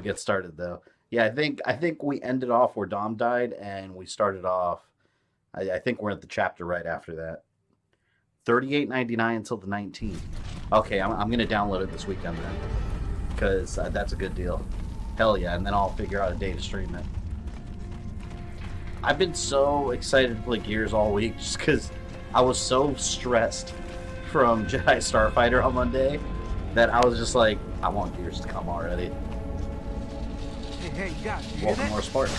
get started though. Yeah, I think we ended off where Dom died, and we started off. I think we're at the chapter right after that. 38.99 until the 19th. Okay, I'm gonna download it this weekend then, because that's a good deal. Hell yeah, and then I'll figure out a day to stream it. I've been so excited to play Gears all week just because I was so stressed from Jedi Starfighter on Monday that I was just like, I want Gears to come already. Hey, guys, Welcome more Spartan.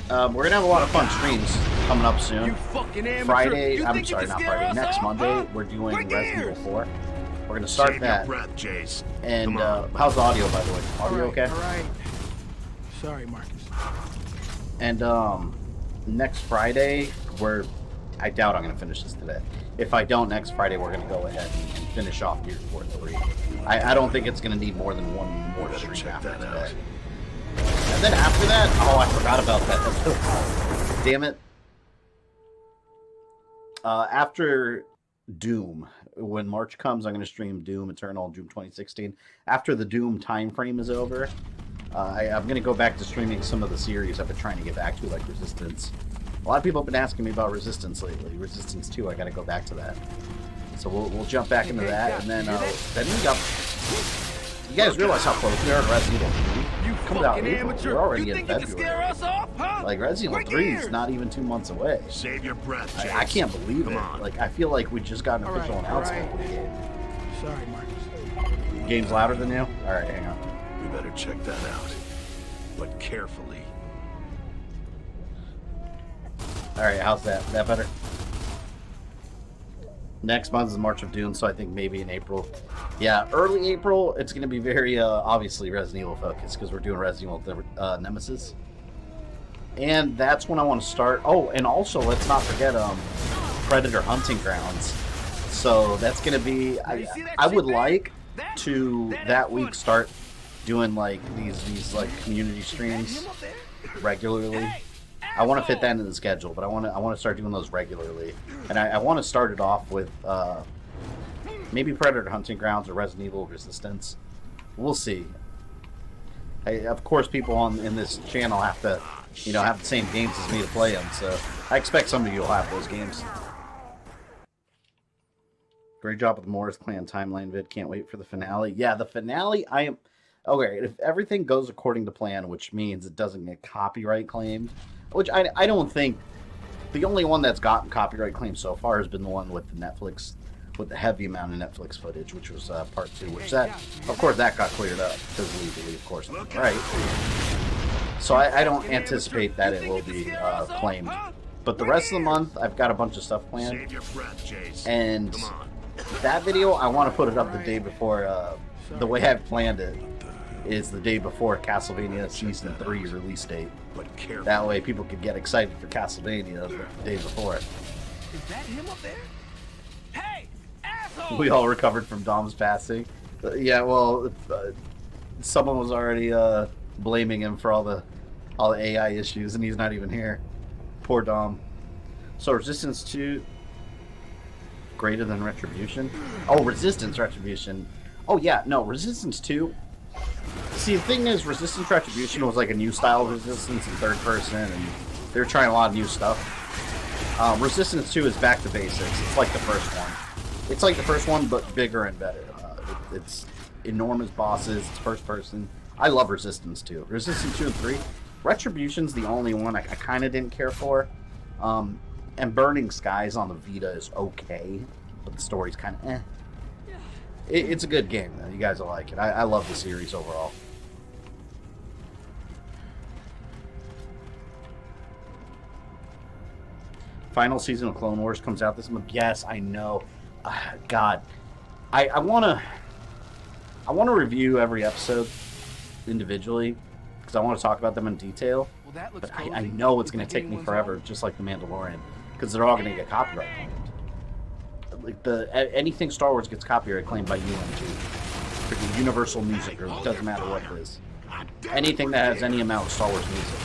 We're gonna have a lot of fun streams coming up soon. You fucking amateur. Friday, I'm sorry, not Friday. Next Monday, we're doing Resident Evil 4. We're gonna start Save that. your breath, Jace. And how's the audio, by the way? Audio okay? All right. Sorry, Marcus. And next Friday, I doubt I'm gonna finish this today. If I don't, next Friday we're gonna go ahead and finish off Gears 4 3. I don't think it's gonna need more than one more stream after today. And then after that, oh, I forgot about that. Damn it. After Doom, when March comes, I'm going to stream Doom Eternal, Doom 2016. After the Doom time frame is over, I'm going to go back to streaming some of the series I've been trying to get back to, like Resistance. A lot of people have been asking me about Resistance lately. Resistance 2, I got to go back to that. So we'll jump back into that, and then we got... You guys realize how close we are to Resident Evil 3? You Coming out in fucking April. amateur. We're already You in think you can scare February. us off, huh? Like, Resident Evil 3 is not even 2 months away. Save your breath, Jace. I can't believe Come it. on. Like, I feel like we just got an official All right, announcement all for the game. Sorry, Marcus. Game's louder than you? Alright, hang on. We better check that out. But carefully. Alright, how's that? That better? Next month is March of Doom, so I think maybe in April. Yeah, early April, it's going to be very, obviously, Resident Evil focused, because we're doing Resident Evil Nemesis. And that's when I want to start. Oh, and also, let's not forget Predator Hunting Grounds. So that's going to be... I would like to, that week, start doing, like, these like, community streams regularly. I want to fit that into the schedule, but I want to start doing those regularly, and I want to start it off with maybe Predator Hunting Grounds or Resident Evil Resistance. We'll see. Of course, people in this channel have to, have the same games as me to play them, so I expect some of you will have those games. Great job with the Morris Clan timeline vid. Can't wait for the finale. Yeah, the finale. Okay, if everything goes according to plan, which means it doesn't get copyright claimed. Which I don't think... The only one that's gotten copyright claims so far has been the one with the Netflix... With the heavy amount of Netflix footage, which was part 2. Which that... Of course, that got cleared up. Because legally, of course, right. So I don't anticipate that it will be claimed. But the rest of the month, I've got a bunch of stuff planned. Save your breath, Jace. And that video, I want to put it up the day before... the way I've planned it is the day before Castlevania Season 3 release date. That way people could get excited for Castlevania the day before it. Is that him up there? Hey, asshole! We all recovered from Dom's passing. Yeah, well, someone was already blaming him for all the AI issues, and he's not even here. Poor Dom. So Resistance 2 greater than Retribution? Oh, Resistance Retribution. Oh yeah, no, Resistance 2. See, the thing is, Resistance Retribution was like a new style of Resistance in third person, and they were trying a lot of new stuff. Resistance 2 is back to basics. It's like the first one. It's like the first one, but bigger and better. It's enormous bosses. It's first person. I love Resistance 2. Resistance 2 and 3. Retribution's the only one I kind of didn't care for. And Burning Skies on the Vita is okay, but the story's kind of eh. It's a good game, though. You guys will like it. I love the series overall. Final season of Clone Wars comes out this month. Yes, I know. God, I wanna review every episode individually because I want to talk about them in detail. Well, that looks But I know it's going to take me forever, just like The Mandalorian, because they're all going to get copyright claimed. Like anything Star Wars gets copyright claimed by UMG, freaking Universal Music Group. It doesn't matter what it is. Anything that has any amount of Star Wars music.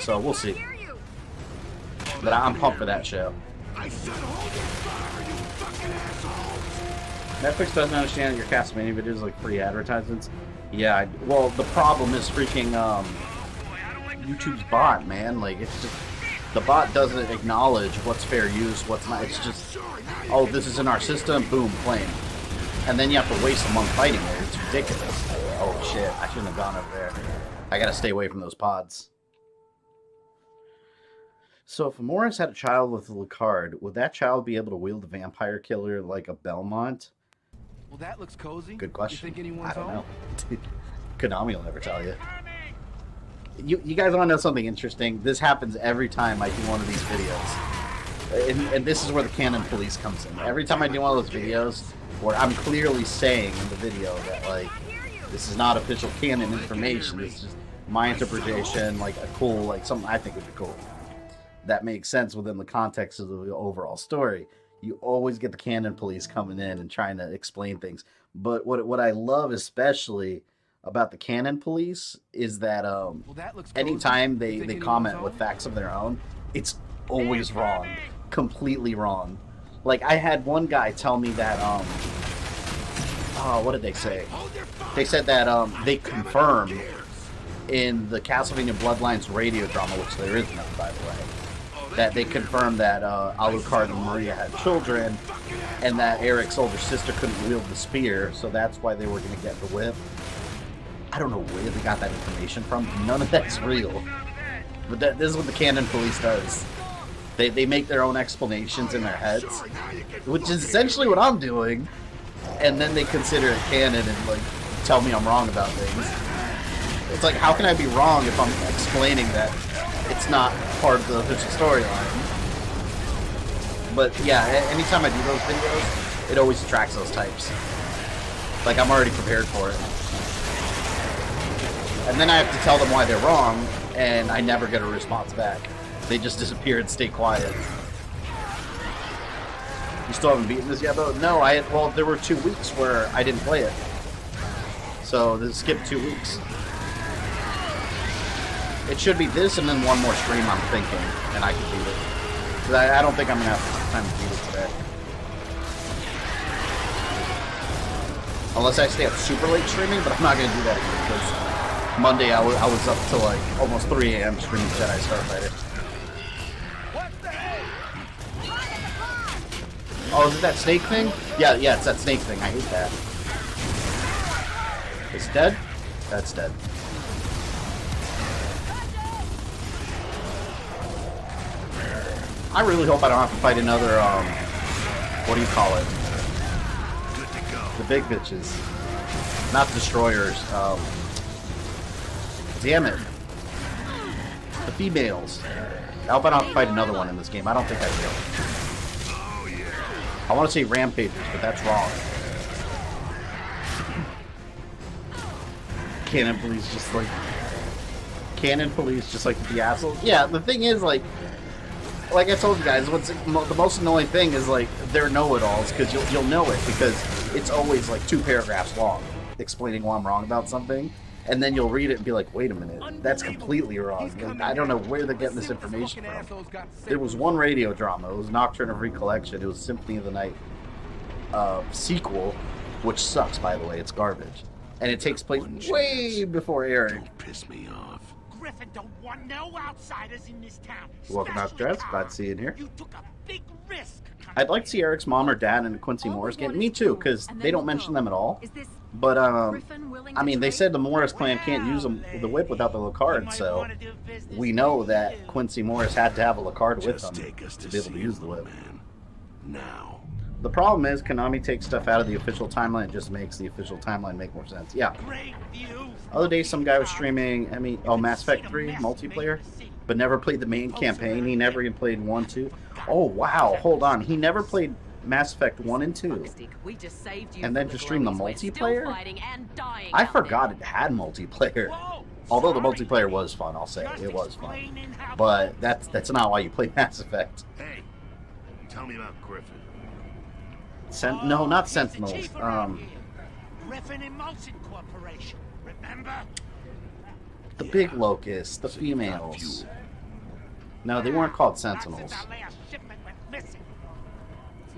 So we'll see. But I'm pumped for that show. I said hold your fire, you fucking assholes! Netflix doesn't understand that your Castlevania videos like free advertisements. Yeah, well, the problem is freaking YouTube's bot, man. Like, it's just the bot doesn't acknowledge what's fair use, what's not. It's just, oh, this is in our system, boom, claim, and then you have to waste a month fighting it. It's ridiculous. Oh shit, I shouldn't have gone over there. I gotta stay away from those pods. So if Morris had a child with a Lucard, would that child be able to wield the vampire killer like a Belmont? Well, that looks cozy. Good question. You think anyone's I don't home? know. Konami will never tell you. You guys want to know something interesting? This happens every time I do one of these videos. And this is where the canon police comes in. Every time I do one of those videos where I'm clearly saying in the video that, like, this is not official canon information. It's just my interpretation, like a cool, like something I think would be cool. That makes sense within the context of the overall story. You always get the canon police coming in and trying to explain things. But what I love especially about the canon police is that anytime they comment with facts of their own, it's always wrong. Completely wrong. Like, I had one guy tell me that, what did they say? They said that they confirmed in the Castlevania Bloodlines radio drama, which there is none, by the way, that they confirmed that Alucard and Maria had children, and that Eric's older sister couldn't wield the spear, so that's why they were going to get the whip. I don't know where they got that information from. None of that's real. But this is what the canon police does. They make their own explanations in their heads, which is essentially what I'm doing, and then they consider it canon and, like, tell me I'm wrong about things. It's like, how can I be wrong if I'm explaining that it's not part of the official storyline? But yeah, anytime I do those videos, it always attracts those types. Like, I'm already prepared for it. And then I have to tell them why they're wrong, and I never get a response back. They just disappear and stay quiet. You still haven't beaten this yet, though? No, well, there were 2 weeks where I didn't play it. So, this skipped 2 weeks. It should be this and then one more stream, I'm thinking, and I can beat it. Because I don't think I'm going to have time to beat it today. Unless I stay up super late streaming, but I'm not going to do that again, because Monday I was up till like almost 3 a.m. streaming Jedi Starfighter. Oh, is it that snake thing? Yeah, it's that snake thing. I hate that. It's dead? That's dead. I really hope I don't have to fight another, what do you call it? The big bitches. Not destroyers. Damn it. The females. I hope I don't have to fight another one in this game. I don't think I will. I want to say rampagers, but that's wrong. Canon police just like the assholes. Yeah, the thing is, like I told you guys, what's the most annoying thing is, like, they're know-it-alls, because you'll know it, because it's always like 2 paragraphs long explaining why I'm wrong about something, and then you'll read it and be like, wait a minute, that's completely wrong. Like, I don't know where they're getting this information from. There was one radio drama. It was Nocturne of Recollection. It was Symphony of the Night sequel, which sucks, by the way. It's garbage. And it takes place way before Eric. Don't piss me off. Griffin don't want no outsiders in this town. Welcome back, Dress. Glad to see you in here. You took a big risk. I'd like to see Eric's mom or dad in a Quincy Morris game. Me too, because they don't mention them at all. But, I mean, they said the Morris clan can't use the whip without the Lucard, so we know that Quincy Morris had to have a Lucard with them to be able to use the whip. Now. The problem is Konami takes stuff out of the official timeline and just makes the official timeline make more sense. Yeah. Other day, some guy was streaming, Mass Effect 3 multiplayer, but never played the main campaign. He never even played 1, 2. Oh, wow. Hold on. He never played Mass Effect 1 and 2. And then just streamed the multiplayer? I forgot it had multiplayer. Although the multiplayer was fun, I'll say. It was fun. But that's not why you play Mass Effect. Hey, tell me about Griffin. No, not Sentinels. Griffin Emulsion Corporation. Remember? The big locusts, the females. No, they weren't called Sentinels. Our last shipment went missing.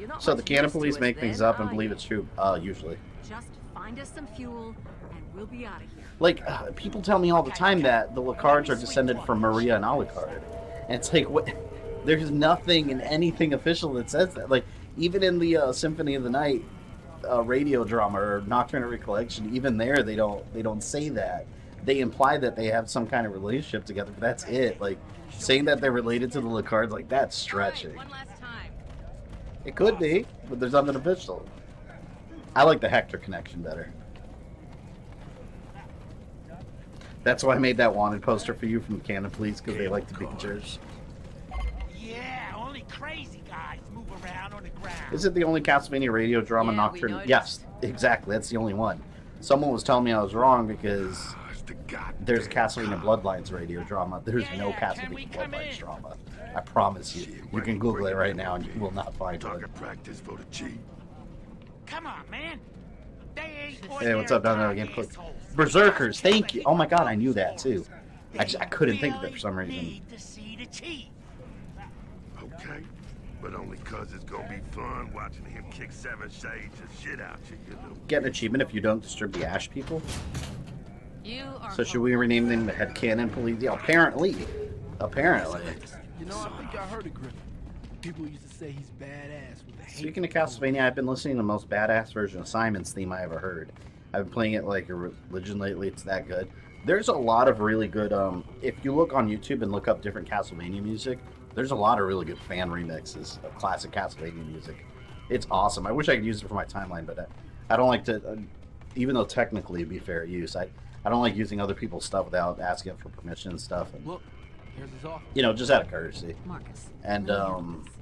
you're not So much the Cannon use to Police us make then, things up and are believe you? it's true, usually. Just find us some fuel, and we'll be out of here. Like, people tell me all the time that the Lacards are descended from Maria and Alucard. And it's like, what? There's nothing in anything official that says that. Like, even in the Symphony of the Night radio drama or Nocturnal Recollection, even there they don't say that. They imply that they have some kind of relationship together, but that's it. Like, saying that they're related to the Lacards, like, that's stretching. One last time. It could be, but there's nothing official. I like the Hector connection better. That's why I made that wanted poster for you from the Cannon Police, because they like to beat the church. Yeah, only crazy guys move around on the ground. Is it the only Castlevania radio drama Yeah, Nocturne? we noticed. Yes, exactly. That's the only one. Someone was telling me I was wrong because there's Castlevania Bloodlines radio drama. There's no Can we Castlevania come Bloodlines in? drama. I promise you. You can Google it right now and you will not find it. Target practice for the chief. Come on, man. They ain't Hey, what's up, ordinary Game Click? assholes. Berserkers, thank you. Oh my god, I knew that too. I couldn't think of it for some Really reason. need to see the chief. Okay, but only cause it's gonna be fun watching him kick 7 shades of shit out you, you know. Get an achievement if you don't disturb the Ash people. You are. So should we rename them the Headcanon Police? Yeah, apparently. Apparently. You know, I think I heard of Griffin. People used to say he's badass with the hate. Speaking of Castlevania, I've been listening to the most badass version of Simon's theme I ever heard. I've been playing it like a religion lately. It's that good. There's a lot of really good, if you look on YouTube and look up different Castlevania music, there's a lot of really good fan remixes of classic Castlevania music. It's awesome. I wish I could use it for my timeline, but I don't like to, even though technically it'd be fair use, I don't like using other people's stuff without asking for permission and stuff. And, Look, here's his office. you know, just out of courtesy. Marcus. And, let me handle this.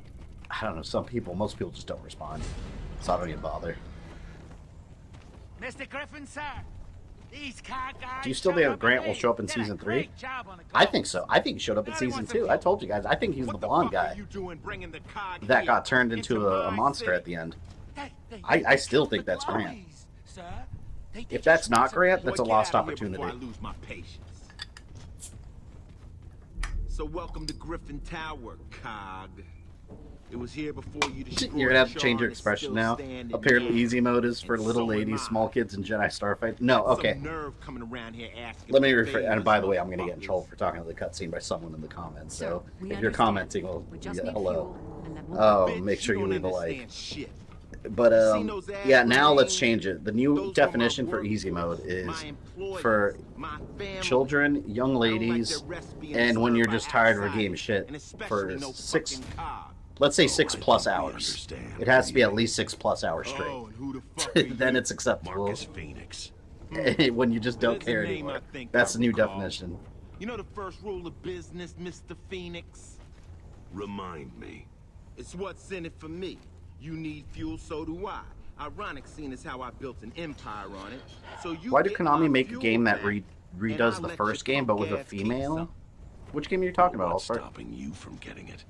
I don't know, most people just don't respond. So I don't even bother. Mr. Griffin, sir. These car guys. Do you still think Grant will show up in season 3? I think so. I think he showed up in season 2. I told you guys. I think he was the blonde guy that got turned into a monster at the end. I still think that's Grant. If that's not Grant, that's a lost opportunity. I lose my patience. So welcome to Griffin Tower, Cog. It was here before you. You're gonna have to change your expression now. Apparently, easy mode is for little ladies, small kids, and Jedi Starfight. No, okay. Let me rephrase. And by the way, I'm gonna get in trouble for talking to the cutscene by someone in the comments. So if you're commenting, well, yeah, hello. Oh, make sure you leave a like. But yeah, now let's change it. The new definition for easy mode is for children, young ladies, and when you're just tired of a game shit for 6. Let's say 6+ hours. It has to be at least 6+ hours straight. Then it's acceptable. When you just don't care anymore. That's the new definition. You know the first rule of business, Mr. Phoenix? Remind me. It's what's in it for me. You need fuel, so do I. Ironic, seeing as how I built an empire on it. So you Why do get Konami my make a fuel game that back, redoes and the I'll first let you game but with a punk-ass keep female? some. Which game are you talking about? What's stopping you from getting it?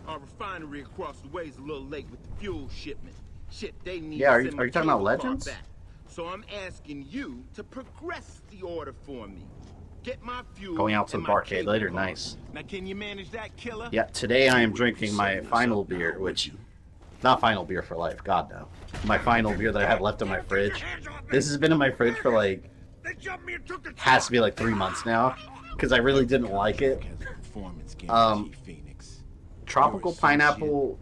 Our refinery across the way is a little late with the fuel shipment. Shit, they need Yeah, to are you send my talking about cable car Legends? back. So I'm asking you to progress the order for me. Get my fuel. Going out to and the my barcade cable later, car. nice. Now can you manage that, killer? Yeah, today I am drinking my final beer, which... Not final beer for life, God no. My final beer that I have left in my fridge. This has been in my fridge for like... Has to be like 3 months now. Because I really didn't like it. Tropical Pineapple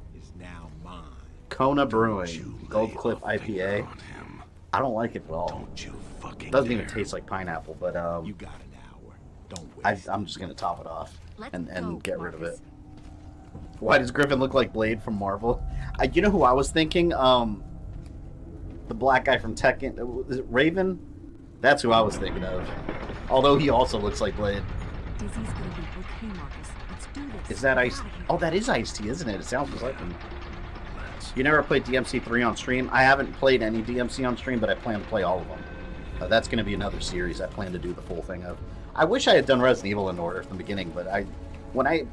Kona Brewing Gold Cliff IPA. I don't like it at all. It doesn't even taste like pineapple, but You got an hour. Don't waste I'm just gonna top it off and Let's go, get rid of Marcus. it. Why does Griffin look like Blade from Marvel? You know who I was thinking? The black guy from Tekken. Is it Raven? That's who I was thinking of. Although he also looks like Blade. Dizzy's gonna be okay, Marcus. Let's do this. Is that Ice? Get out of here. Oh, that is Ice-T, isn't it? It sounds just like him. You never played DMC 3 on stream? I haven't played any DMC on stream, but I plan to play all of them. That's going to be another series I plan to do the full thing of. I wish I had done Resident Evil in order from the beginning, but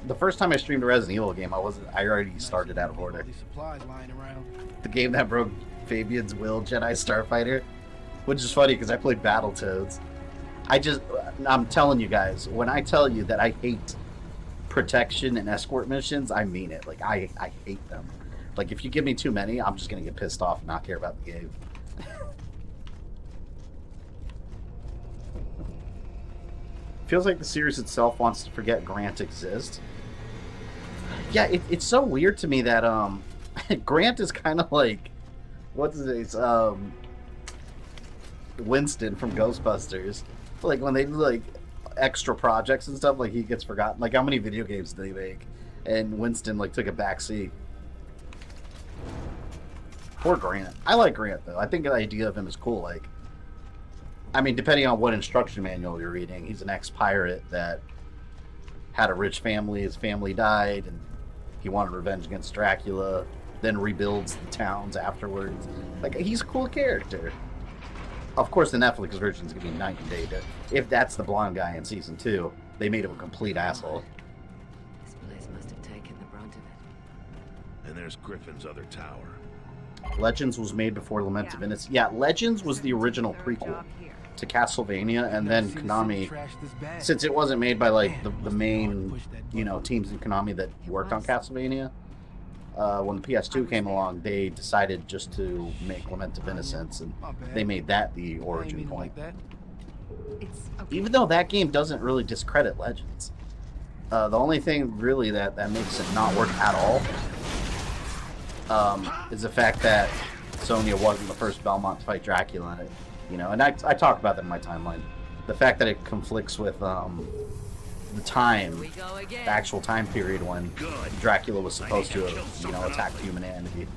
the first time I streamed a Resident Evil game, I already started out of order. All these supplies lying around. The game that broke Fabian's will, Jedi Starfighter, which is funny because I played Battletoads. I'm telling you guys, when I tell you that I hate protection and escort missions, I mean it. Like I hate them. Like, if you give me too many, I'm just gonna get pissed off and not care about the game. Feels like the series itself wants to forget Grant exists. Yeah, it's so weird to me that Grant is kind of like, what's his name? Winston from Ghostbusters. Like when they do like extra projects and stuff, like he gets forgotten. Like how many video games do they make? And Winston like took a back seat. Poor Grant. I like Grant though. I think the idea of him is cool. Like, I mean, depending on what instruction manual you're reading, he's an ex-pirate that had a rich family. His family died, and he wanted revenge against Dracula. Then rebuilds the towns afterwards. Like, he's a cool character. Of course, the Netflix version is gonna be night and day. If that's the blonde guy in season 2, they made him a complete asshole. This place must have taken the brunt of it. And there's Griffin's other tower. Legends was made before Lament of Innocence. Yeah, Legends was the original prequel to Castlevania, and then Konami, since it wasn't made by like the main, you know, teams in Konami that worked on Castlevania, when the PS2 came along, they decided just to make Lament of Innocence, and they made that the origin point. Even though that game doesn't really discredit Legends, the only thing really that makes it not work at all is the fact that Sonja wasn't the first Belmont to fight Dracula in it. You know, and I talk about that in my timeline. The fact that it conflicts with the time, the actual time period when Dracula was supposed to have, you know, attacked humanity.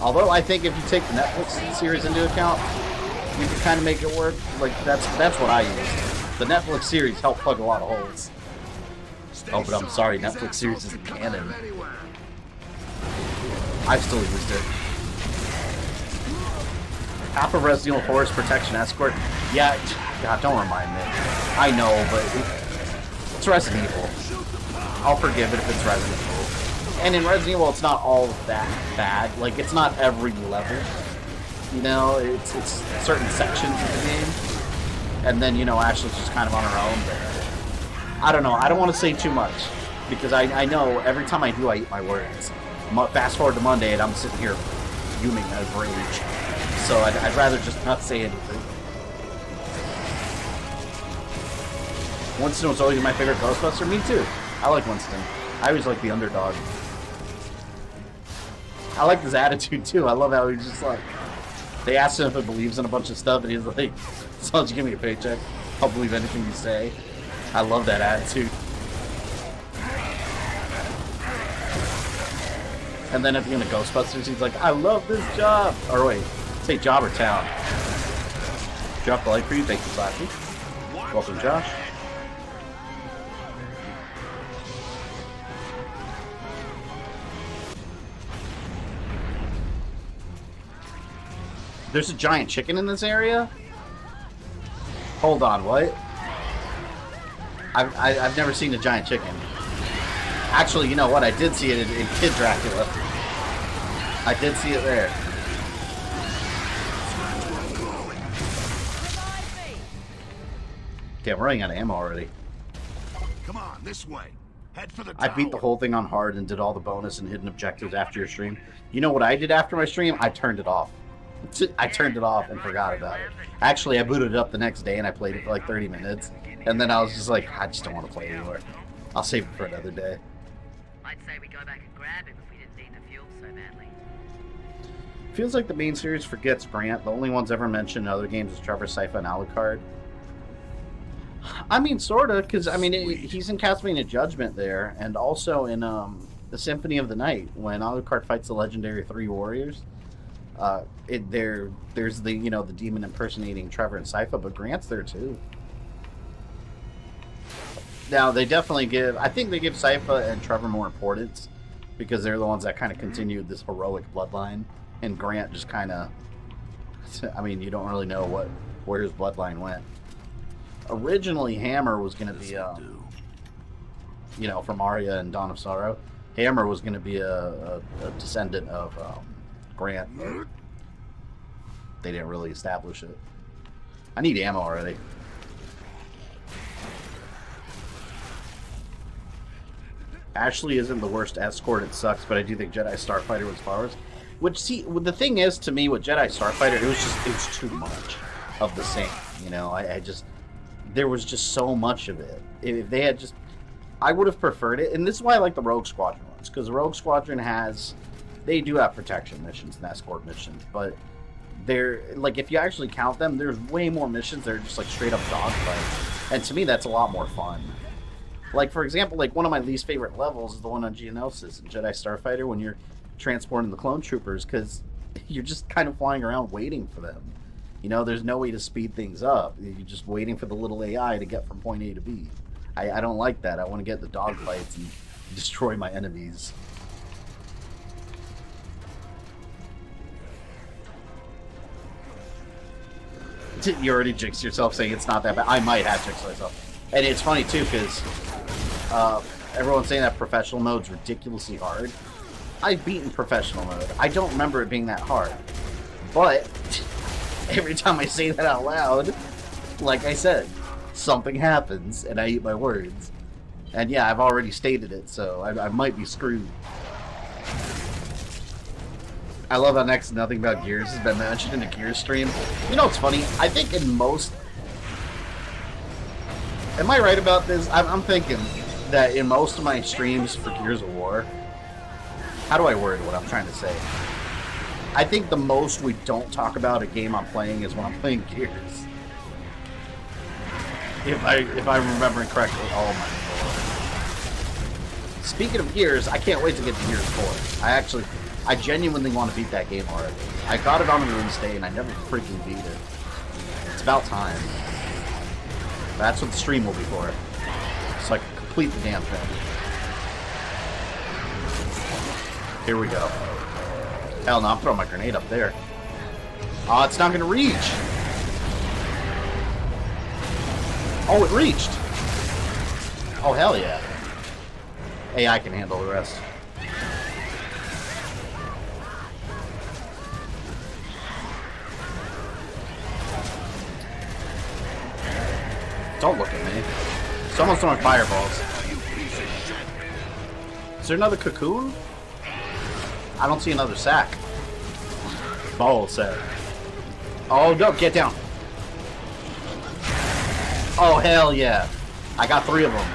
Although I think if you take the Netflix series into account, you can kind of make it work. Like that's what I used. The Netflix series helped plug a lot of holes. Oh, but I'm sorry, Netflix series isn't canon. I've still used it. Half of Resident Evil 4 is protection escort. Yeah, God, don't remind me. I know, but it's Resident Evil. I'll forgive it if it's Resident Evil. And in Resident Evil, it's not all that bad. Like, it's not every level. You know, it's certain sections of the game. And then, you know, Ashley's just kind of on her own. But I don't know. I don't want to say too much. Because I know every time I do, I eat my words. Fast forward to Monday, and I'm sitting here fuming out of rage. So I'd rather just not say anything. Winston was always my favorite Ghostbuster. Me too. I like Winston. I always like the underdog. I like his attitude too. I love how he's just like... They asked him if he believes in a bunch of stuff, and he's like, as long as you give me a paycheck, I'll believe anything you say. I love that attitude. And then at the end of Ghostbusters, he's like, I love this job. Or wait, say job or town. Drop the light for you. Thank you, Slappy. Welcome, Josh. There's a giant chicken in this area? Hold on, what? I've never seen a giant chicken. Actually, you know what? I did see it in Kid Dracula. I did see it there. Okay, I'm running out of ammo already. Come on, this way. Head for the I beat the whole thing on hard and did all the bonus and hidden objectives after your stream. You know what I did after my stream? I turned it off. I turned it off and forgot about it. Actually, I booted it up the next day and I played it for like 30 minutes. And then I was just like, I just don't want to play anymore. I'll save it for another day. I'd say we go back and grab him if we didn't need the fuel so badly. Feels like the main series forgets Grant. The only ones ever mentioned in other games is Trevor, Sypha, and Alucard. I mean, sorta, because I mean he's in Castlevania Judgment there, and also in the Symphony of the Night when Alucard fights the legendary 3 warriors. There's the the demon impersonating Trevor and Sypha, but Grant's there too. Now they definitely I think they give Sypha and Trevor more importance because they're the ones that kind of continued this heroic bloodline, and Grant just kind of, I mean, you don't really know where his bloodline went. Originally, Hammer was going to be, from Arya and Dawn of Sorrow. Hammer was going to be a descendant of Grant, but they didn't really establish it. I need ammo already. Ashley isn't the worst escort, it sucks, but I do think Jedi Starfighter was Faris. Which, see, the thing is, to me, with Jedi Starfighter, it was too much of the same, you know? I just, there was just so much of it. If they had just, I would have preferred it, and this is why I like the Rogue Squadron ones, because the Rogue Squadron has, they do have protection missions and escort missions, but they're, like, if you actually count them, there's way more missions that are just, like, straight up dogfights, and to me, that's a lot more fun. Like, for example, like, one of my least favorite levels is the one on Geonosis in Jedi Starfighter when you're transporting the clone troopers, because you're just kind of flying around waiting for them. You know, there's no way to speed things up. You're just waiting for the little AI to get from point A to B. I don't like that. I want to get the dogfights and destroy my enemies. You already jinxed yourself saying it's not that bad. I might have jinxed myself. And it's funny, too, because everyone's saying that professional mode's ridiculously hard. I've beaten professional mode. I don't remember it being that hard. But every time I say that out loud, like I said, something happens, and I eat my words. And yeah, I've already stated it, so I might be screwed. I love how next to nothing about Gears has been mentioned in a Gears stream. You know what's funny? I think in most... Am I right about this? I'm thinking that in most of my streams for Gears of War... How do I word what I'm trying to say? I think the most we don't talk about a game I'm playing is when I'm playing Gears. If I'm remembering correctly. Oh my lord. Speaking of Gears, I can't wait to get to Gears 4. I genuinely want to beat that game already. I got it on release day and I never freaking beat it. It's about time. That's what the stream will be for. So I can complete the damn thing. Here we go. Hell no, I'm throwing my grenade up there. Oh, it's not going to reach. Oh, it reached. Oh, hell yeah. AI can handle the rest. Don't look at me. Someone's throwing fireballs. Is there another cocoon? I don't see another sack. Ball sack. Oh, no, get down. Oh, hell yeah. I got 3 of them.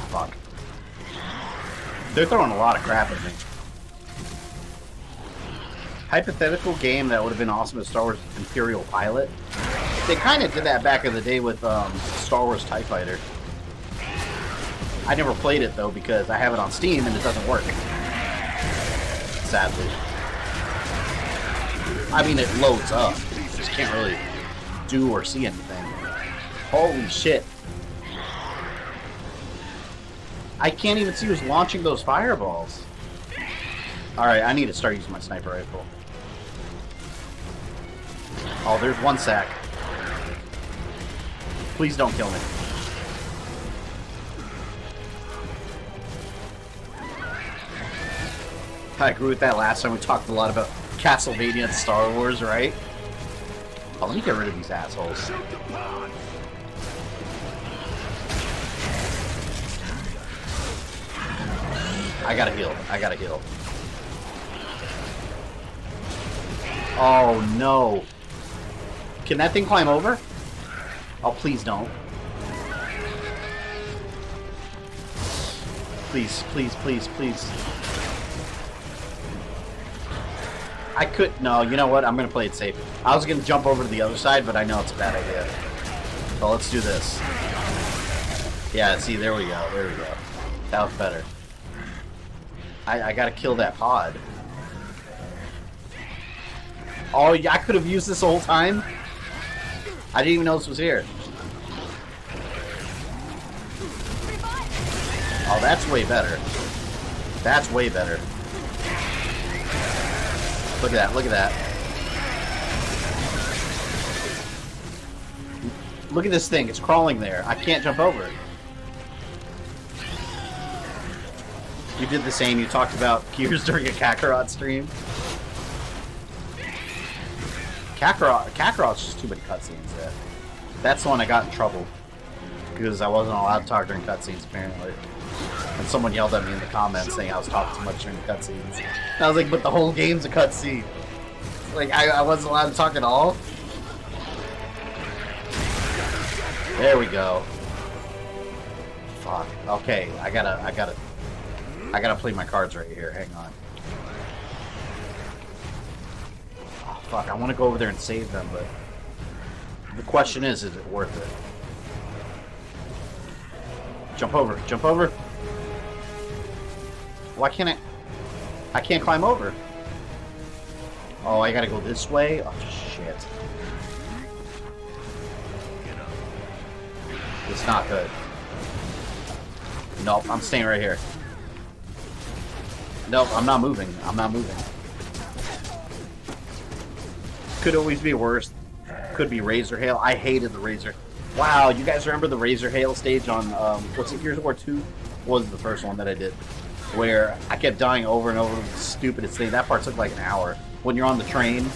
Fuck. They're throwing a lot of crap at me. Hypothetical game that would have been awesome as Star Wars Imperial Pilot. They kind of did that back in the day with Star Wars TIE Fighter. I never played it, though, because I have it on Steam and it doesn't work. Sadly. I mean, it loads up. You just can't really do or see anything. Holy shit. I can't even see who's launching those fireballs. Alright, I need to start using my sniper rifle. Oh, there's one sack. Please don't kill me. I agree with that last time. We talked a lot about Castlevania and Star Wars, right? Oh, let me get rid of these assholes. I gotta heal. I gotta heal. Oh, no. Can that thing climb over? Oh, please don't. Please, please, please, please. I could... No, you know what? I'm going to play it safe. I was going to jump over to the other side, but I know it's a bad idea. So let's do this. Yeah, see, there we go. There we go. That was better. I got to kill that pod. Oh, yeah, I could have used this the whole time? I didn't even know this was here. Oh, that's way better. That's way better. Look at that, look at that. Look at this thing, it's crawling there. I can't jump over it. You did the same, you talked about Gears during a Kakarot stream. Kakarot's just too many cutscenes there. That's the one I got in trouble. because I wasn't allowed to talk during cutscenes apparently. And someone yelled at me in the comments saying I was talking too much during the cutscenes. And I was like, but the whole game's a cutscene. Like, I wasn't allowed to talk at all? There we go. Fuck. Okay, I gotta play my cards right here. Hang on. Oh, fuck, I want to go over there and save them, but the question is it worth it? Jump over. Jump over. Why can't I can't climb over. Oh, I gotta go this way? Oh, shit. It's not good. Nope, I'm staying right here. Nope, I'm not moving. I'm not moving. Could always be worse. Could be Razor Hail. I hated the Razor. Wow, you guys remember the Razor Hail stage on, what's it, Gears of War 2? What was the first one that I did? Where I kept dying over and over with the stupidest thing. That part took like an hour. When you're on the train.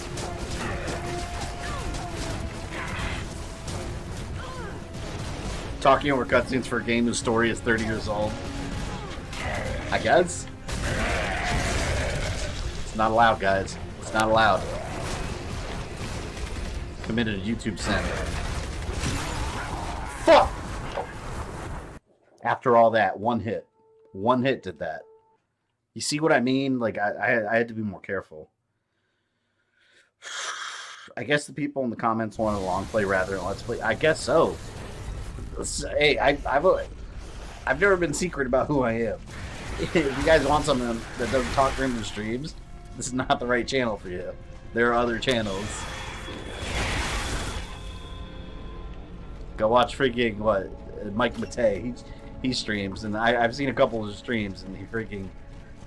Talking over cutscenes for a game whose story is 30 years old. I guess. It's not allowed, guys. It's not allowed. Committed a YouTube sin. Fuck! After all that, one hit. One hit did that. You see what I mean? Like, I had to be more careful. I guess the people in the comments wanted a long play rather than let's play. I guess so. Hey, I've never been secret about who I am. If you guys want something that doesn't talk during the streams, this is not the right channel for you. There are other channels. Go watch freaking what Mike Matei. He streams, and I've seen a couple of his streams, and he freaking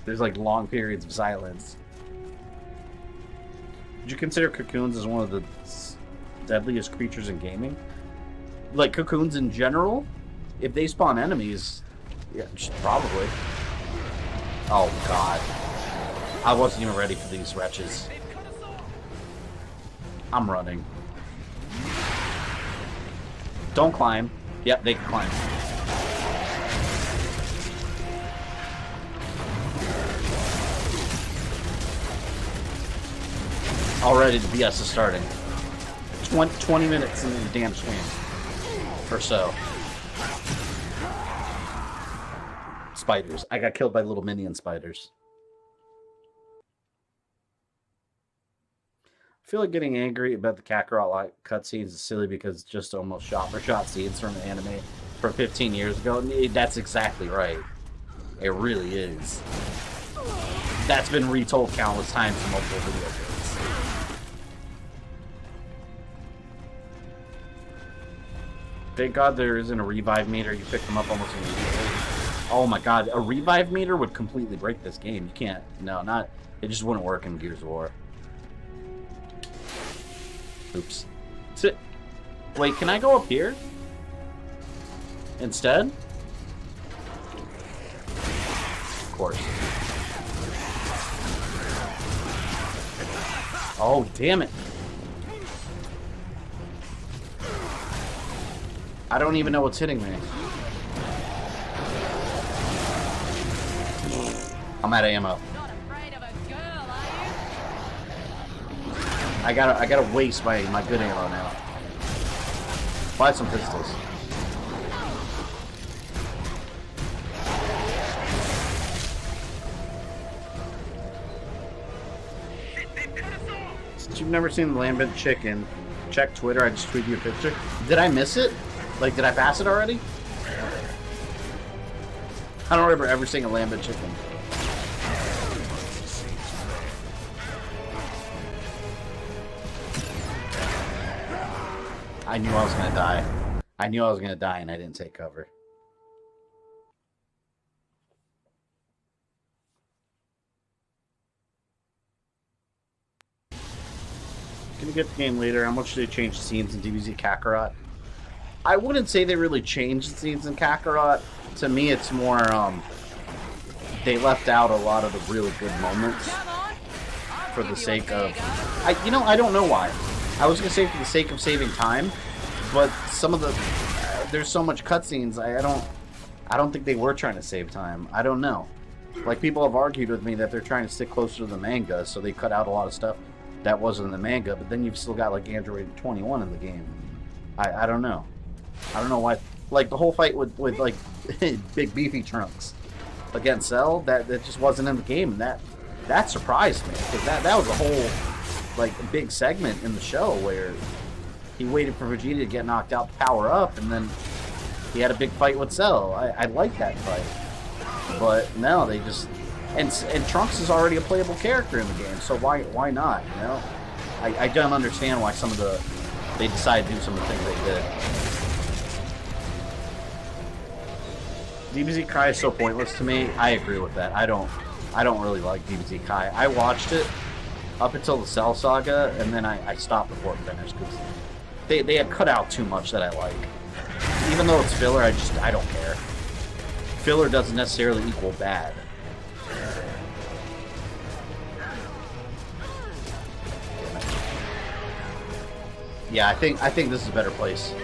there's like long periods of silence. Would you consider cocoons as one of the deadliest creatures in gaming? Like cocoons in general? If they spawn enemies, yeah, probably. Oh god. I wasn't even ready for these wretches. I'm running. Don't climb. Yep, they can climb. Already the BS is starting. 20 minutes into the damn swing. Or so. Spiders. I got killed by little minion spiders. I feel like getting angry about the Kakarot cutscenes is silly because it's just almost shot-for-shot scenes from an anime from 15 years ago. That's exactly right. It really is. That's been retold countless times in multiple video games. Thank God there isn't a revive meter. You pick them up almost immediately. Oh my God, a revive meter would completely break this game. You can't. No, not. It just wouldn't work in Gears of War. Oops. Sit. Wait, can I go up here? Instead? Of course. Oh, damn it. I don't even know what's hitting me. I'm out of ammo. Not afraid of a girl, are you? I gotta waste my good ammo now. Buy some pistols. Since you've never seen the Lambent Chicken, check Twitter. I just tweeted you a picture. Did I miss it? Like, did I pass it already? I don't remember ever seeing a Lambent Chicken. I knew I was gonna die. I knew I was gonna die and I didn't take cover. Gonna get the game later. How much did they change the scenes in DBZ Kakarot? I wouldn't say they really changed the scenes in Kakarot. To me, it's more, they left out a lot of the really good moments for the sake of... I don't know why. I was going to say for the sake of saving time, but some of the... there's so much cutscenes. I don't think they were trying to save time. I don't know. Like, people have argued with me that they're trying to stick closer to the manga, so they cut out a lot of stuff that wasn't in the manga. But then you've still got like Android 21 in the game. I don't know. I don't know why. Like the whole fight with like big beefy Trunks against Cell, that just wasn't in the game, and that surprised me, because that was a whole like big segment in the show where he waited for Vegeta to get knocked out to power up, and then he had a big fight with Cell. I like that fight, but no, they just and Trunks is already a playable character in the game, so why not? You know, I don't understand why they decided to do some of the things they did. DBZ Kai is so pointless to me. I agree with that. I don't really like DBZ Kai. I watched it up until the Cell Saga, and then I stopped before it finished because they had cut out too much that I like. Even though it's filler, I don't care. Filler doesn't necessarily equal bad. Yeah, I think this is a better place.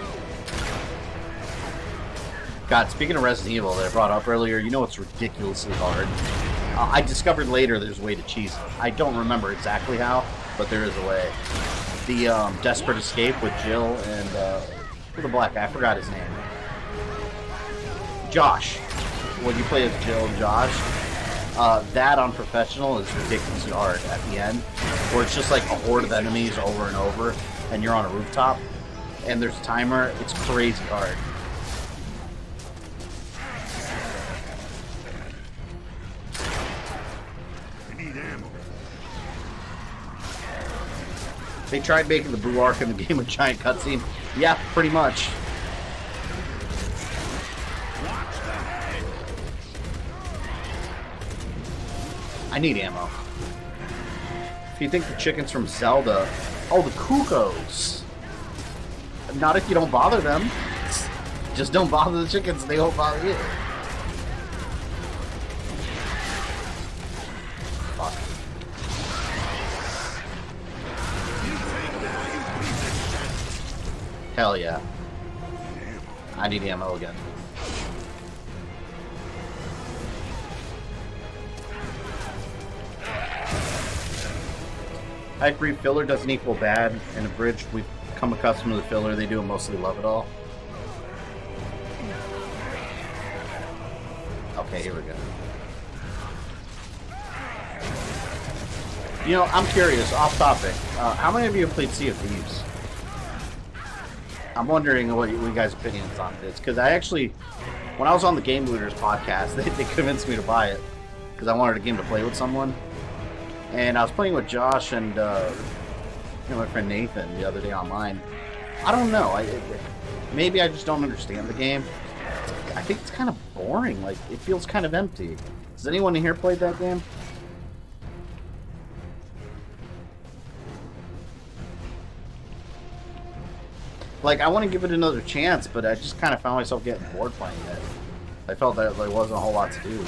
God, speaking of Resident Evil that I brought up earlier, you know it's ridiculously hard. I discovered later there's a way to cheese it. I don't remember exactly how, but there is a way. The Desperate Escape with Jill and the black guy, I forgot his name. Josh. When you play as Jill and Josh, that on Professional is ridiculously hard at the end, where it's just like a horde of enemies over and over, and you're on a rooftop, and there's a timer. It's crazy hard. They tried making the blue arc in the game a giant cutscene. Yeah, pretty much. I need ammo. If you think the chicken's from Zelda... Oh, the Cuckoos! Not if you don't bother them. Just don't bother the chickens and they won't bother you. Fuck. Hell yeah. I need ammo again. I agree, filler doesn't equal bad. In a bridge, we've come accustomed to the filler. They do mostly love it all. Okay, here we go. You know, I'm curious, off topic. How many of you have played Sea of Thieves? I'm wondering what you guys' opinions on this, because I actually, when I was on the Game Looters podcast, they convinced me to buy it, because I wanted a game to play with someone. And I was playing with Josh and my friend Nathan the other day online. I don't know. Maybe I just don't understand the game. I think it's kind of boring. Like, it feels kind of empty. Has anyone in here played that game? Like, I want to give it another chance, but I just kind of found myself getting bored playing it. I felt that there wasn't a whole lot to do.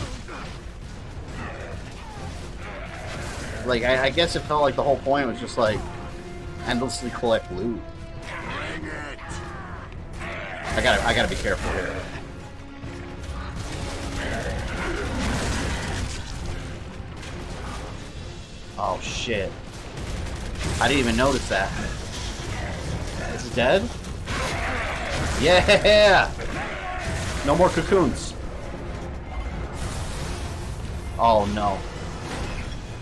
Like, I guess it felt like the whole point was just, like, endlessly collect loot. I gotta be careful here. Oh, shit. I didn't even notice that. Is it dead? Yeah! No more cocoons. Oh, no.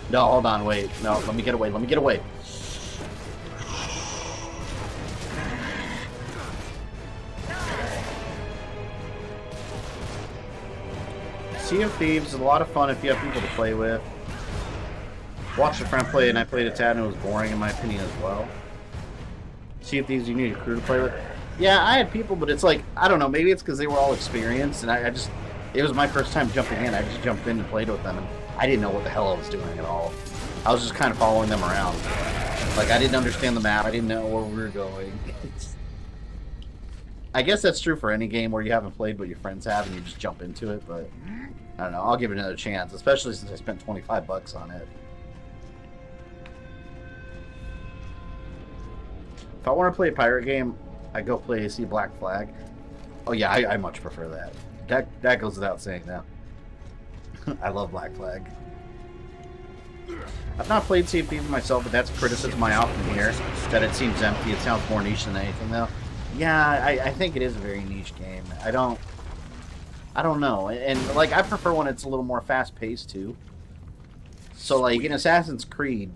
No, hold on, wait. No, let me get away. Let me get away. Sea of Thieves is a lot of fun if you have people to play with. Watched a friend play and I played a tad and it was boring in my opinion as well. Sea of Thieves, you need a crew to play with. Yeah, I had people, but it's like, I don't know, maybe it's because they were all experienced and it was my first time jumping in. I just jumped in and played with them and I didn't know what the hell I was doing at all. I was just kind of following them around. Like, I didn't understand the map. I didn't know where we were going. I guess that's true for any game where you haven't played but your friends have and you just jump into it, but I don't know. I'll give it another chance, especially since I spent 25 bucks on it. If I want to play a pirate game, I go play AC Black Flag. Oh yeah, I much prefer that. That goes without saying now. I love Black Flag. I've not played Sea of Thieves myself, but that's a criticism I often hear, that it seems empty. It sounds more niche than anything, though. Yeah, I think it is a very niche game. I don't know. And, like, I prefer when it's a little more fast-paced, too. So, like, in Assassin's Creed,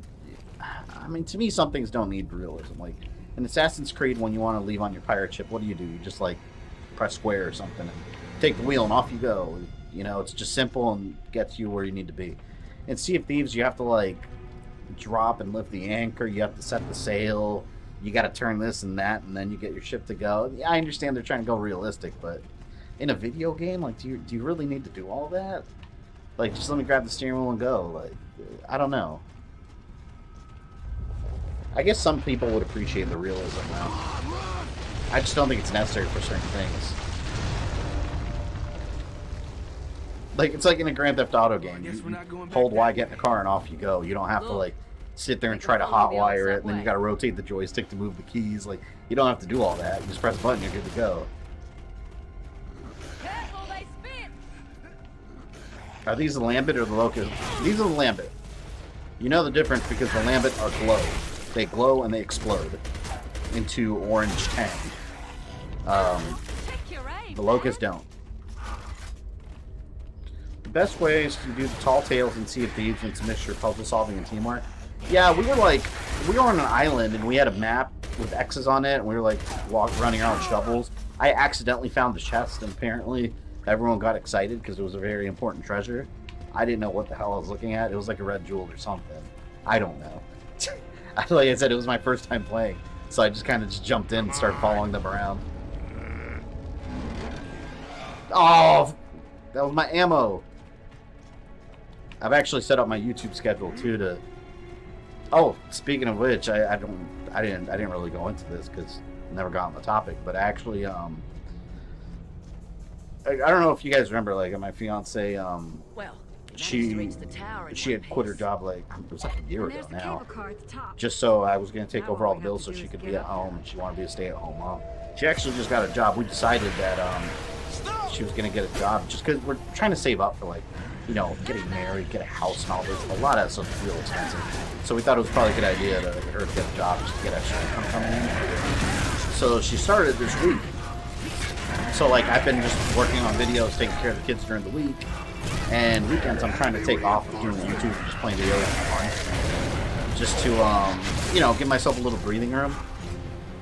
I mean, to me, some things don't need realism. Like, in Assassin's Creed, when you want to leave on your pirate ship, what do? You just, like, press square or something and take the wheel and off you go. You know, it's just simple and gets you where you need to be. In Sea of Thieves, you have to, like, drop and lift the anchor. You have to set the sail. You got to turn this and that, and then you get your ship to go. Yeah, I understand they're trying to go realistic, but in a video game, like, do you really need to do all that? Like, just let me grab the steering wheel and go. Like, I don't know. I guess some people would appreciate the realism now. I just don't think it's necessary for certain things. Like, it's like in a Grand Theft Auto game. You hold Y, get in the car, and off you go. You don't have to, like, sit there and try to hotwire it, and then you got to rotate the joystick to move the keys. Like, you don't have to do all that. You just press a button, you're good to go. Careful, they spin. Are these the Lambent or the Locust? These are the Lambent. You know the difference because the Lambent are glow. They glow and they explode into orange tang. The Locusts don't. The best way is to do the tall tales and Sea of Thieves, and it's a mixture of puzzle solving and teamwork. Yeah, we were on an island and we had a map with X's on it, and we were like running around with shovels. I accidentally found the chest, and apparently everyone got excited because it was a very important treasure. I didn't know what the hell I was looking at. It was like a red jewel or something. I don't know. Like I said, it was my first time playing, so I just kind of just jumped in and started following them around. Oh, that was my ammo. I've actually set up my YouTube schedule too to. Oh, speaking of which, I didn't really go into this because I never got on the topic, but actually, I don't know if you guys remember, like, my fiance, Well, she had quit her job, like, it was like a year ago now, just so I was going to take over all the bills so she could be at home, and she wanted to be a stay-at-home mom. She actually just got a job. We decided that she was going to get a job just because we're trying to save up for, like, you know, getting married, get a house and all this. A lot of that stuff is real expensive. So we thought it was probably a good idea to her to get a job just to get extra income coming in. So she started this week. So, like, I've been just working on videos, taking care of the kids during the week. And weekends I'm trying to take off of doing YouTube and just playing video games for fun. Just to, you know, give myself a little breathing room.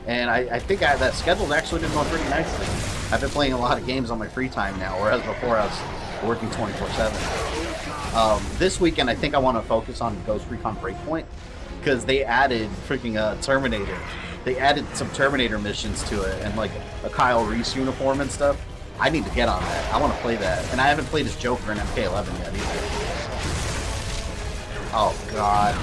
And I think that schedule's actually been going pretty nicely. I've been playing a lot of games on my free time now, whereas before I was working 24/7. This weekend I think I want to focus on Ghost Recon Breakpoint because they added freaking Terminator. They added some Terminator missions to it and like a Kyle Reese uniform and stuff. I need to get on that. I want to play that. And I haven't played as Joker in MK11 yet either. Oh god.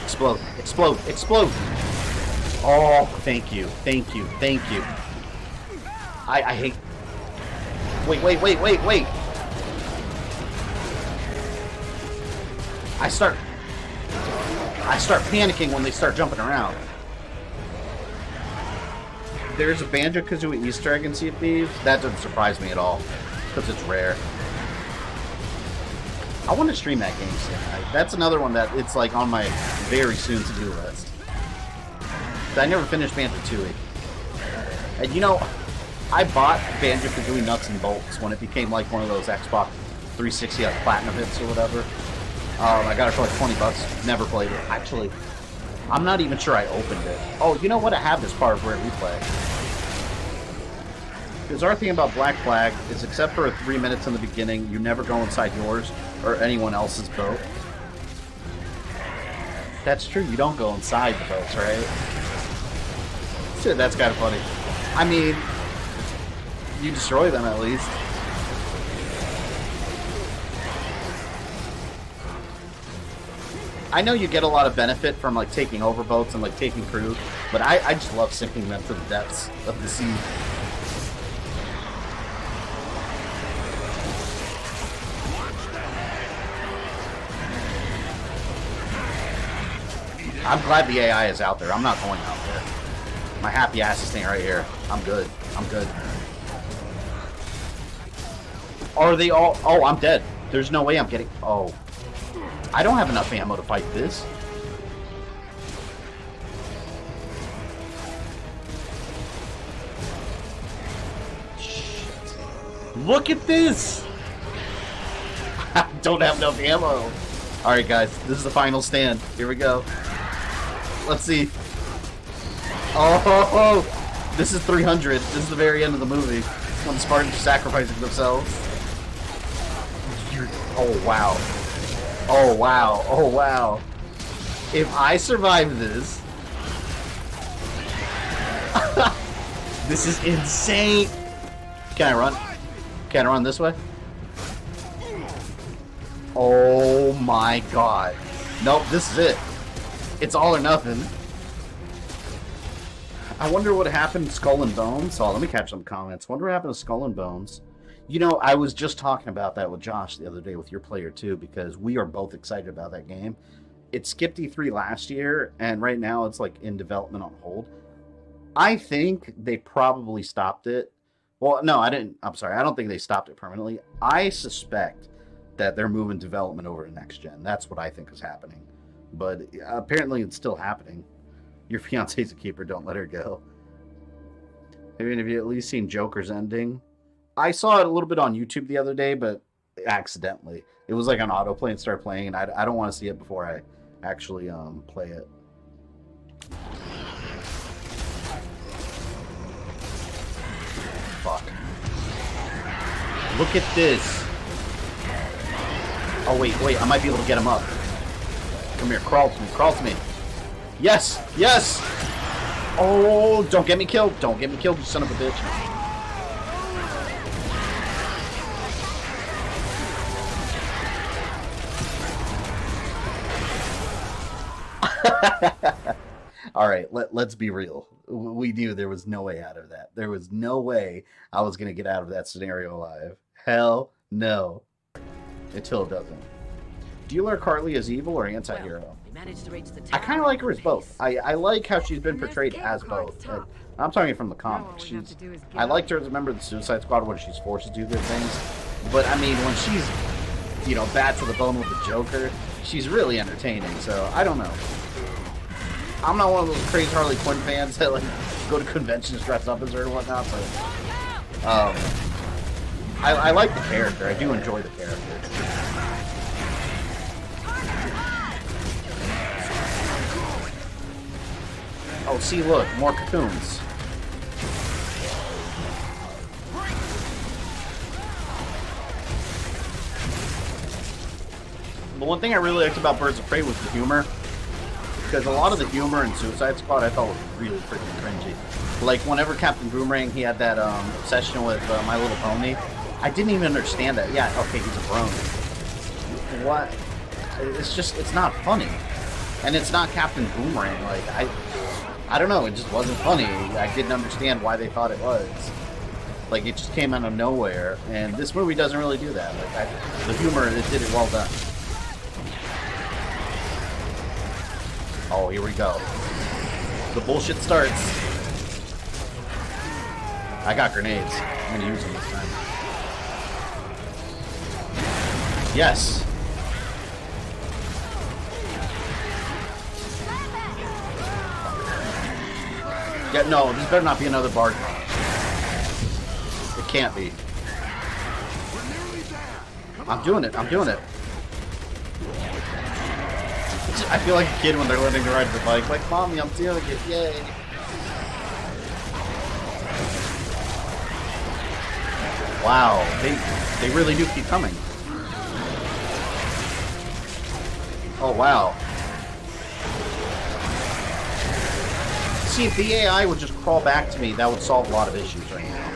Explode, explode, explode! Oh, thank you, thank you, thank you. I hate... Wait. I start panicking when they start jumping around. There's a Banjo-Kazooie Easter egg in Sea of Thieves. That doesn't surprise me at all, because it's rare. I want to stream that game soon. That's another one that it's like on my very soon to-do list. I never finished Banjo-Tooie. And you know, I bought Banjo-Kazooie Nuts and Bolts when it became like one of those Xbox 360 like Platinum hits or whatever. I got it for like 20 bucks. Never played it. Actually, I'm not even sure I opened it. Oh, you know what? I have this part of where we play. Because our thing about Black Flag is except for 3 minutes in the beginning, you never go inside yours or anyone else's boat. That's true. You don't go inside the boats, right? Shit, that's kind of funny. I mean, you destroy them at least. I know you get a lot of benefit from like taking over boats and like taking crew, but I just love sinking them to the depths of the sea. I'm glad the AI is out there. I'm not going out there. My happy ass is staying right here. I'm good. I'm good. Are they all... Oh, I'm dead. There's no way I'm getting... Oh. I don't have enough ammo to fight this. Shit. Look at this! I don't have enough ammo. Alright, guys. This is the final stand. Here we go. Let's see. Oh, this is 300. This is the very end of the movie. When the Spartans are sacrificing themselves. Oh, wow. Oh, wow. Oh, wow. If I survive this... This is insane. Can I run? Can I run this way? Oh, my God. Nope, this is it. It's all or nothing. I wonder what happened to Skull and Bones. Oh, let me catch some comments. Wonder what happened to Skull and Bones. You know, I was just talking about that with Josh the other day with your player too, because we are both excited about that game. It skipped E3 last year, and right now it's like in development on hold. I think they probably stopped it. Well, no, I didn't. I'm sorry. I don't think they stopped it permanently. I suspect that they're moving development over to next gen. That's what I think is happening. But apparently it's still happening. Your fiance's a keeper, don't let her go. I mean, have you at least seen Joker's ending? I saw it a little bit on YouTube the other day, but accidentally. It was like on autoplay and started playing, and I don't want to see it before I actually play it. Fuck. Look at this. Oh, wait, I might be able to get him up. Come here, crawl to me. Yes, yes! Oh, don't get me killed. Don't get me killed, you son of a bitch. Alright, let's be real. We knew there was no way out of that. There was no way I was going to get out of that scenario alive. Hell no. Until it doesn't. Do you like Carly as evil or anti-hero? Well, we managed to reach the I kind of like her as both. I like how she's been portrayed as both. I'm talking from the comics. I liked her as a member of the Suicide Squad when she's forced to do good things. But, I mean, when she's, you know, bad to the bone with the Joker, she's really entertaining. So, I don't know. I'm not one of those crazy Harley Quinn fans that, like, go to conventions dressed up as her and whatnot, but, I like the character. I do enjoy the character. Oh, see, look, more cocoons. The one thing I really liked about Birds of Prey was the humor. Because a lot of the humor in Suicide Squad I thought was really freaking cringy. Like, whenever Captain Boomerang, he had that obsession with My Little Pony, I didn't even understand that. Yeah, okay, he's a brony. What? It's just, it's not funny. And it's not Captain Boomerang. Like, I don't know, it just wasn't funny. I didn't understand why they thought it was. Like, it just came out of nowhere. And this movie doesn't really do that. Like, the humor, it did it well done. Oh, here we go. The bullshit starts. I got grenades. I'm gonna use them this time. Yes. Yeah, no, this better not be another bar. It can't be. I'm doing it. I'm doing it. I feel like a kid when they're learning to ride the bike. Like, Mommy, I'm doing it. Yay. Wow. They really do keep coming. Oh, wow. See, if the AI would just crawl back to me, that would solve a lot of issues right now.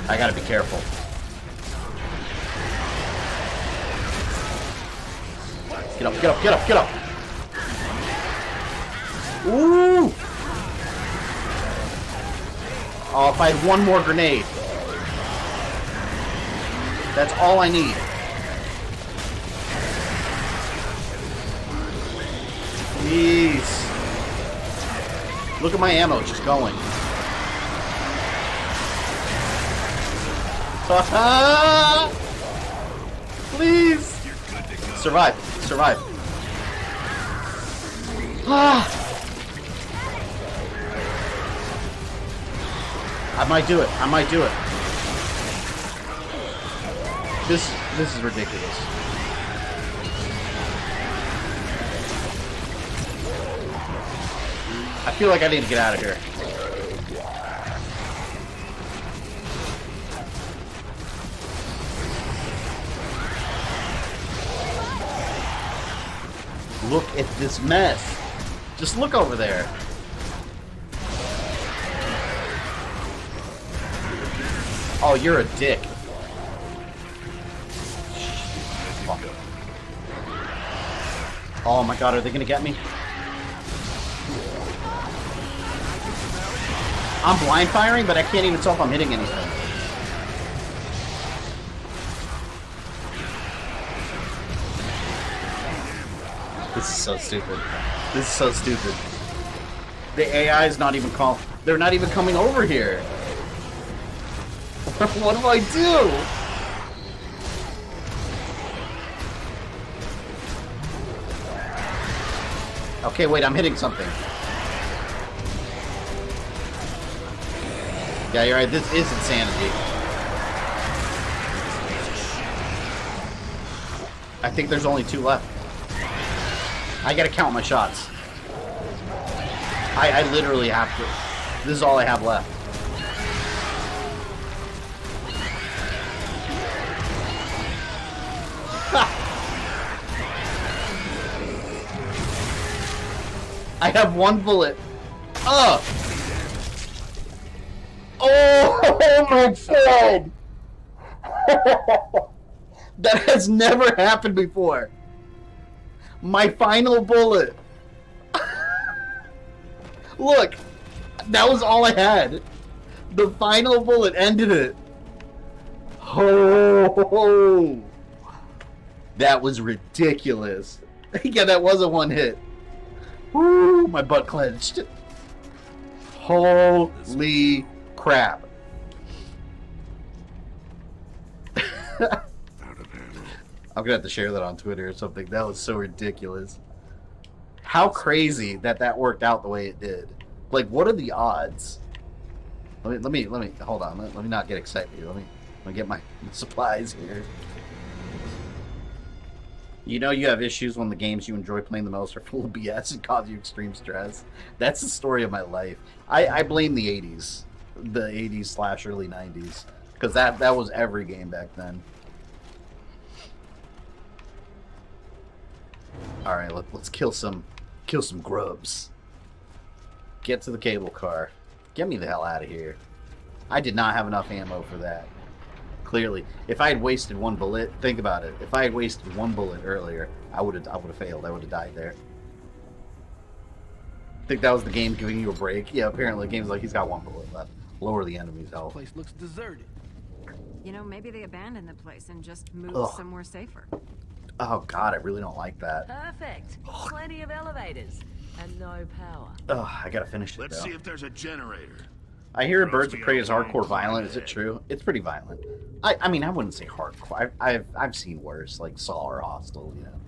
I gotta be careful. Get up, get up, get up, get up! Ooh! Oh, if I had one more grenade. That's all I need. Please. Look at my ammo just going. Please. Survive. Survive. I might do it. I might do it. This is ridiculous. I feel like I need to get out of here. Look at this mess. Just look over there. Oh, you're a dick. Oh my god, are they gonna get me? I'm blind firing, but I can't even tell if I'm hitting anything. This is so stupid. This is so stupid. The AI is not even they're not even coming over here. What do I do? Okay, wait, I'm hitting something. Yeah, you're right, this is insanity. I think there's only 2 left. I gotta count my shots. I literally have to. This is all I have left. I have 1 bullet. Oh my god! That has never happened before. My final bullet. Look, that was all I had. The final bullet ended it. Oh, that was ridiculous. Yeah, that was a 1 hit. Woo, my butt clenched. Holy crap. I'm gonna have to share that on Twitter or something. That was so ridiculous. How crazy that worked out the way it did. Like, what are the odds? Let me hold on. Let me not get excited. Let me get my supplies here. You know you have issues when the games you enjoy playing the most are full of BS and cause you extreme stress. That's the story of my life. I blame the 80s. The 80s / early 90s. Because that was every game back then. Alright, let's kill some grubs. Get to the cable car. Get me the hell out of here. I did not have enough ammo for that. Clearly. If I had wasted 1 bullet, think about it. If I had wasted 1 bullet earlier, I would have failed. I would have died there. I think that was the game giving you a break. Yeah, apparently the game's like, he's got 1 bullet left. Lower the enemy's health. Place looks deserted. You know, maybe they abandoned the place and just moved somewhere safer. Oh god, I really don't like that. Perfect. Plenty of elevators and no power. Ugh, I gotta finish it Let's though. see if there's a generator. I hear Birds of Prey is hardcore violent. Is it true? It's pretty violent. I mean, I wouldn't say hardcore. I've seen worse, like Saw or Hostel, you know.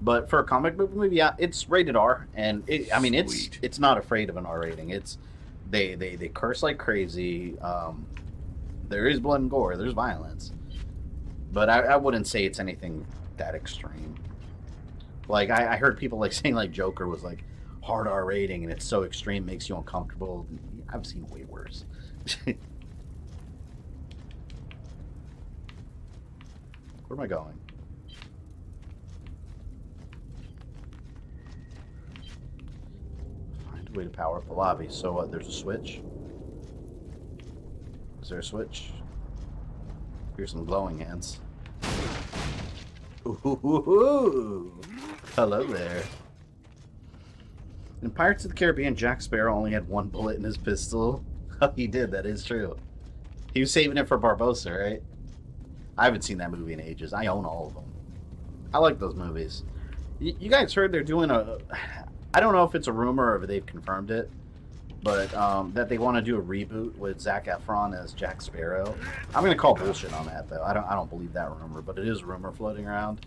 But for a comic book movie, yeah, it's rated R, and it's not afraid of an R rating. It's they curse like crazy. There is blood and gore. There's violence, but I wouldn't say it's anything that extreme. Like I heard people like saying like Joker was like hard R rating, and it's so extreme makes you uncomfortable. I've seen way worse. Where am I going? Find a way to power up the lobby. So what? There's a switch? Is there a switch? Here's some glowing hands. Ooh, hello there. In Pirates of the Caribbean, Jack Sparrow only had 1 bullet in his pistol. Oh, he did. That is true. He was saving it for Barbossa, right? I haven't seen that movie in ages. I own all of them. I like those movies. You guys heard they're doing a... I don't know if it's a rumor or if they've confirmed it, but that they want to do a reboot with Zac Efron as Jack Sparrow. I'm going to call bullshit on that, though. I don't believe that rumor, but it is a rumor floating around.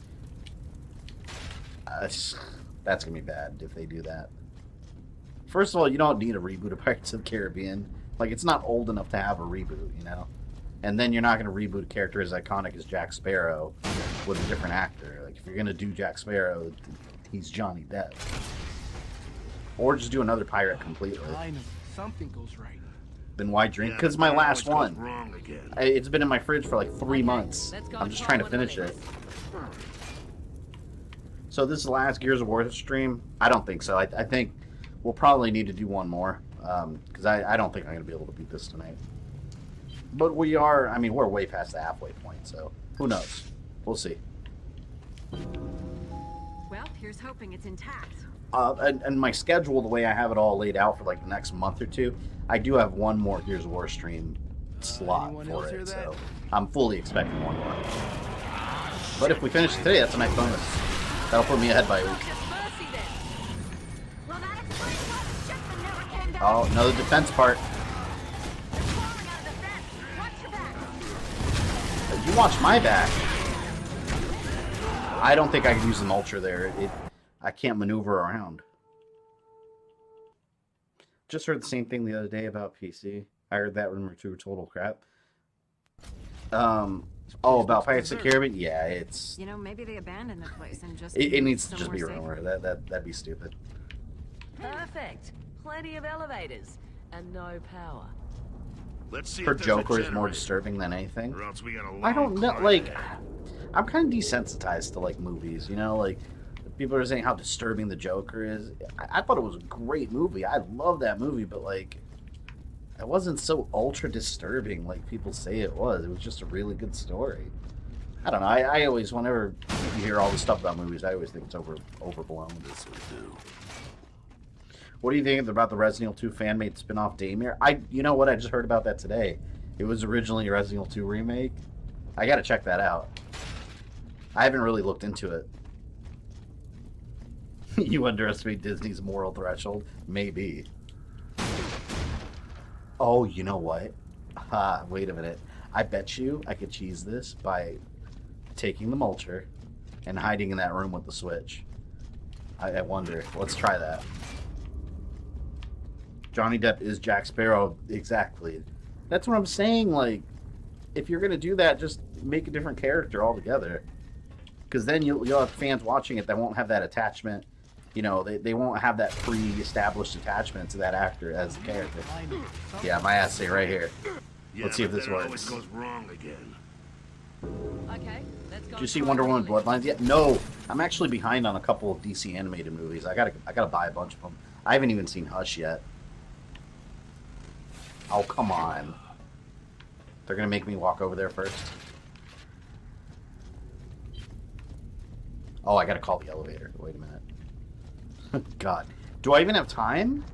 That's going to be bad if they do that. First of all, you don't need a reboot of Pirates of the Caribbean. Like, it's not old enough to have a reboot, you know? And then you're not going to reboot a character as iconic as Jack Sparrow with a different actor. Like, if you're going to do Jack Sparrow, he's Johnny Depp. Or just do another pirate completely. I know. Something goes right. Then why drink? Because my last one. It's been in my fridge for like 3 months. I'm just trying to finish it. So this is the last Gears of War stream? I don't think so. I think we'll probably need to do one more. Because I don't think I'm going to be able to beat this tonight. But we are, I mean, we're way past the halfway point, so who knows? We'll see. Well, here's hoping it's intact. And my schedule, the way I have it all laid out for like the next month or two, I do have one more Gears of War stream slot for it, so I'm fully expecting one more. But if we finish it today, that's a nice bonus. That'll put me ahead by a week. Oh, another defense part. You watch my back. I don't think I can use the mulcher there. I can't maneuver around. Just heard the same thing the other day about PC. I heard that rumor too, total crap. Oh, about Pirates of the Caribbean? Yeah, it's... You know, maybe they abandoned the place and just... It needs to just be a rumor. That'd be stupid. Perfect. Plenty of elevators and no power. Let's see. Her Joker is more disturbing than anything. I don't know. Like, I'm kind of desensitized to like movies. You know, like people are saying how disturbing the Joker is. I thought it was a great movie. I love that movie, but like, it wasn't so ultra disturbing like people say it was. It was just a really good story. I don't know. I always, whenever you hear all this stuff about movies, I always think it's overblown. This we do. What do you think about the Resident Evil 2 fan-made spin-off Daymare? You know what? I just heard about that today. It was originally a Resident Evil 2 remake. I gotta check that out. I haven't really looked into it. You underestimate Disney's moral threshold? Maybe. Oh, you know what? Wait a minute. I bet you I could cheese this by taking the mulcher and hiding in that room with the switch. I wonder. Let's try that. Johnny Depp is Jack Sparrow. Exactly. That's what I'm saying. Like, if you're going to do that, just make a different character altogether. Because then you'll have fans watching it that won't have that attachment. You know, they won't have that pre-established attachment to that actor as the character. Yeah, my ass say right here. Let's see if this works. Goes wrong again. Okay, let's go. Did you see Wonder Woman Bloodlines yet? No. I'm actually behind on a couple of DC animated movies. I gotta buy a bunch of them. I haven't even seen Hush yet. Oh, come on. They're going to make me walk over there first. Oh, I got to call the elevator. Wait a minute. God. Do I even have time?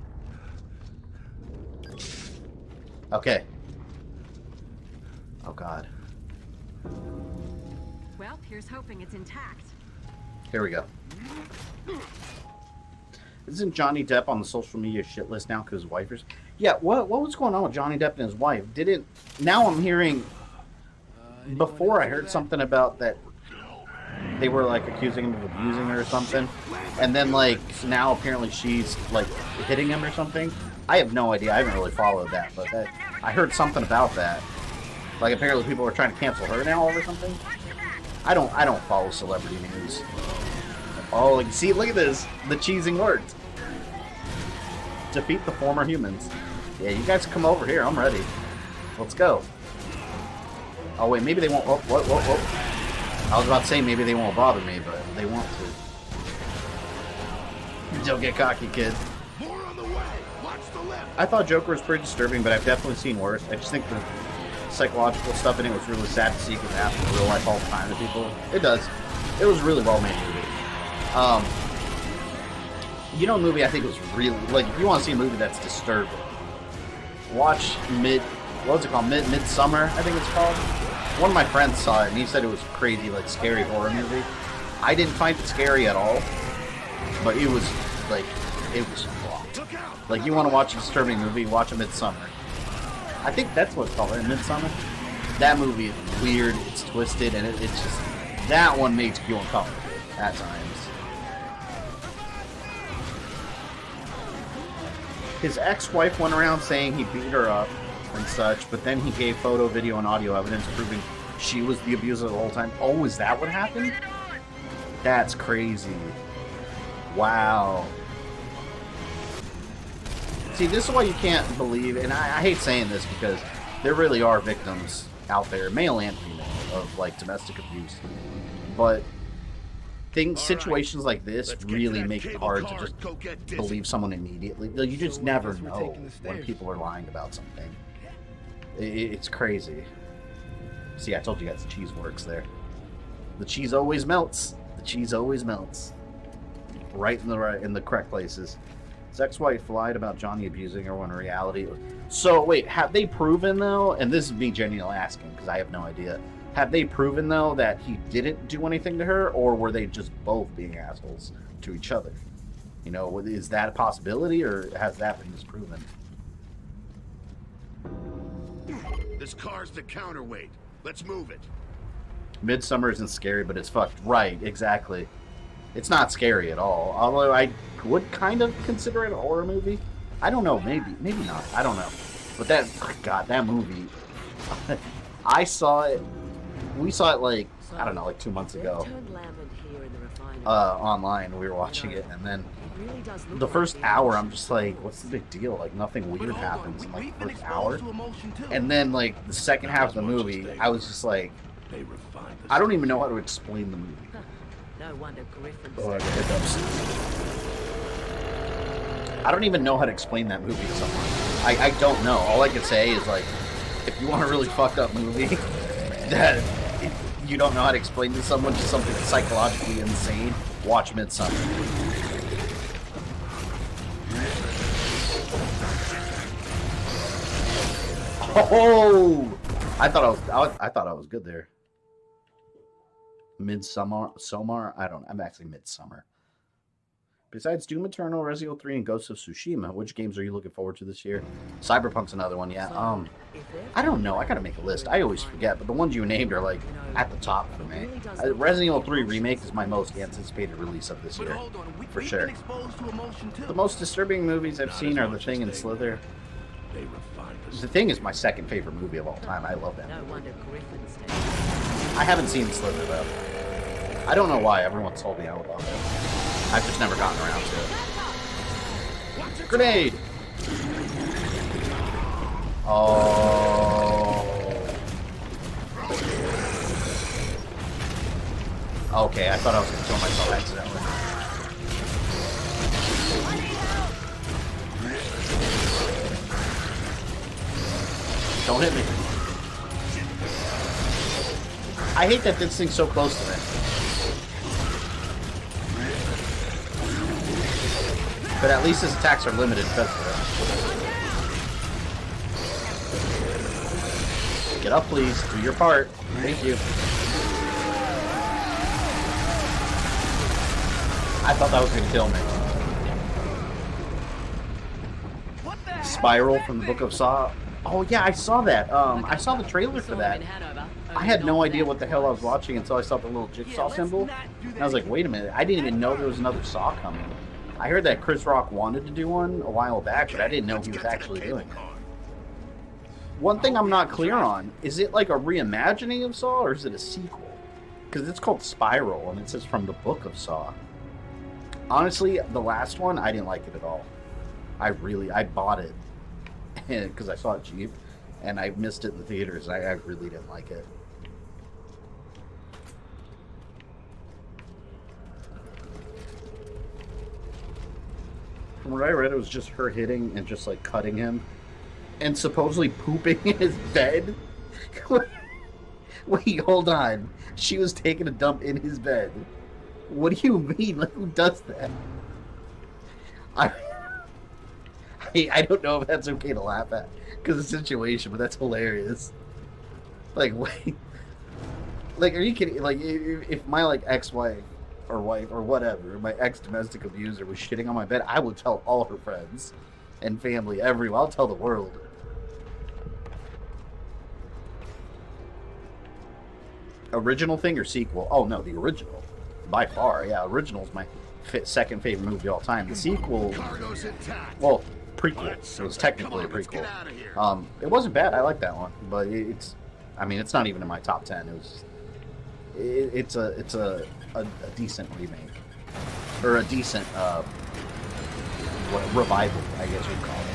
Okay. Oh, God. Well, here's hoping it's intact. Here we go. Isn't Johnny Depp on the social media shit list now because his wife is... Yeah, what was going on with Johnny Depp and his wife? Now I'm hearing... Before I heard something about that they were like accusing him of abusing her or something. And then like now apparently she's like hitting him or something. I have no idea. I haven't really followed that, but I heard something about that. Like apparently people were trying to cancel her now over something. I don't follow celebrity news. Oh, like, see, look at this. The cheesing worked. Defeat the former humans. Yeah, you guys come over here. I'm ready. Let's go. Oh, wait, maybe they won't... Oh, whoa. I was about to say maybe they won't bother me, but they want to. Don't get cocky, kid. More on the way. Watch the left. I thought Joker was pretty disturbing, but I've definitely seen worse. I just think the psychological stuff in it was really sad to see because it happens in real life all the time to people. It does. It was a really well-made movie. You know, a movie I think was really, like, if you want to see a movie that's disturbing, watch Midsummer, I think it's called. One of my friends saw it and he said it was a crazy, like, scary horror movie. I didn't find it scary at all, but it was like, it was fucked. Like, you want to watch a disturbing movie, watch a Midsummer. I think that's what it's called, right? Midsummer. That movie is weird, it's twisted, and it's just, that one makes you uncomfortable at times. His ex-wife went around saying he beat her up and such, but then he gave photo, video, and audio evidence proving she was the abuser the whole time. Oh, is that what happened? That's crazy. Wow. See, this is why you can't believe, and I hate saying this because there really are victims out there, male and female, of like domestic abuse. But situations like this really make it hard to just believe someone immediately. Like, you just never know when people are lying about something. It's crazy. See, I told you guys the cheese works there. The cheese always melts. The cheese always melts. Right in the correct places. His ex-wife lied about Johnny abusing her when in reality. So wait, have they proven though? And this is me genuinely asking because I have no idea. Have they proven though that he didn't do anything to her, or were they just both being assholes to each other? You know, is that a possibility, or has that been disproven? This car's the counterweight. Let's move it. Midsummer isn't scary, but it's fucked. Right, exactly. It's not scary at all. Although I would kind of consider it a horror movie. I don't know, maybe not. I don't know. But that, God, that movie. I saw it. We saw it like, I don't know, like 2 months ago. Online, we were watching it, and then the first hour, I'm just like, what's the big deal? Like, nothing weird happens in like the first hour. And then, like, the second half of the movie, I was just like, I don't even know how to explain the movie. No wonder Griffin. Oh, I got hiccups. I don't even know how to explain that movie to someone. I don't know. All I can say is, like, if you want a really fucked up movie that you don't know how to explain to someone, just something psychologically insane, watch Midsummer. Oh! I thought I was good there. Somar? I don't know. I'm actually Midsummer. Besides Doom Eternal, Resident Evil 3, and Ghost of Tsushima, which games are you looking forward to this year? Cyberpunk's another one, yeah. I don't know. I gotta make a list. I always forget, but the ones you named are like at the top for me. Resident Evil 3 Remake is my most anticipated release of this year, for sure. The most disturbing movies I've seen are The Thing and Slither. The Thing is my second favorite movie of all time. I love that movie. I haven't seen Slither though. I don't know why everyone's told me I would love it. I've just never gotten around to it. Grenade! Oh. Okay, I thought I was going to kill myself accidentally. Don't hit me. I hate that this thing's so close to me. But at least his attacks are limited because of it. Get up, please. Do your part. Thank you. I thought that was going to kill me. Spiral from the Book of Saw. Oh, yeah, I saw that. I saw the trailer for that. I had no idea what the hell I was watching until I saw the little jigsaw symbol. And I was like, wait a minute. I didn't even know there was another Saw coming. I heard that Chris Rock wanted to do one a while back, but I didn't know he was actually doing it. One thing I'm not clear on, is it like a reimagining of Saw, or is it a sequel? Because it's called Spiral, and it says from the Book of Saw. Honestly, the last one, I didn't like it at all. I bought it, because I saw it cheap, and I missed it in the theaters. I really didn't like it. From what I read, it was just her hitting and just like cutting him and supposedly pooping in his bed. Wait, hold on. She was taking a dump in his bed. What do you mean? Like, who does that? I don't know if that's okay to laugh at because of the situation, but that's hilarious. Like, wait, Like, are you kidding? Like, if my, like, ex-wife or wife or whatever, my ex-domestic abuser was shitting on my bed, I would tell all her friends and family, everyone. I'll tell the world. Original thing or sequel? Oh, no, the original. By far, yeah. Original's my second favorite movie of all time. The sequel, well, prequel. It was technically a prequel. It wasn't bad. I like that one, but it's, I mean, it's not even in my top 10. It was, it's a decent remake, or a decent revival, I guess you'd call it.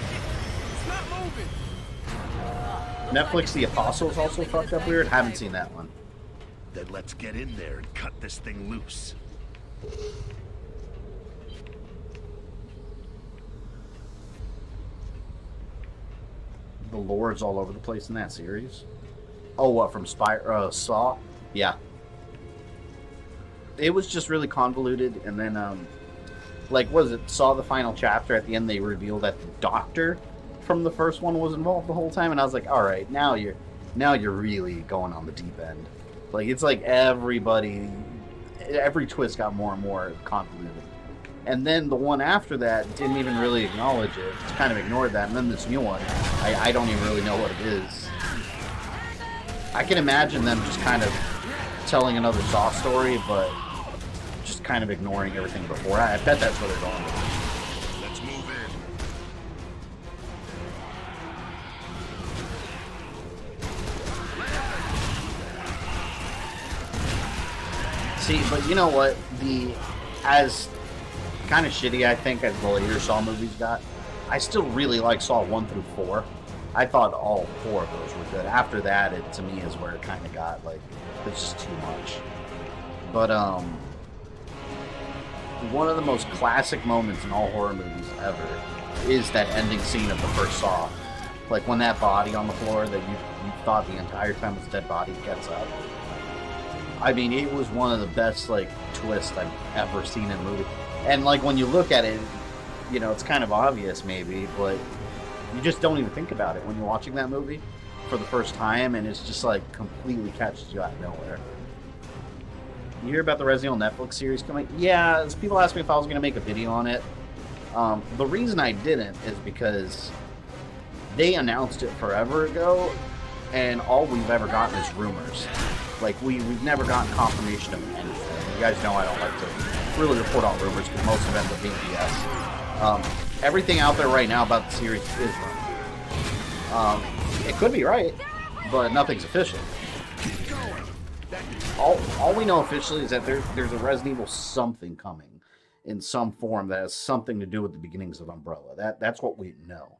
Netflix The Apostles also fucked up weird. Haven't seen that one. Then let's get in there and cut this thing loose. The lore's all over the place in that series. Oh, what, from Saw? Yeah. It was just really convoluted, and then, like, was it Saw the final chapter? At the end, they revealed that the doctor from the first one was involved the whole time, and I was like, all right, now you're really going on the deep end. Like, it's like every twist got more and more convoluted. And then the one after that didn't even really acknowledge it. Just kind of ignored that. And then this new one, I don't even really know what it is. I can imagine them just kind of telling another Saw story, but just kind of ignoring everything before. I bet that's where they're going with it. Let's move in. See, but you know what? As kind of shitty, I think, as the later Saw movies got, I still really like Saw 1 through 4. I thought all 4 of those were good. After that, it to me is where it kind of got, like, it's just too much. But, one of the most classic moments in all horror movies ever is that ending scene of the first Saw. Like, when that body on the floor that you thought the entire time was a dead body gets up. I mean, it was one of the best, like, twists I've ever seen in a movie. And, like, when you look at it, you know, it's kind of obvious, maybe, but you just don't even think about it when you're watching that movie for the first time, and it's just, like, completely catches you out of nowhere. You hear about the Resident Evil Netflix series coming? Yeah, people asked me if I was going to make a video on it. The reason I didn't is because they announced it forever ago, and all we've ever gotten is rumors. Like, we've never gotten confirmation of anything. You guys know I don't like to really report on rumors because most of them end up being BS. Everything out there right now about the series is wrong. It could be right, but nothing's official. All we know officially is that there's a Resident Evil something coming in some form that has something to do with the beginnings of Umbrella. That's what we know.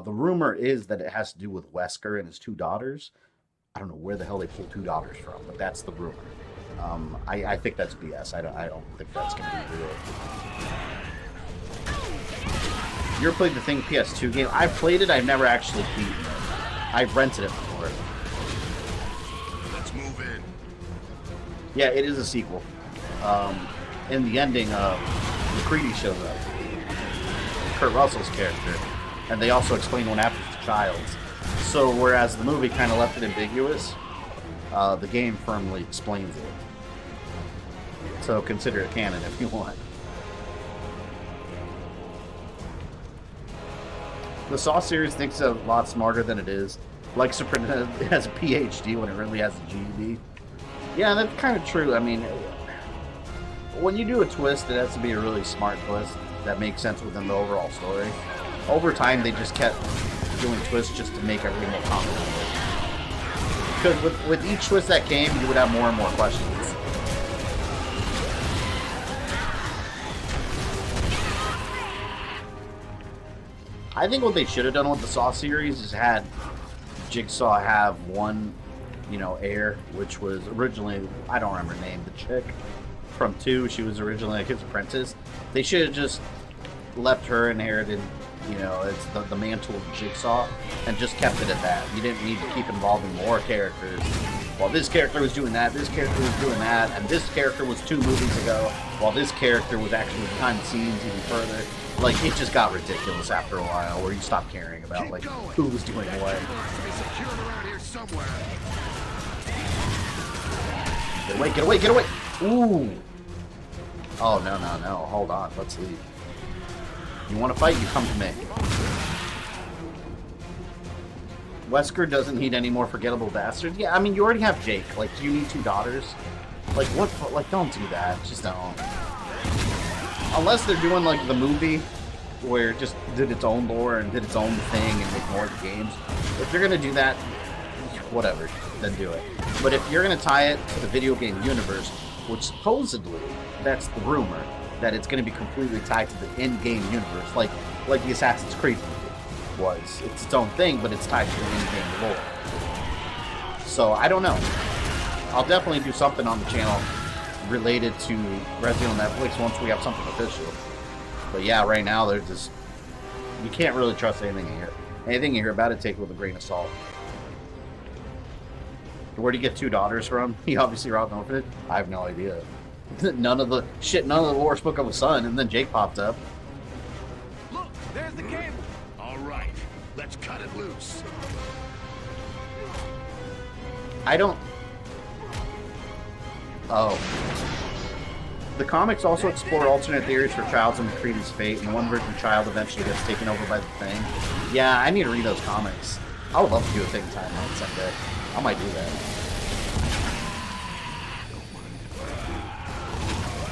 The rumor is that it has to do with Wesker and his 2 daughters. I don't know where the hell they pulled 2 daughters from, but that's the rumor. I think that's BS. I don't think that's going to be real. You ever played the Thing PS2 game? I've played it. I've never actually beaten it. I've rented it before. Let's move in. Yeah, it is a sequel. In the ending, McCready shows up. Kurt Russell's character. And they also explain what happens to Childs. So, whereas the movie kind of left it ambiguous, the game firmly explains it. So, consider it canon if you want. The Saw series thinks a lot smarter than it is. Likes to pretend it has a PhD when it really has a GED. Yeah, that's kind of true. I mean, when you do a twist, it has to be a really smart twist that makes sense within the overall story. Over time, they just kept doing twists just to make everything more complicated. Because with each twist that came, you would have more and more questions. I think what they should have done with the Saw series is had Jigsaw have one, you know, heir, which was originally, I don't remember her name, the chick from 2, she was originally like his apprentice. They should have just left her inherited, you know, it's the mantle of Jigsaw, and just kept it at that. You didn't need to keep involving more characters. While this character was doing that, this character was doing that, and this character was 2 movies ago, while this character was actually behind the scenes even further. Like, it just got ridiculous after a while, where you stopped caring about, like, who was doing what. Get away, get away, get away! Ooh! Oh, no, no, no. Hold on. Let's leave. You want to fight? You come to me. Wesker doesn't need any more forgettable bastards. Yeah, I mean, you already have Jake. Like, do you need 2 daughters? Like, what? Like, don't do that. Just don't. Unless they're doing, like, the movie where it just did its own lore and did its own thing and ignored the games. If you're going to do that, whatever, then do it. But if you're going to tie it to the video game universe, which supposedly, that's the rumor, that it's going to be completely tied to the in-game universe, like the Assassin's Creed movie was. It's its own thing, but it's tied to the in-game lore. So, I don't know. I'll definitely do something on the channel related to Resident Evil Netflix once we have something official. But yeah, right now, they're just... You can't really trust anything you hear. Anything you hear about it, take it with a grain of salt. Where'd he get 2 daughters from? He obviously robbed an orphanage? I have no idea. None of the lore spoke of a son, and then Jake popped up. Look, there's the cable. All right, let's cut it loose. I don't... Oh. The comics also explore alternate theories for Child's and McCready's fate, and one version of Child eventually gets taken over by the Thing. Yeah, I need to read those comics. I would love to do a Thing timeline someday. I might do that.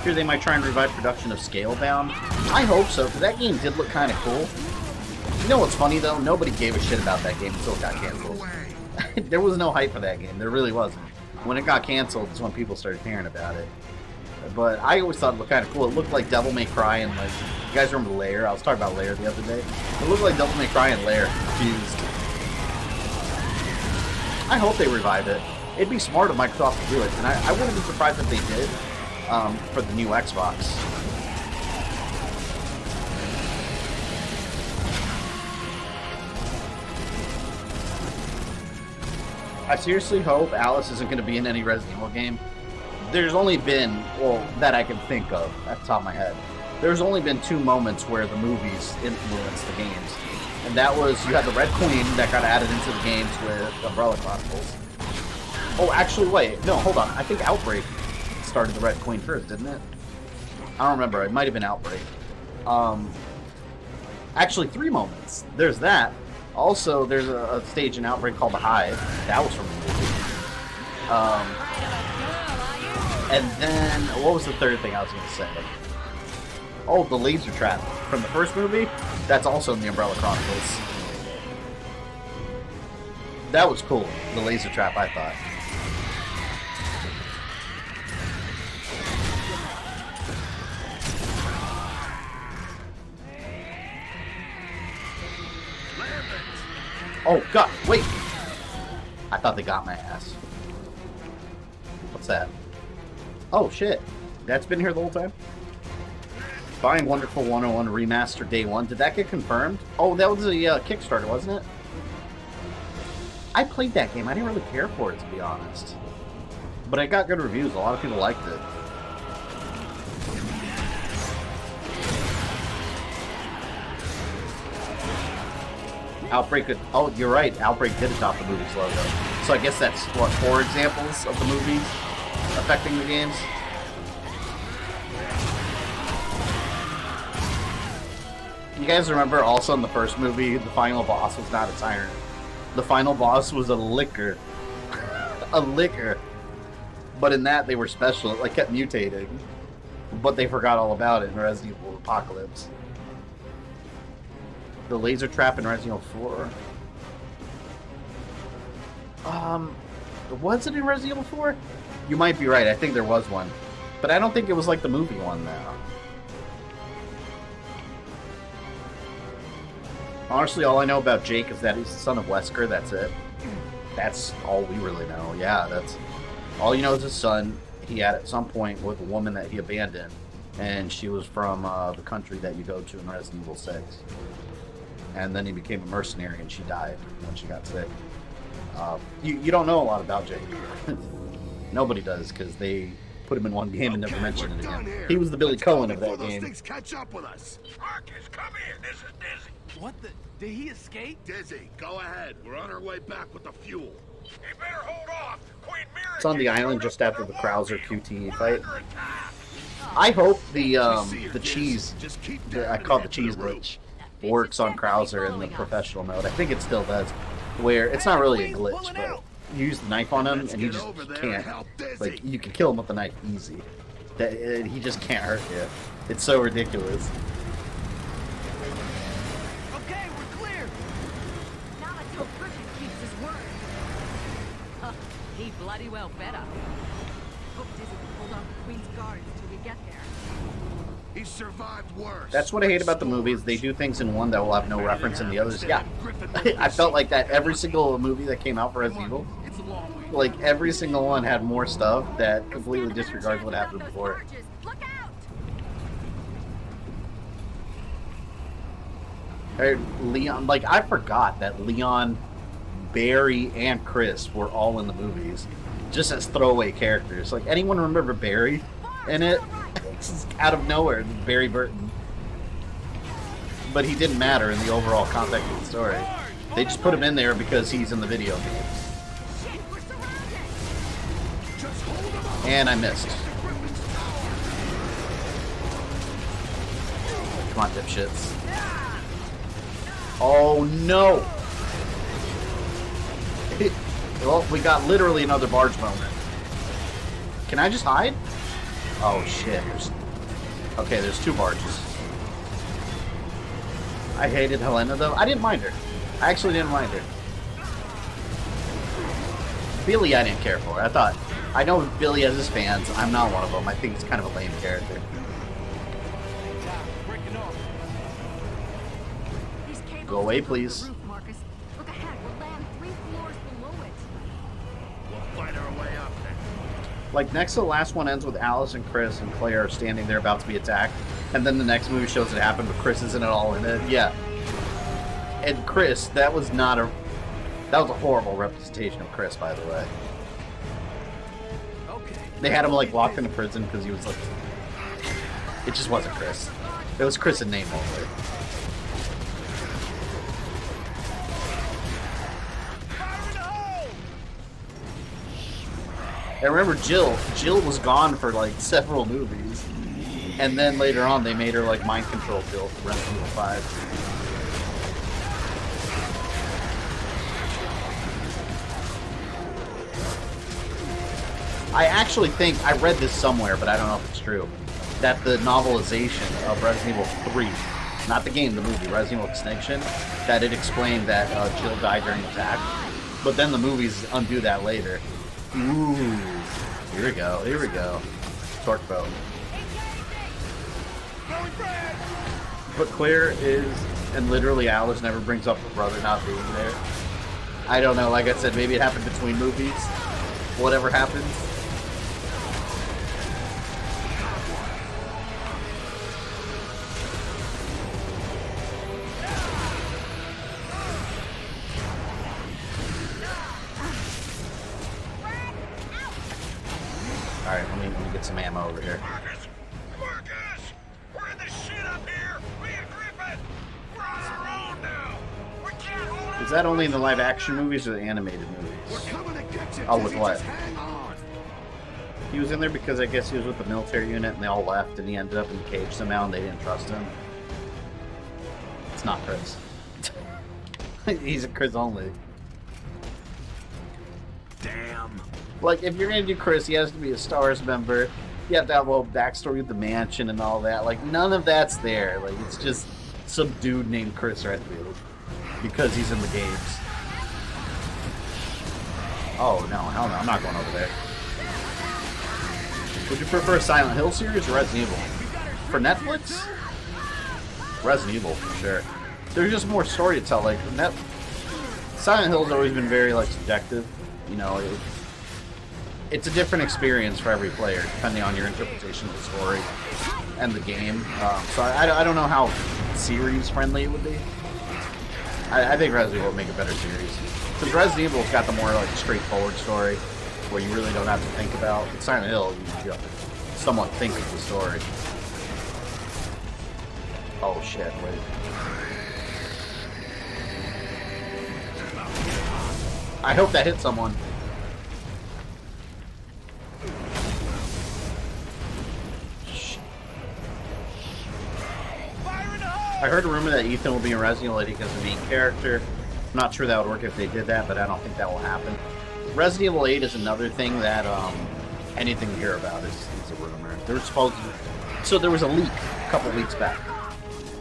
Here they might try and revive production of Scalebound. I hope so, because that game did look kind of cool. You know what's funny, though? Nobody gave a shit about that game until it got canceled. There was no hype for that game. There really wasn't. When it got canceled is when people started hearing about it. But I always thought it looked kind of cool. It looked like Devil May Cry and, like... You guys remember Lair? I was talking about Lair the other day. It looked like Devil May Cry and Lair fused. I hope they revive it. It'd be smart of Microsoft to do it, and I wouldn't be surprised if they did for the new Xbox. I seriously hope Alice isn't going to be in any Resident Evil game. There's only been, well, that I can think of at the top of my head. There's only been 2 moments where the movies influenced the games. And that was, you had the Red Queen that got added into the games with Umbrella Chronicles. Oh, actually, wait. No, hold on. I think Outbreak started the Red Queen first, didn't it? I don't remember. It might have been Outbreak. Actually, 3 moments. There's that. Also, there's a stage in Outbreak called The Hive. That was from the movie. And then, what was the third thing I was going to say? Oh, the laser trap from the first movie. That's also in the Umbrella Chronicles. That was cool. The laser trap, I thought. Oh, God, wait! I thought they got my ass. What's that? Oh, shit. That's been here the whole time? Buying Wonderful 101 Remaster Day 1. Did that get confirmed? Oh, that was a Kickstarter, wasn't it? I played that game. I didn't really care for it, to be honest. But it got good reviews. A lot of people liked it. Outbreak could... Oh, you're right. Outbreak did adopt the movie's logo. So I guess that's, what, 4 examples of the movies affecting the games? You guys remember also in the first movie, the final boss was not a tyrant. The final boss was a liquor. A liquor. But in that, they were special. It like, kept mutating. But they forgot all about it in Resident Evil Apocalypse. The laser trap in Resident Evil 4. Was it in Resident Evil 4? You might be right. I think there was one. But I don't think it was like the movie one, though. Honestly, all I know about Jake is that he's the son of Wesker. That's it. That's all we really know. Yeah, that's... All you know is his son. He had at some point with a woman that he abandoned. And she was from the country that you go to in Resident Evil 6. And then he became a mercenary and she died when she got sick. You don't know a lot about Jake. Nobody does, because they put him in one game and never mentioned it again. He was the Billy Cohen of that game. Things catch up with us. Marcus, come here. This is Dizzy. What the? Did he escape? Dizzy, go ahead. We're on our way back with the fuel. It's on the island just after the Krauser QTE fight. I hope the cheese, I call it the cheese glitch, works on Krauser in the professional mode. I think it still does, where it's not really a glitch, but you use the knife on him and he just can't, like, you can kill him with the knife easy. He just can't hurt you. It's so ridiculous. Okay, we're clear. Now let's hope Griffin keeps his word. He bloody well better. Hope Dizzy can hold off the Queen's guards till we get there. He survived worse. That's what I hate about the movies. They do things in one that will have no reference in the others. Yeah, I felt like that every single movie that came out for Resident Evil. Like, every single one had more stuff that completely disregards what happened before. Look out! Hey, Leon, like, I forgot that Leon, Barry, and Chris were all in the movies, just as throwaway characters. Like, anyone remember Barry in it? It's just out of nowhere, Barry Burton. But he didn't matter in the overall context of the story. They just put him in there because he's in the video games. And I missed. Come on, dipshits. Oh no! Well, we got literally another barge moment. Can I just hide? Oh shit. Okay, there's two barges. I hated Helena though. I didn't mind her. I actually didn't mind her. Billy I didn't care for. I know Billy has his fans. I'm not one of them. I think he's kind of a lame character. Go away, please. Marcus. Look ahead. We'll land 3 floors below it. We'll fight our way up then. Like, next to the last one ends with Alice and Chris and Claire standing there about to be attacked, and then the next movie shows it happened, but Chris isn't at all in it. Yeah. And Chris, that was a horrible representation of Chris, by the way. They had him, like, locked in a prison because he was, like... It just wasn't Chris. It was Chris in name only. And remember, Jill was gone for, like, several movies. And then later on, they made her, like, mind control Jill for Resident Evil 5. I actually think, I read this somewhere, but I don't know if it's true, that the novelization of Resident Evil 3, not the game, the movie, Resident Evil Extinction, that it explained that Jill died during the attack. But then the movies undo that later. Ooh, here we go. Torque boat. But Claire is, and literally Alice never brings up her brother not being there. I don't know, like I said, maybe it happened between movies. Whatever happens. Alright, let me get some ammo over here. Marcus! We're in this shit up here! Me and Griffin! We're on our own now! We can't hold it! Is that only in the live action movies or the animated movies? Oh, with what? He was in there because I guess he was with the military unit and they all left and he ended up in the cage somehow and they didn't trust him. It's not Chris. He's a Chris only. Damn! Like, if you're gonna do Chris, he has to be a STARS member. You have to have a little backstory with the mansion and all that. Like, none of that's there. Like, it's just some dude named Chris Redfield because he's in the games. Oh, no, hell no, I'm not going over there. Would you prefer Silent Hill series or Resident Evil? For Netflix? Resident Evil, for sure. There's just more story to tell. Like, Silent Hill's always been very, like, subjective. You know, it's a different experience for every player, depending on your interpretation of the story and the game. So I don't know how series-friendly it would be. I think Resident Evil would make a better series. Because Resident Evil's got the more, like, straightforward story, where you really don't have to think about. In Silent Hill, you have to somewhat think of the story. Oh shit, wait. I hope that hit someone. I heard a rumor that Ethan will be in Resident Evil 8 because the main character. I'm not sure that would work if they did that, but I don't think that will happen. Resident Evil 8 is another thing that anything you hear about is a rumor. There was so there was a leak a couple weeks back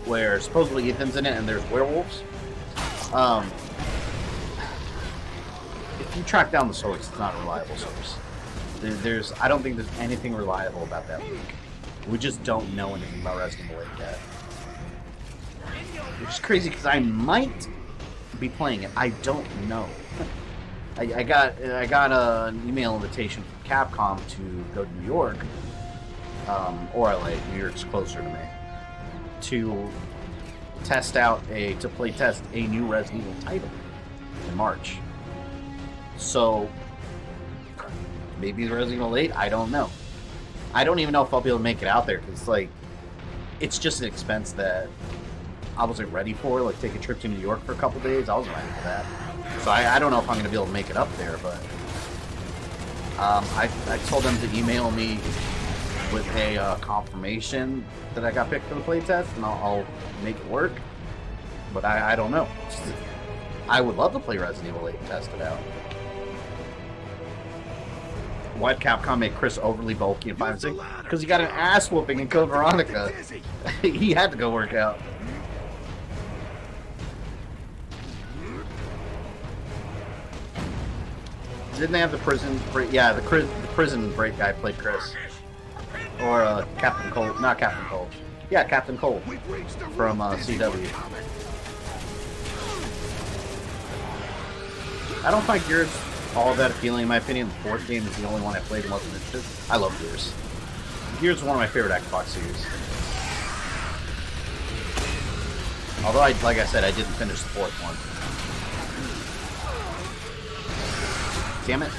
where supposedly Ethan's in it and there's werewolves. If you track down the source, it's not a reliable source. I don't think there's anything reliable about that leak. We just don't know anything about Resident Evil 8 yet. Which is crazy because I might be playing it. I don't know. I got an email invitation from Capcom to go to New York, or LA. New York's closer to me. To play test a new Resident Evil title in March. So maybe Resident Evil 8. I don't know. I don't even know if I'll be able to make it out there because it's just an expense that I wasn't ready for. Like, take a trip to New York for a couple days. I wasn't ready for that. So I don't know if I'm going to be able to make it up there, but I told them to email me with a confirmation that I got picked for the playtest, and I'll make it work. But I don't know. I would love to play Resident Evil 8 and test it out. Why'd Capcom make Chris overly bulky in 5 and 6? Because he got an ass whooping in Code Veronica. He had to go work out. Didn't they have the prison break? Yeah, the prison break guy played Chris. Or Captain Cole. Not Captain Cole. Yeah, Captain Cole from CW. I don't find Gears all that appealing in my opinion. The fourth game is the only one I played and wasn't interested. I love Gears. Gears is one of my favorite Xbox series. Although, like I said, I didn't finish the fourth one. Damn it.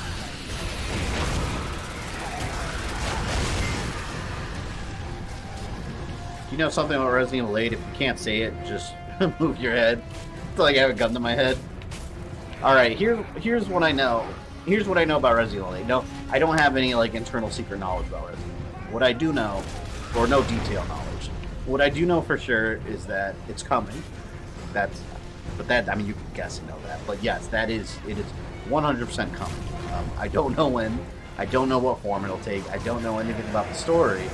You know something about Resident Evil 8? If you can't say it, just move your head. It's like I have a gun to my head. Alright, here's what I know. Here's what I know about Resident Evil 8. No, I don't have any internal secret knowledge about Resident Evil. What I do know, or no detail knowledge, what I do know for sure is that it's coming. I mean, you can guess and know that. But yes, it is 100% coming. I don't know when. I don't know what form it'll take. I don't know anything about the story,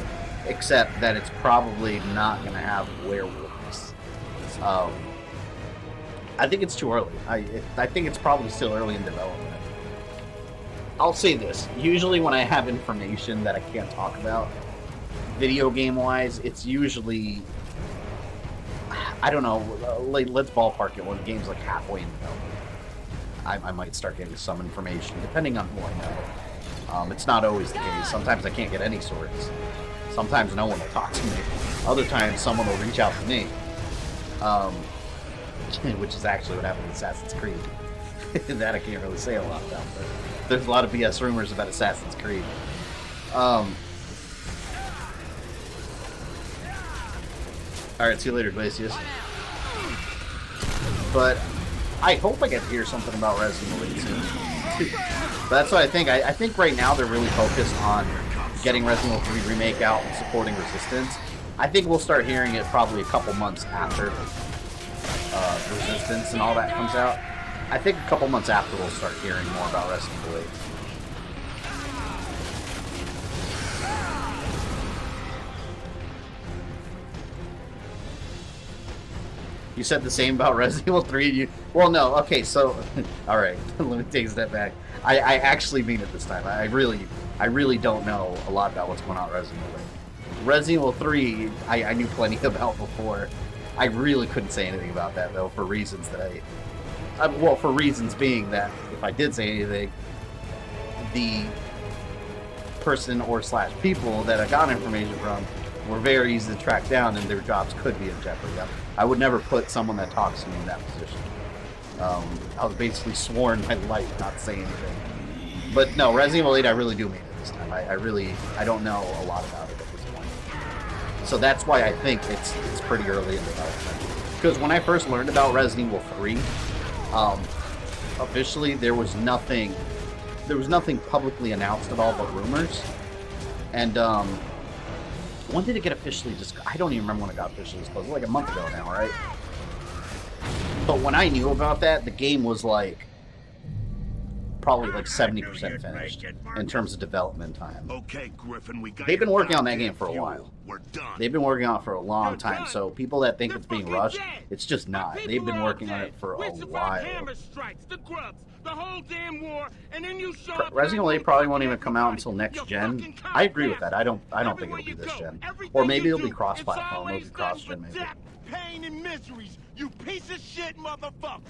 except that it's probably not going to have werewolves. I think it's too early. I think it's probably still early in development. I'll say this. Usually when I have information that I can't talk about, video game-wise, it's usually... I don't know, let's ballpark it when the game's halfway in development. I might start getting some information, depending on who I know. It's not always the case. Sometimes I can't get any sorts. Sometimes no one will talk to me. Other times someone will reach out to me. Which is actually what happened with Assassin's Creed. That I can't really say a lot about, but there's a lot of BS rumors about Assassin's Creed. Alright, see you later, Glacius. But I hope I get to hear something about Resident Evil 8 soon. But that's what I think. I think right now they're really focused on getting Resident Evil 3 Remake out and supporting Resistance. I think we'll start hearing it probably a couple months after Resistance and all that comes out. I think a couple months after we'll start hearing more about Resident Evil 8. You said the same about Resident Evil 3. Well, no. Okay, so all right. Let me take a step back. I actually mean it this time. I really don't know a lot about what's going on with Resident Evil 8. Resident Evil 3, I knew plenty about before. I really couldn't say anything about that though, for reasons that for reasons being that if I did say anything, the person or / people that I got information from were very easy to track down, and their jobs could be in jeopardy. I would never put someone that talks to me in that position. I was basically sworn my life not to say anything. But no, Resident Evil 8, I really do mean it this time. I don't know a lot about it at this point. So that's why I think it's pretty early in development. Because when I first learned about Resident Evil 3, officially, there was nothing publicly announced at all but rumors. And when did it get officially I don't even remember when it got officially disclosed. Like a month ago now, right? But when I knew about that, the game was like probably like 70% finished in terms of development time. Okay, Griffin, we got They've been your working on that goddamn game for a fuel. while. We're done. They've been working on it for a long time, done. so people that think They're it's being fucking rushed, dead. it's just not. They've been working on it for a while. Hammer strikes, the grubs, the whole damn war, and then you show up. Resident Evil 8 probably won't even come out until next gen. I agree with that. I don't think it'll be this gen. Or maybe it'll be cross-platform. It'll be cross-gen, maybe. Pain and miseries, you piece of shit motherfucker.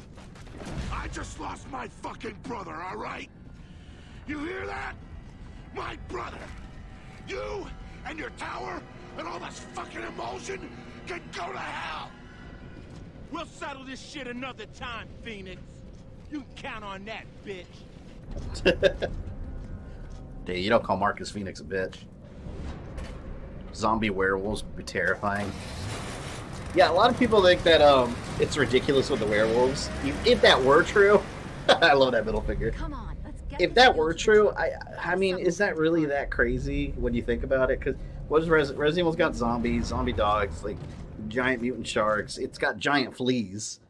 I just lost my fucking brother, all right? You hear that? My brother. You and your tower and all this fucking emotion can go to hell. We'll settle this shit another time, Phoenix. You can count on that, bitch. Dude, you don't call Marcus Phoenix a bitch. Zombie werewolves would be terrifying. Yeah, a lot of people think that it's ridiculous with the werewolves. If that were true, I love that middle finger. Come on, let's get If that were true, I mean, is that really that crazy when you think about it? Because what is Resident Evil's got zombies, zombie dogs, like giant mutant sharks. It's got giant fleas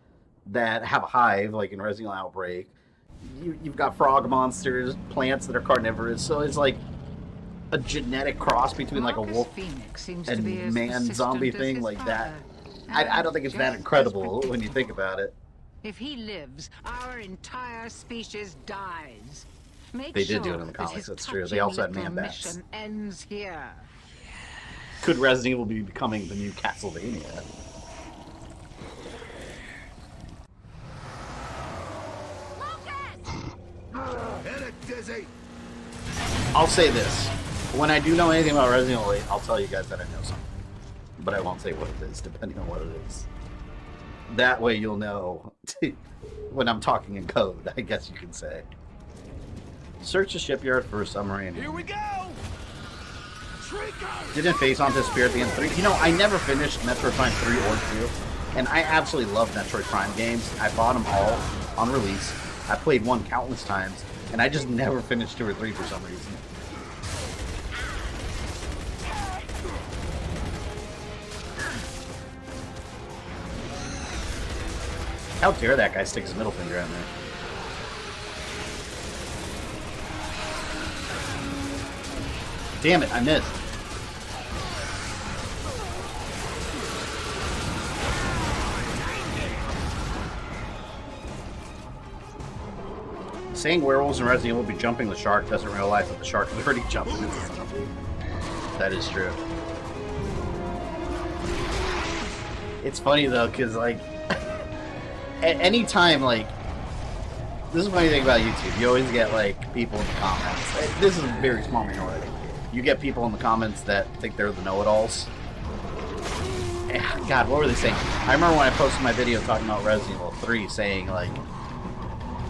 that have a hive, like in Resident Evil Outbreak. You've got frog monsters, plants that are carnivorous. So it's like a genetic cross between like a wolf and man zombie thing like that. I don't think it's that incredible when you think about it. If he lives, our entire species dies. They did do it in the comics, that's true. They also had man-bats. Ends here. Could Resident Evil be becoming the new Castlevania? I'll say this. When I do know anything about Resident Evil 8, I'll tell you guys that I know something. But I won't say what it is, depending on what it is. That way you'll know when I'm talking in code, I guess you can say. Search the shipyard for a submarine. Here we go. Didn't face onto Spirit the N3. You know, I never finished Metroid Prime 3 or 2, and I absolutely love Metroid Prime games. I bought them all on release. I played one countless times, and I just never finished 2 or 3 for some reason. How dare that guy stick his middle finger in there? Damn it, I missed. Saying werewolves in Resident Evil will be jumping the shark doesn't realize that the shark is already jumping into something. That is true. It's funny though, because like, at any time, like, this is the funny thing about YouTube. You always get like people in the comments. This is a very small minority. You get people in the comments that think they're the know-it-alls. God, what were they saying? I remember when I posted my video talking about Resident Evil 3, saying like,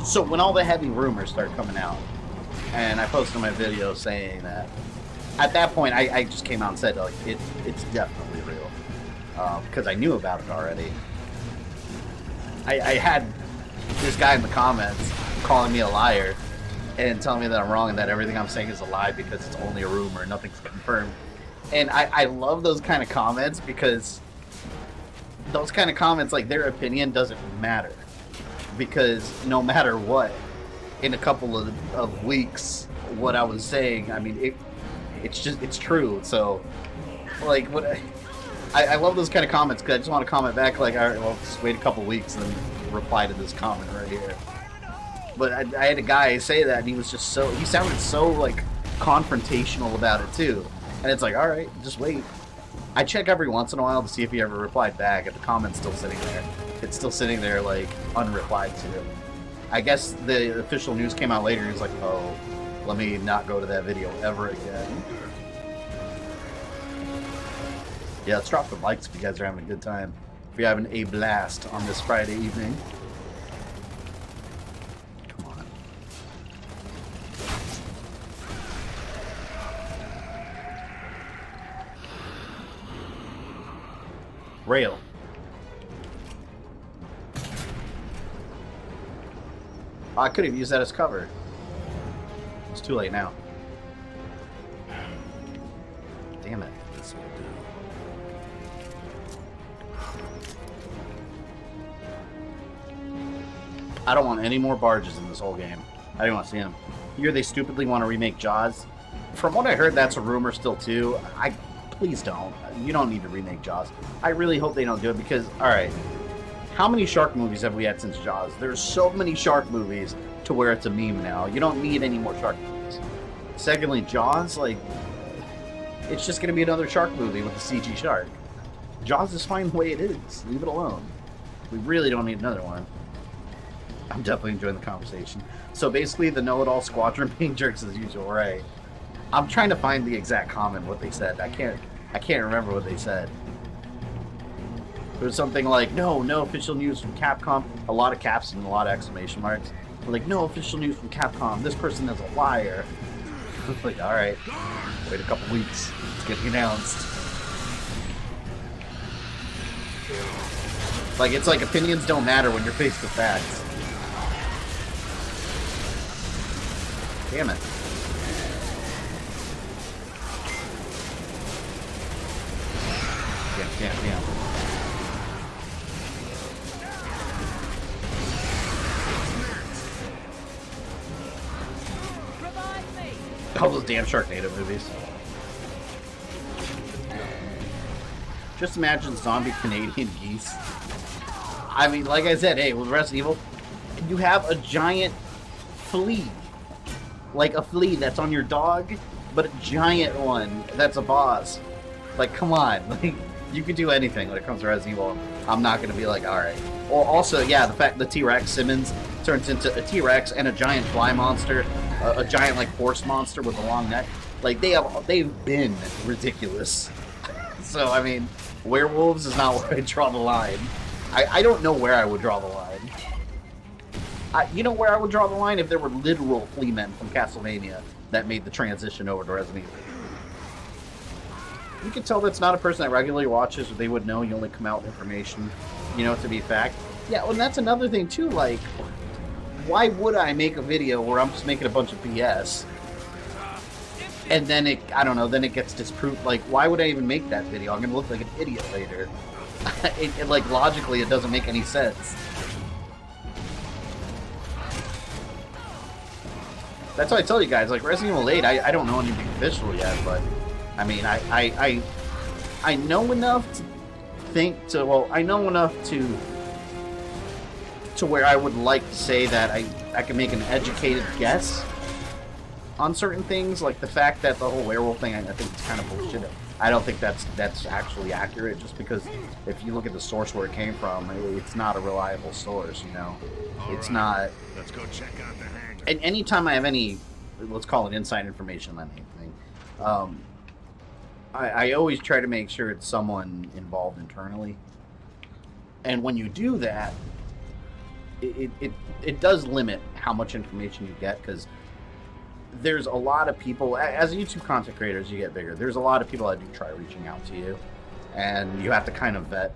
so when all the heavy rumors started coming out, and I posted my video saying that, at that point I just came out and said like it's definitely real, because I knew about it already. I had this guy in the comments calling me a liar and telling me that I'm wrong and that everything I'm saying is a lie because it's only a rumor, nothing's confirmed. And I love those kind of comments, because those kind of comments, like, their opinion doesn't matter. Because no matter what, in a couple of weeks, what I was saying, I mean, it's true. So, like, I love those kind of comments, because I just want to comment back, like, all right, well, just wait a couple weeks and then reply to this comment right here. But I had a guy say that, and he was just he sounded so, like, confrontational about it, too. And it's like, all right, just wait. I check every once in a while to see if he ever replied back, and the comment's still sitting there. It's still sitting there, like, unreplied to. I guess the official news came out later, and he's like, oh, let me not go to that video ever again. Yeah, let's drop some likes if you guys are having a good time. If you're having a blast on this Friday evening. Come on. Rail. I could have used that as cover. It's too late now. Damn it. This will do. I don't want any more barges in this whole game. I don't want to see them. Here they stupidly want to remake Jaws. From what I heard, that's a rumor still too. Please don't. You don't need to remake Jaws. I really hope they don't do it because, alright, how many shark movies have we had since Jaws? There's so many shark movies to where it's a meme now. You don't need any more shark movies. Secondly, Jaws, like, it's just going to be another shark movie with a CG shark. Jaws is fine the way it is. Leave it alone. We really don't need another one. I'm definitely enjoying the conversation. So basically, the know-it-all squadron being jerks as usual, right? I'm trying to find the exact comment what they said. I can't remember what they said. It was something like, no official news from Capcom. A lot of caps and a lot of exclamation marks. Like, no official news from Capcom. This person is a liar. Like, all right, wait a couple weeks. It's getting announced. Like, it's like opinions don't matter when you're faced with facts. Damn it. Damn. All those damn Sharknado movies. Just imagine zombie Canadian geese. I mean, like I said, hey, with Resident Evil, you have a giant flea. Like a flea that's on your dog, but a giant one that's a boss. Like, come on. Like, you can do anything when it comes to Resident Evil. I'm not going to be like, alright. Or also, yeah, the fact the T-Rex Simmons turns into a T-Rex and a giant fly monster, a giant, like, horse monster with a long neck. Like, they've been ridiculous. So, I mean, werewolves is not where I draw the line. I don't know where I would draw the line. You know where I would draw the line? If there were literal flea men from Castlevania that made the transition over to Resident Evil. You can tell that's not a person that regularly watches, or they would know you only come out with information, you know, to be fact. Yeah, well, and that's another thing, too, like, why would I make a video where I'm just making a bunch of BS, and then then it gets disproved? Like, why would I even make that video? I'm gonna look like an idiot later. Like, logically, it doesn't make any sense. That's why I tell you guys, like, Resident Evil 8, I don't know anything official yet, but I mean, I know enough to I know enough to where I would like to say that I can make an educated guess on certain things, like the fact that the whole werewolf thing, I think it's kind of bullshit. I don't think that's actually accurate, just because if you look at the source where it came from, it's not a reliable source, you know? It's not... Let's go check out the hangar. And anytime I have any, let's call it inside information on anything, I always try to make sure it's someone involved internally. And when you do that, it does limit how much information you get, because there's a lot of people, as YouTube content creators, you get bigger. There's a lot of people that do try reaching out to you, and you have to kind of vet,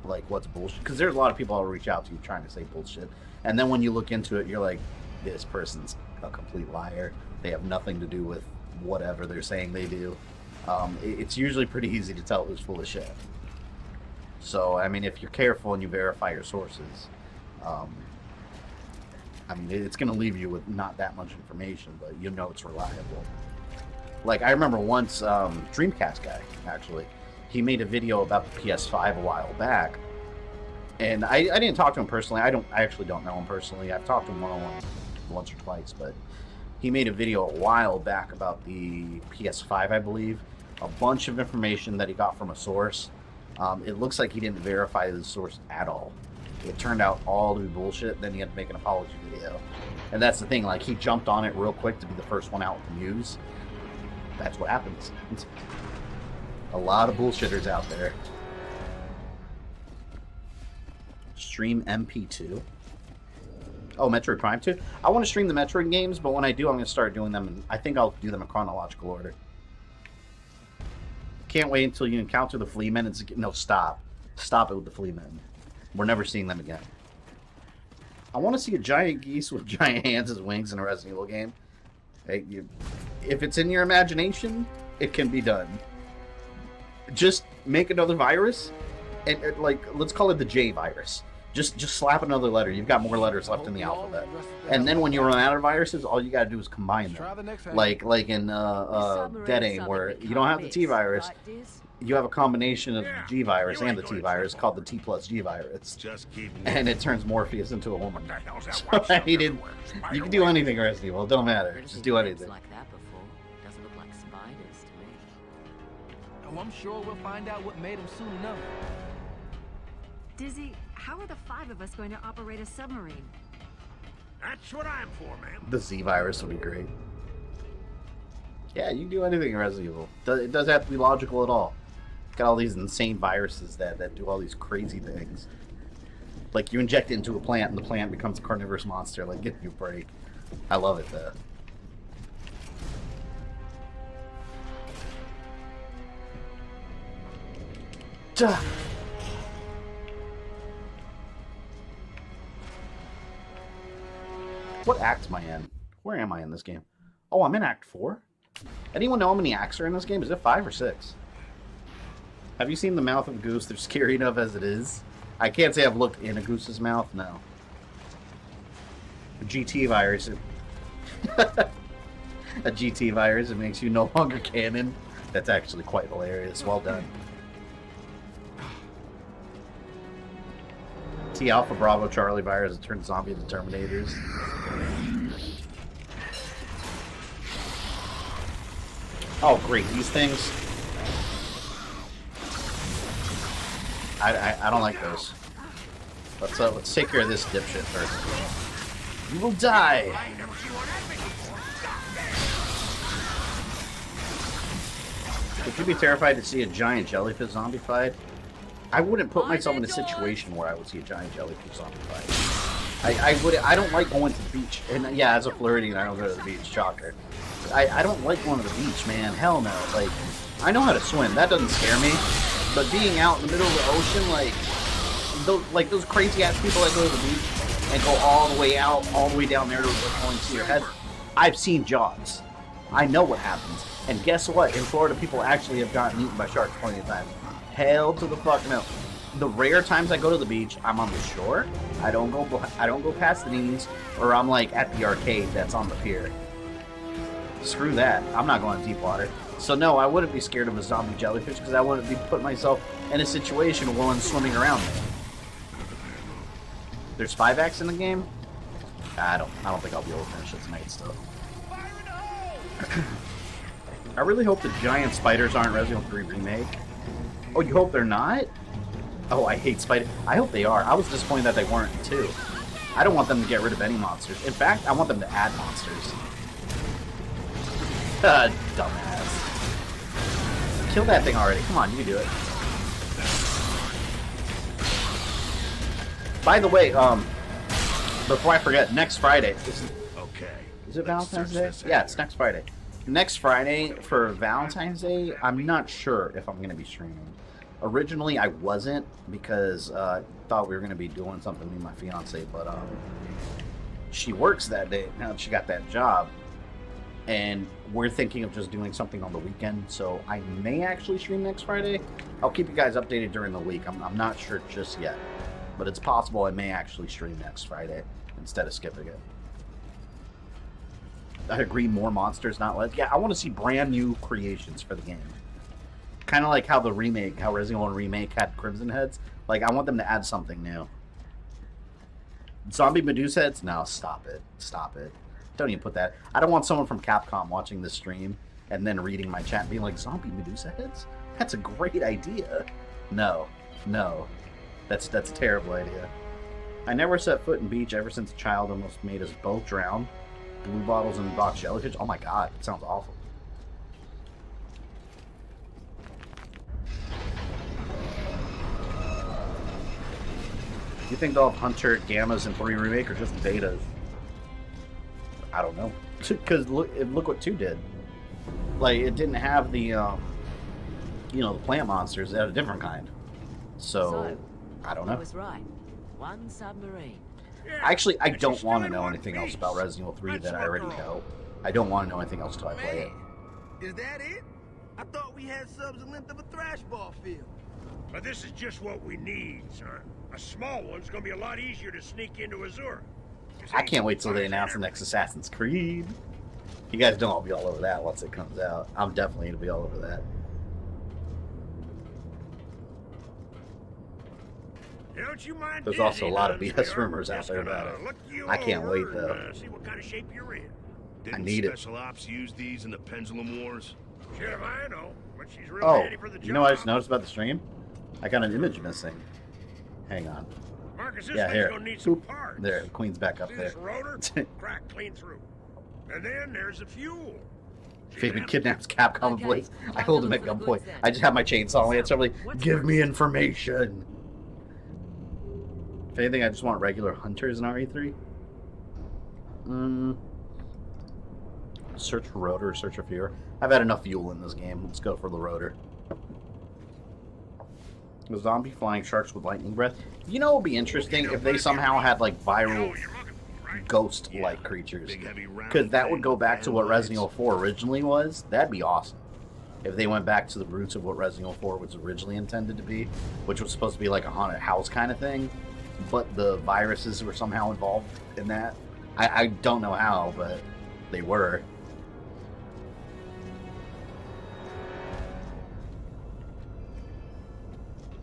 like, what's bullshit. Because there's a lot of people that will reach out to you trying to say bullshit. And then when you look into it, you're like, this person's a complete liar. They have nothing to do with whatever they're saying they do. It's usually pretty easy to tell who's full of shit. So, I mean, if you're careful and you verify your sources, I mean, it's going to leave you with not that much information, but you know it's reliable. Like, I remember once, Dreamcast guy, actually, he made a video about the PS5 a while back, and I didn't talk to him personally. I actually don't know him personally. I've talked to him one-on-one once or twice, but he made a video a while back about the PS5, I believe. A bunch of information that he got from a source. It looks like he didn't verify the source at all. It turned out all to be bullshit. Then he had to make an apology video. And that's the thing, like, he jumped on it real quick to be the first one out with the news. That's what happens. A lot of bullshitters out there. Stream MP2. Oh, Metroid Prime 2? I want to stream the Metroid games, but when I do, I'm going to start doing them, and I think I'll do them in chronological order. Can't wait until you encounter the flea men. No, stop. Stop it with the flea men. We're never seeing them again. I want to see a giant geese with giant hands as wings in a Resident Evil game. Hey, if it's in your imagination, it can be done. Just make another virus, and like, let's call it the J virus. Just slap another letter. You've got more letters left in the alphabet. And then when you run out of viruses, all you gotta do is combine them. Like in Dead Aim, where you don't have the T virus, you have a combination of the G virus and the T virus called the T plus G virus. And it turns Morpheus into a woman. So, I mean, you can do anything, Resident Evil. It don't matter. Just do anything. Like that before. Doesn't look like spiders to me. Oh, I'm sure we'll find out what made them soon enough. Dizzy, how are the 5 of us going to operate a submarine? That's what I'm for, man. The Z virus would be great. Yeah, you can do anything in Resident Evil. It doesn't have to be logical at all. Got all these insane viruses that do all these crazy things. Like, you inject it into a plant and the plant becomes a carnivorous monster. Like, give me a break. I love it, though. Duh. What act am I in? Where am I in this game? Oh, I'm in Act 4? Anyone know how many acts are in this game? Is it 5 or 6? Have you seen the mouth of a goose? They're scary enough as it is. I can't say I've looked in a goose's mouth, no. A GT virus. A GT virus, it makes you no longer canon. That's actually quite hilarious. Well done. T Alpha Bravo Charlie virus, it turns zombie into Terminators. Oh great, these things. I don't like those. Let's take care of this dipshit first. You will die. Would you be terrified to see a giant jellyfish zombie fight? I wouldn't put myself in a situation where I would see a giant jellyfish zombie fight. I don't like going to the beach. And yeah, as a Floridian, I don't go to the beach. Shocker. I don't like going to the beach, man. Hell no. Like, I know how to swim. That doesn't scare me. But being out in the middle of the ocean, like those crazy ass people that go to the beach and go all the way out, all the way down there to going to your head. I've seen Jaws. I know what happens. And guess what? In Florida, people actually have gotten eaten by sharks plenty of times. Hell to the fuck no. The rare times I go to the beach, I'm on the shore. I don't go past the knees, or I'm like at the arcade that's on the pier. Screw that. I'm not going deep water. So no, I wouldn't be scared of a zombie jellyfish because I wouldn't be putting myself in a situation where one's swimming around me. There's 5 acts in the game? I don't think I'll be able to finish it tonight still. I really hope the giant spiders aren't Resident Evil 3 Remake. Oh, you hope they're not? Oh, I hate spiders. I hope they are. I was disappointed that they weren't, too. I don't want them to get rid of any monsters. In fact, I want them to add monsters. Dumbass. Kill that thing already. Come on, you can do it. By the way, before I forget, next Friday. Is it Valentine's Day? Yeah, it's next Friday. Next Friday for Valentine's Day, I'm not sure if I'm going to be streaming. Originally, I wasn't because I thought we were going to be doing something with my fiance, but she works that day now that she got that job, and we're thinking of just doing something on the weekend, so I may actually stream next Friday. I'll keep you guys updated during the week. I'm not sure just yet, but it's possible I may actually stream next Friday instead of skipping it. I agree, more monsters, not less. Yeah, I want to see brand new creations for the game. Kind of like how the remake, how Resident Evil Remake had Crimson Heads. Like, I want them to add something new. Zombie Medusa Heads? No, stop it. Stop it. Don't even put that. I don't want someone from Capcom watching this stream and then reading my chat and being like, Zombie Medusa Heads? That's a great idea. No. No. That's a terrible idea. I never set foot in beach ever since a child almost made us both drown. Blue bottles and box jellyfish. Oh my god, it sounds awful. Do you think they'll have Hunter Gammas in 3 Remake or just betas? I don't know. Because look what 2 did. Like, it didn't have the, the plant monsters. It had a different kind. So I don't know. I was right. One submarine. Actually, I don't want to know anything else about Resident Evil 3 that I already know. I don't want to know anything else until I play it. Is that it? I thought we had subs the length of a thrash ball field. But this is just what we need, son. A small one's gonna be a lot easier to sneak into Azura. I can't wait till they announce the next Assassin's Creed. You guys know I'll be all over that once it comes out. I'm definitely going to be all over that. Don't you mind. There's also a lot of BS rumors out there about it. I can't wait, though. See what kind of shape you're in. I need it. Special Ops use these in the Pendulum Wars? Shit if I know, but she's really Oh, handy for the job. you know what I just noticed about the stream? I got an image missing. Hang on. Marcus, this Yeah, thing's here. gonna need some Oop. parts. There, the Queen's back up See there. this rotor? Crack clean through. And then there's the fuel. Fabian kidnaps Capcom Okay, employees. I time hold to him look at for the gunpoint. goods then. I just have my chainsaw on me. It's like, What's give me first? information. If anything, I just want regular hunters in RE3. Search for rotor, search for fear. I've had enough fuel in this game. Let's go for the rotor. The zombie flying sharks with lightning breath. You know, it would be interesting if they somehow had like viral ghost-like creatures, because that would go back to what Resident Evil 4 originally was. That'd be awesome if they went back to the roots of what Resident Evil 4 was originally intended to be, which was supposed to be like a haunted house kind of thing, but the viruses were somehow involved in that. I don't know how, but they were.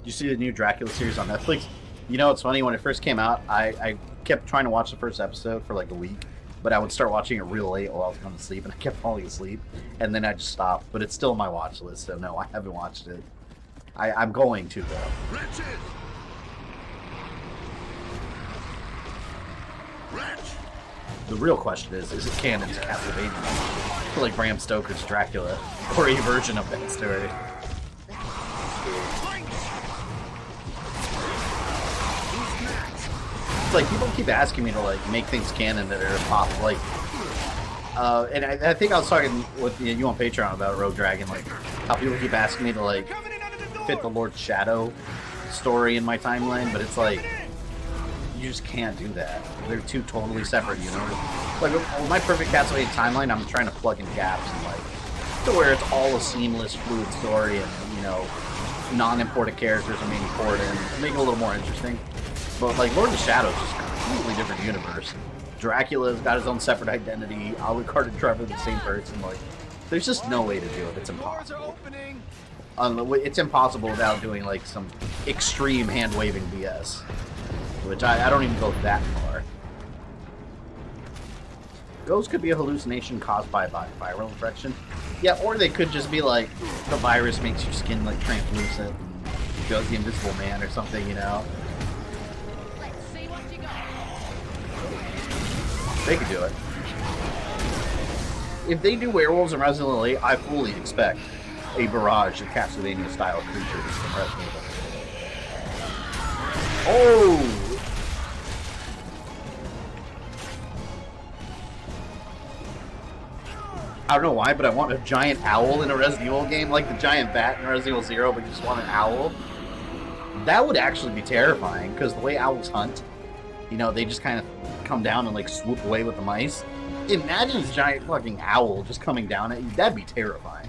You see the new Dracula series on Netflix? You know, it's funny, when it first came out, I kept trying to watch the first episode for like a week, but I would start watching it real late while I was going to sleep, and I kept falling asleep, and then I just stopped. But it's still on my watch list, so no, I haven't watched it. I'm going to, though. Wretches! Wretch! The real question is it canon to Castlevania? Like Bram Stoker's Dracula, or a version of that story. It's like, people keep asking me to like make things canon that are pop, like, and I think I was talking with you on Patreon about Rogue Dragon, like how people keep asking me to like fit the Lord Shadow story in my timeline, but it's like, you just can't do that. They're two totally separate universes. Like with my perfect Castlevania timeline, I'm trying to plug in gaps and like to where it's all a seamless, fluid story, and you know, non-important characters are being poured in, make it a little more interesting. But like Lord of the Shadows is a completely different universe. Dracula's got his own separate identity. Alucard and Trevor are the same person. Like, there's just no way to do it. It's impossible. It's impossible without doing like some extreme hand-waving BS, which I don't even go that far. Ghosts could be a hallucination caused by viral infection. Yeah, or they could just be like, the virus makes your skin like translucent and goes the Invisible Man or something, you know? Let's see what you got. They could do it. If they do werewolves in Resident Evil 8, I fully expect a barrage of Castlevania-style creatures from Resident Evil. Oh! I don't know why, but I want a giant owl in a Resident Evil game, like the giant bat in Resident Evil 0, but you just want an owl. That would actually be terrifying, because the way owls hunt, you know, they just kind of come down and like swoop away with the mice. Imagine a giant fucking owl just coming down at you. That'd be terrifying.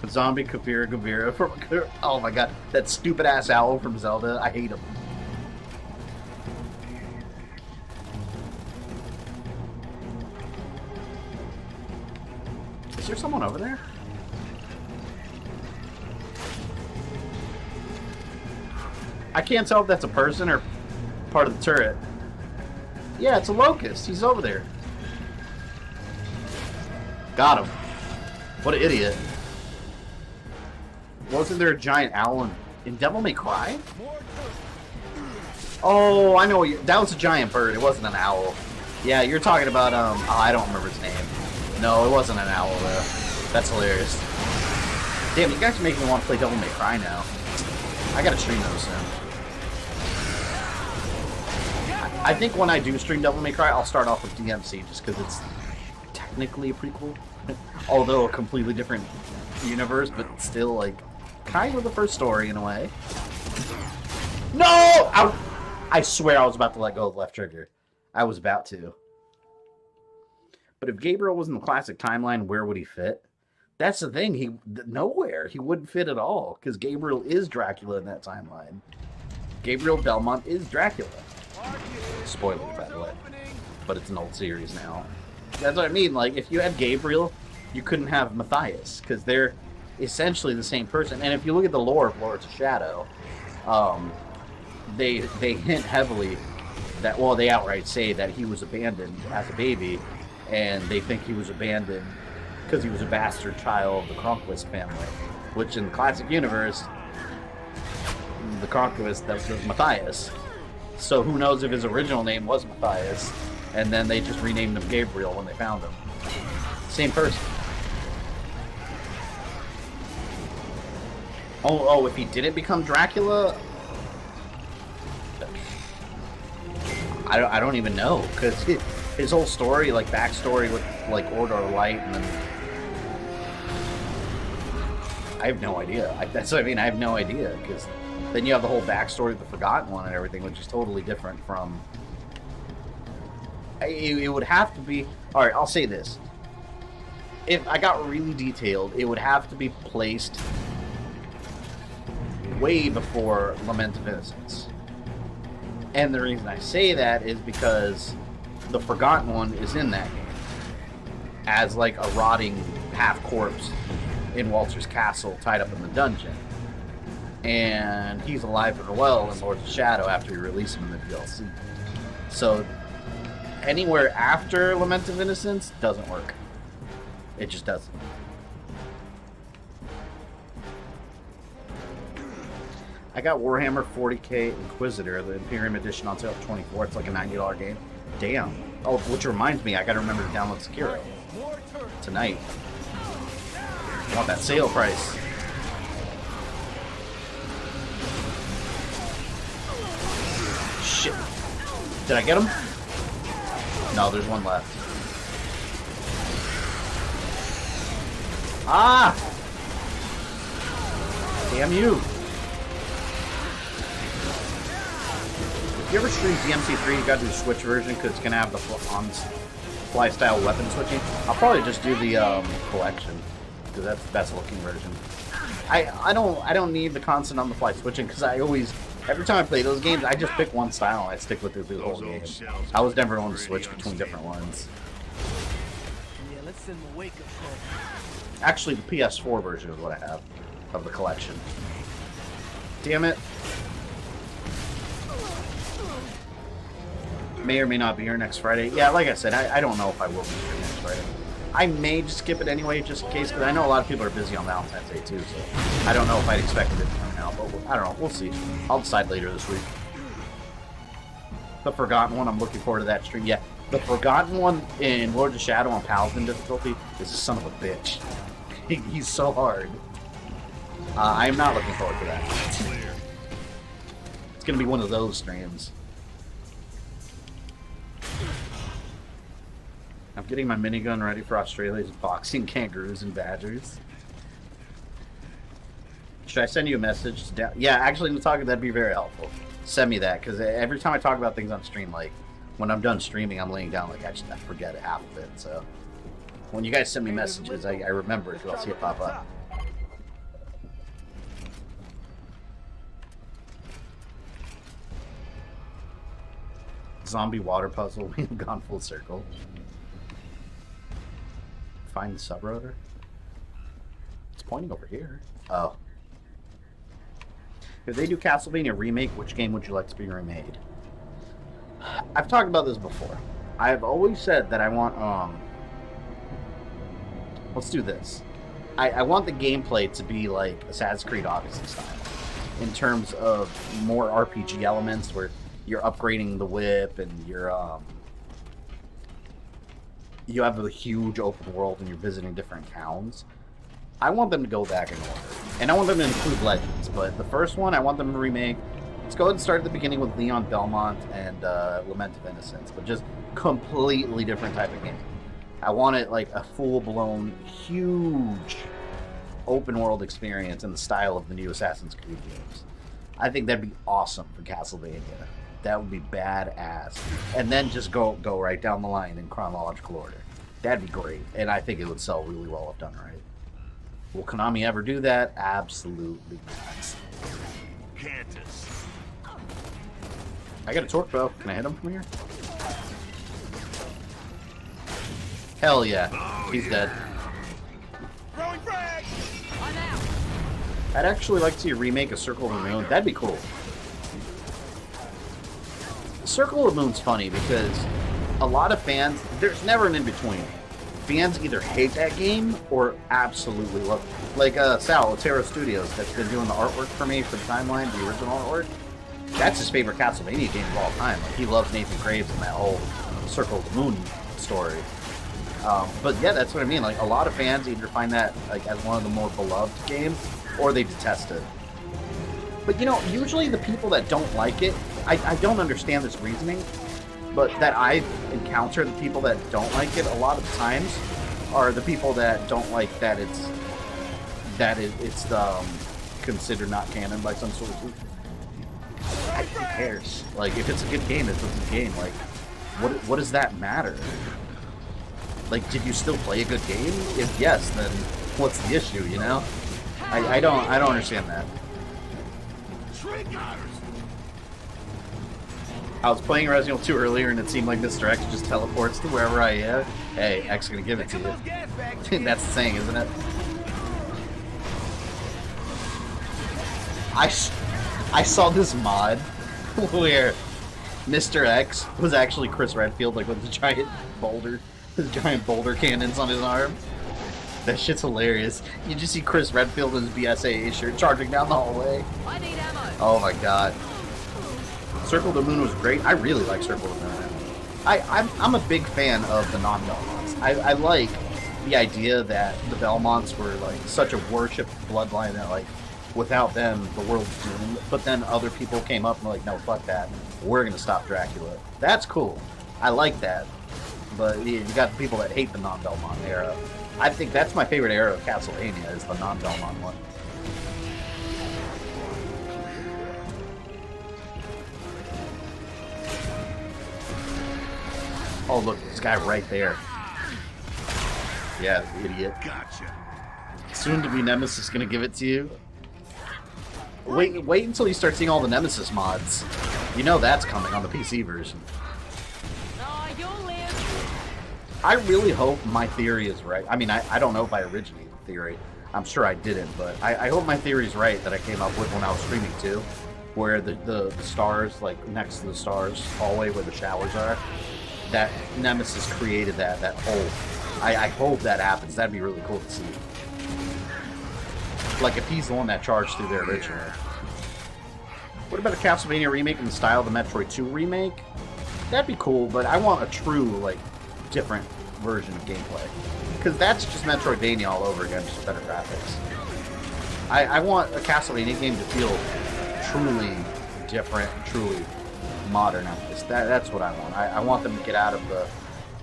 Zombie Gavira from... Oh my god, that stupid ass owl from Zelda. I hate him. Is there someone over there? I can't tell if that's a person or part of the turret. Yeah, it's a locust. He's over there. Got him. What an idiot. Wasn't there a giant owl in Devil May Cry? Oh, I know. That was a giant bird. It wasn't an owl. Yeah, you're talking about, oh, I don't remember his name. No, it wasn't an owl, though. That's hilarious. Damn, you guys are making me want to play Devil May Cry now. I gotta stream those soon. I think when I do stream Devil May Cry, I'll start off with DMC, just because it's technically a prequel. Although a completely different universe, but still, like, kind of the first story in a way. No! I swear I was about to let go of the left trigger. I was about to. But if Gabriel was in the classic timeline, where would he fit? That's the thing. Nowhere. He wouldn't fit at all. Because Gabriel is Dracula in that timeline. Gabriel Belmont is Dracula. Spoilers, by the way. But it's an old series now. That's what I mean. Like, if you had Gabriel, you couldn't have Matthias. Because they're essentially the same person. And if you look at the lore of Lords of Shadow, they hint heavily that, well, they outright say that he was abandoned as a baby. And they think he was abandoned because he was a bastard child of the Cronquist family. Which in the classic universe, the Cronquist, that was Matthias. So who knows if his original name was Matthias, and then they just renamed him Gabriel when they found him. Same person. Oh, if he didn't become Dracula, I don't even know, because his whole story, like backstory with like Order of Light, and then I have no idea. That's what I mean. I have no idea, because then you have the whole backstory of the Forgotten One and everything, which is totally different from. It would have to be. All right, I'll say this. If I got really detailed, it would have to be placed way before Lament of Innocence. And the reason I say that is because the Forgotten One is in that game as like a rotting half corpse in Walter's castle, tied up in the dungeon. And he's alive and well in Lords of Shadow after you release him in the DLC. So anywhere after Lament of Innocence doesn't work. It just doesn't. I got Warhammer 40k Inquisitor, the Imperium Edition, on sale for $24. It's like a $90 game. Damn. Oh, which reminds me, I gotta remember to download Sekiro tonight. I want that sale price. Shit. Did I get him? No, there's one left. Ah! Damn you! If you ever stream DMC3, you gotta do the Switch version because it's gonna have the on-fly style weapon switching. I'll probably just do the collection because that's the best looking version. I don't need the constant on-the-fly switching because I always, every time I play those games, I just pick one style and I stick with it through the whole game. I was never on to switch between different ones. Yeah, let's send the wake-up call. Actually, the PS4 version is what I have of the collection. Damn it. May or may not be here next Friday. Yeah, like I said, I don't know if I will be here next Friday. I may just skip it anyway, just in case, because I know a lot of people are busy on Valentine's Day too, so I don't know if I'd expected it to come out, but I don't know. We'll see. I'll decide later this week. The Forgotten One, I'm looking forward to that stream. Yeah, the Forgotten One in Lords of Shadow on Paladin difficulty is a son of a bitch. He's so hard. I am not looking forward to that. It's going to be one of those streams. I'm getting my minigun ready for Australia's boxing kangaroos and badgers. Should I send you a message? Yeah, actually, Nitaku, that'd be very helpful. Send me that, because every time I talk about things on stream, like, when I'm done streaming, I'm laying down, like, I forget half of it, so. When you guys send me messages, I remember it, because I'll see it pop up. Zombie water puzzle, we've gone full circle. Find the sub-rotor? It's pointing over here. Oh. If they do Castlevania Remake, which game would you like to be remade? I've talked about this before. I've always said that I want, let's do this. I want the gameplay to be like Assassin's Creed Odyssey style. In terms of more RPG elements where you're upgrading the whip and you're, you have a huge open world and you're visiting different towns. I want them to go back in order. And I want them to include Legends, but the first one I want them to remake. Let's go ahead and start at the beginning with Leon Belmont and Lament of Innocence, but just completely different type of game. I want it like a full-blown, huge open world experience in the style of the new Assassin's Creed games. I think that'd be awesome for Castlevania. That would be badass. And then just go right down the line in chronological order. That'd be great. And I think it would sell really well if done right. Will Konami ever do that? Absolutely not. Cantus. I got a torque bow. Can I hit him from here? Hell yeah. He's dead. Throwing frag! I'm out. I'd actually like to see a remake of Circle of the Moon. That'd be cool. Circle of the Moon's funny because a lot of fans, there's never an in-between. Fans either hate that game or absolutely love it. Like Sal, Terra Studios, that's been doing the artwork for me for the timeline, the original artwork. That's his favorite Castlevania game of all time. Like, he loves Nathan Graves and that whole Circle of the Moon story. But yeah, that's what I mean. Like, a lot of fans either find that like as one of the more beloved games, or they detest it. But you know, usually the people that don't like it, I don't understand this reasoning, but that I've encountered, the people that don't like it a lot of times are the people that don't like that it's considered not canon by some sources. Who cares? Like, if it's a good game, it's a good game. Like, what does that matter? Like, did you still play a good game? If yes, then what's the issue? You know, I don't understand that. I was playing Resident Evil 2 earlier, and it seemed like Mr. X just teleports to wherever I am. Hey, X is gonna give it to you. That's the saying, isn't it? I saw this mod where Mr. X was actually Chris Redfield, like with the giant boulder cannons on his arm. That shit's hilarious. You just see Chris Redfield in his BSAA shirt charging down the hallway. I need ammo. Oh my god. Circle of the Moon was great. I really like Circle of the Moon. I'm a big fan of the non-Belmonts. I like the idea that the Belmonts were like such a worshipped bloodline that like without them the world's doomed. But then other people came up and were like, no, fuck that. We're gonna stop Dracula. That's cool. I like that. But you got the people that hate the non-Belmont era. I think that's my favorite era of Castlevania is the non-Belmont one. Oh, look, this guy right there. Yeah, idiot. Gotcha. Soon to be Nemesis gonna give it to you. Wait until you start seeing all the Nemesis mods. You know that's coming on the PC version. Oh, you'll live. I really hope my theory is right. I mean, I don't know if I originated the theory. I'm sure I didn't, but I hope my theory is right that I came up with when I was streaming too. Where the stars, like next to the stars, hallway where the showers are, that Nemesis created that hole. I hope that happens. That'd be really cool to see. Like if he's the one that charged through there originally. What about a Castlevania remake in the style of the Metroid 2 remake? That'd be cool, but I want a true, like, different version of gameplay. Because that's just Metroidvania all over again, just better graphics. I want a Castlevania game to feel truly different, truly modern at this. That's what I want. I want them to get out of the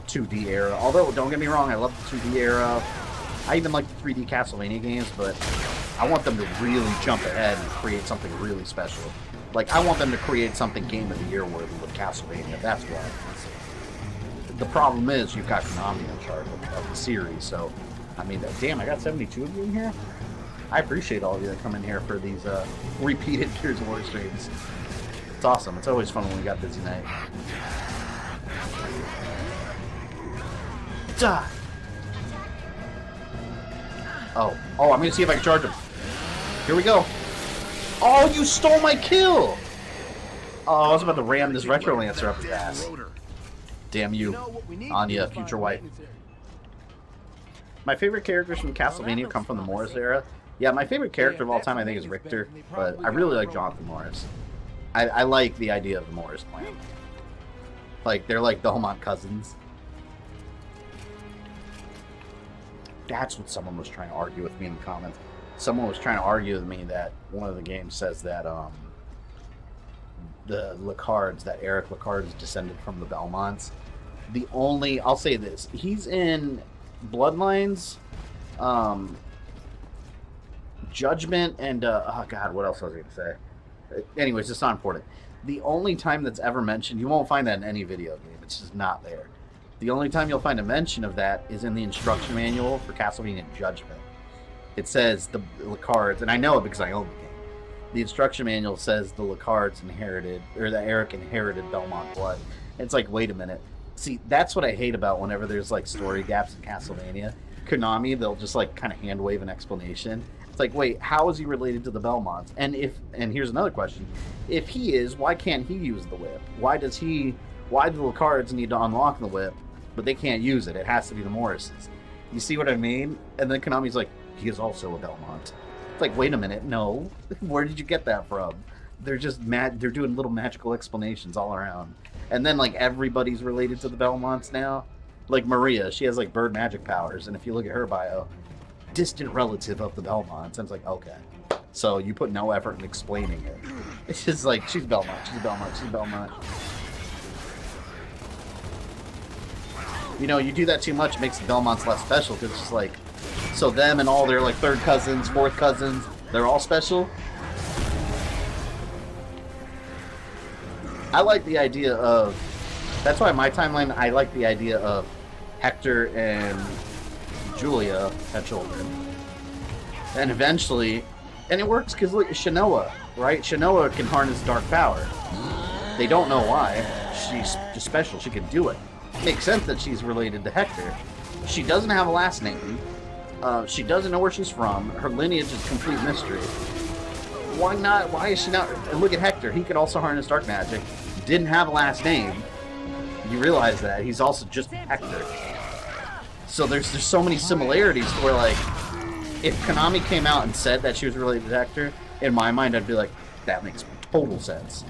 2D era. Although, don't get me wrong, I love the 2D era. I even like the 3D Castlevania games, but I want them to really jump ahead and create something really special. Like, I want them to create something Game of the Year worthy with Castlevania. That's what I want. The problem is, you've got Konami in charge of the series, so, I mean, damn, I got 72 of you in here? I appreciate all of you that come in here for these repeated Gears of War streams. It's awesome. It's always fun when we got busy night. Die! Oh, I'm gonna see if I can charge him. Here we go. Oh, you stole my kill! Oh, I was about to ram this Retro Lancer up his ass. Damn you, Anya, future wife. My favorite characters from Castlevania come from the Morris era. Yeah, my favorite character of all time I think is Richter, but I really like Jonathan Morris. I like the idea of the Morris clan. Like, they're like the Belmont cousins. That's what someone was trying to argue with me in the comments. Someone was trying to argue with me that one of the games says that the Lacards, that Eric Lacard is descended from the Belmonts. I'll say this, he's in Bloodlines, Judgment, and oh god, what else was I going to say? Anyways, it's not important. The only time that's ever mentioned, you won't find that in any video game. It's just not there. The only time you'll find a mention of that is in the instruction manual for Castlevania Judgment. It says the Lacards, and I know it because I own the game. The instruction manual says the Lacards inherited, or that Eric inherited Belmont blood. And it's like, wait a minute. See, that's what I hate about whenever there's like story gaps in Castlevania. Konami, they'll just like kind of hand wave an explanation. It's like, wait, how is he related to the Belmonts? And here's another question. If he is, why can't he use the whip? Why do the Lacards need to unlock the whip, but they can't use it? It has to be the Morrises. You see what I mean? And then Konami's like, he is also a Belmont. It's like, wait a minute, no. Where did you get that from? They're just they're doing little magical explanations all around. And then like everybody's related to the Belmonts now. Like Maria, she has like bird magic powers, and if you look at her bio, distant relative of the Belmonts. And it's like, okay. So you put no effort in explaining it. It's just like, she's Belmont, she's Belmont, she's Belmont. You know, you do that too much, it makes the Belmonts less special, because it's just like, so them and all their like third cousins, fourth cousins, they're all special. I like the idea of, that's why my timeline, I like the idea of Hector and Julia have children. And eventually, and it works because look, Shanoa, right? Shanoa can harness dark power. They don't know why. She's just special, she can do it. Makes sense that she's related to Hector. She doesn't have a last name. She doesn't know where she's from. Her lineage is complete mystery. Why not? Why is she not? And look at Hector. He could also harness dark magic. Didn't have a last name. You realize that. He's also just Hector. So there's so many similarities to where, like, if Konami came out and said that she was related to Hector, in my mind I'd be like, that makes total sense.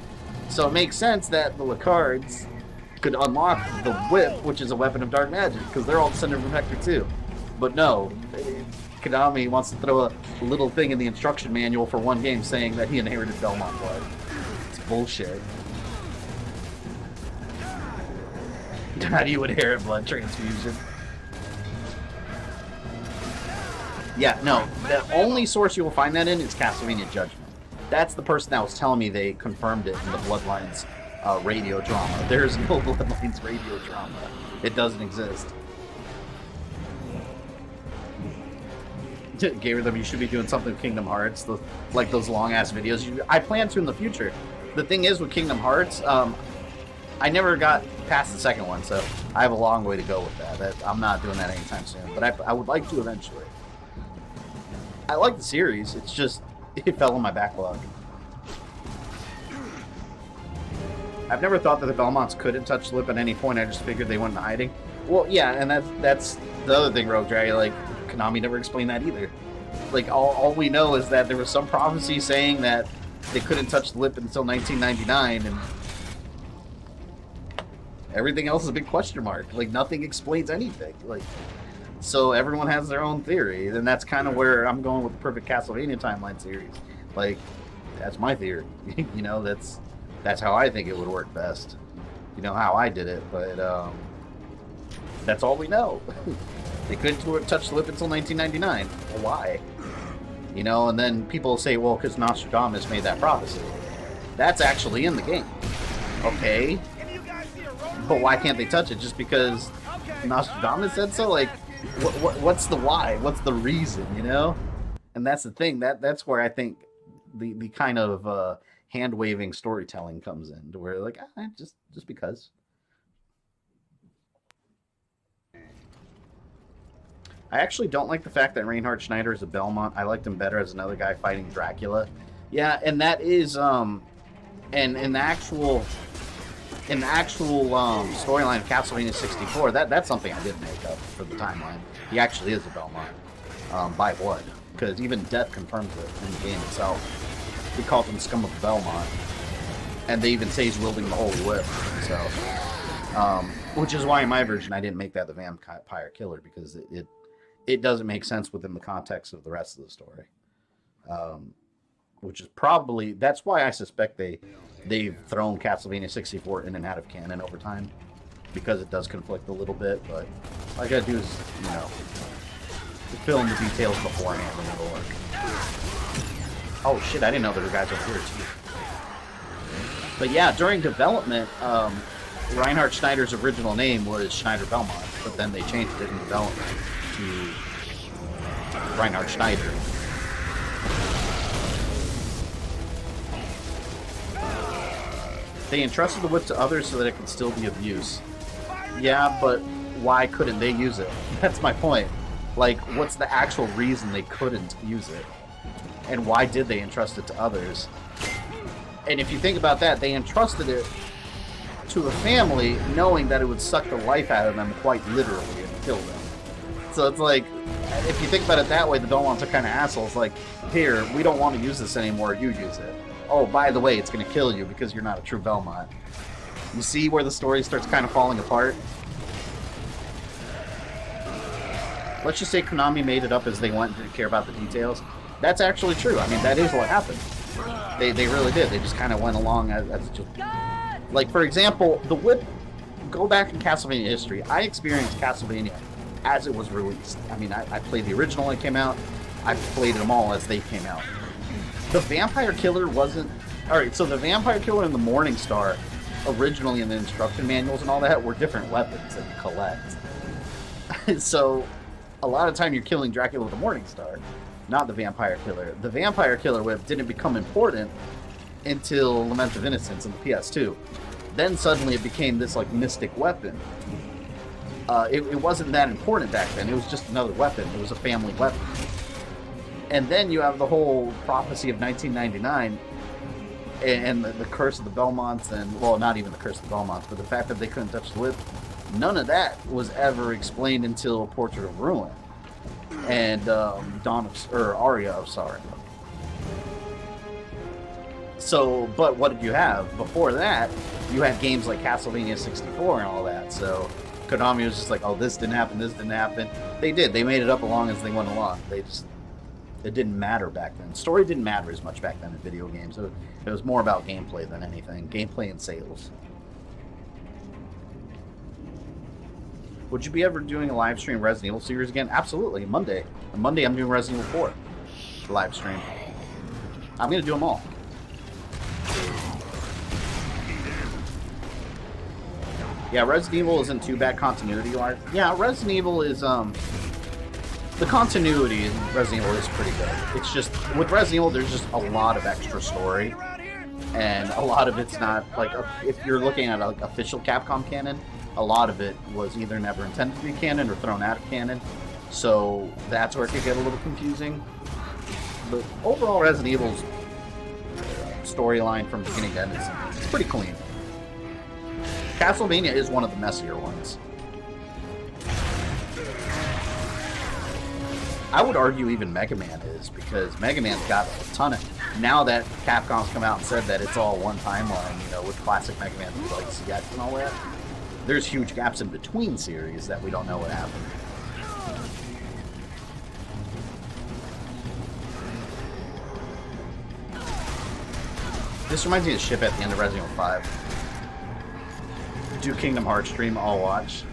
So it makes sense that the Lacards could unlock the whip, which is a weapon of dark magic, because they're all descended from Hector too. But no, Konami wants to throw a little thing in the instruction manual for one game saying that he inherited Belmont blood. It's bullshit. How do you inherit blood transfusion? Yeah, no, the only source you will find that in is Castlevania Judgment. That's the person that was telling me they confirmed it in the Bloodlines radio drama. There's no Bloodlines radio drama. It doesn't exist. Gave them, you should be doing something with Kingdom Hearts, like those long-ass videos. I plan to in the future. The thing is with Kingdom Hearts, I never got past the second one, so I have a long way to go with that. I'm not doing that anytime soon, but I would like to eventually. I like the series, it's just, it fell in my backlog. I've never thought that the Belmonts couldn't touch the lip at any point, I just figured they went into hiding. Well, yeah, and that's the other thing, Rogue Dragon, like, Konami never explained that either. Like, all we know is that there was some prophecy saying that they couldn't touch the lip until 1999, and everything else is a big question mark. Like, nothing explains anything. Like, so everyone has their own theory, and that's kind of where I'm going with the Perfect Castlevania Timeline series. Like, that's my theory. You know, that's how I think it would work best. You know how I did it, but that's all we know. They couldn't touch the lip until 1999. Well, why? You know, and then people say, well, because Nostradamus made that prophecy. That's actually in the game. Okay. But why can't they touch it? Just because Nostradamus said so? Like, what's the why? What's the reason, you know? And that's the thing. That's where I think the kind of hand-waving storytelling comes in. To where, like, just because. I actually don't like the fact that Reinhard Schneider is a Belmont. I liked him better as another guy fighting Dracula. Yeah, and that is and in the actual storyline of Castlevania 64, that's something I didn't make up for the timeline. He actually is a Belmont by blood, because even Death confirms it in the game itself. He called him Scum of Belmont, and they even say he's wielding the Holy Whip. So, which is why in my version I didn't make that the Vampire Killer, because it doesn't make sense within the context of the rest of the story. Which is probably, that's why I suspect they've thrown Castlevania 64 in and out of canon over time, because it does conflict a little bit, but all I gotta do is, you know, fill in the details beforehand and it'll work. Oh shit, I didn't know there were guys up here too. But yeah, during development, Reinhard Schneider's original name was Schneider Belmont, but then they changed it in development to Reinhard Schneider. They entrusted the whip to others so that it could still be of use. Yeah, but why couldn't they use it? That's my point. Like, what's the actual reason they couldn't use it? And why did they entrust it to others? And if you think about that, they entrusted it to a family knowing that it would suck the life out of them quite literally and kill them. So it's like, if you think about it that way, the Belmonts are kind of assholes. Like, here, we don't want to use this anymore, you use it. Oh, by the way, it's going to kill you because you're not a true Belmont. You see where the story starts kind of falling apart? Let's just say Konami made it up as they went and didn't care about the details. That's actually true. I mean, that is what happened. They really did. They just kind of went along as just... Like, for example, the whip... Go back in Castlevania history. I experienced Castlevania as it was released. I mean, I played the original when it came out. I played them all as they came out. The Vampire Killer wasn't... Alright, so the Vampire Killer and the Morning Star, originally in the instruction manuals and all that, were different weapons that you collect. So, a lot of time you're killing Dracula with the Morning Star, not the Vampire Killer. The Vampire Killer whip didn't become important until Lament of Innocence in the PS2. Then suddenly it became this, like, mystic weapon. It wasn't that important back then. It was just another weapon. It was a family weapon. And then you have the whole prophecy of 1999 and the curse of the Belmonts and, well, not even the curse of the Belmonts, but the fact that they couldn't touch the whip. None of that was ever explained until Portrait of Ruin and Aria of Sorrow. So, but what did you have? Before that, you had games like Castlevania 64 and all that, so Konami was just like, oh, this didn't happen, this didn't happen. They did. They made it up along as they went along. It didn't matter back then. Story didn't matter as much back then in video games. It was more about gameplay than anything. Gameplay and sales. Would you be ever doing a live stream Resident Evil series again? Absolutely. Monday. On Monday, I'm doing Resident Evil 4 live stream. I'm going to do them all. Yeah, Resident Evil isn't too bad continuity-wise. Yeah, Resident Evil is, the continuity in Resident Evil is pretty good. It's just, with Resident Evil, there's just a lot of extra story. And a lot of it's not, like, if you're looking at, like, official Capcom canon, a lot of it was either never intended to be canon or thrown out of canon. So that's where it could get a little confusing. But overall, Resident Evil's storyline from beginning to end is pretty clean. Castlevania is one of the messier ones. I would argue even Mega Man is, because Mega Man's got a ton of... Now that Capcom's come out and said that it's all one timeline, you know, with classic Mega Man like CX and all that, there's huge gaps in between series that we don't know what happened. This reminds me of the ship at the end of Resident Evil 5. Do Kingdom Hearts stream, I'll watch.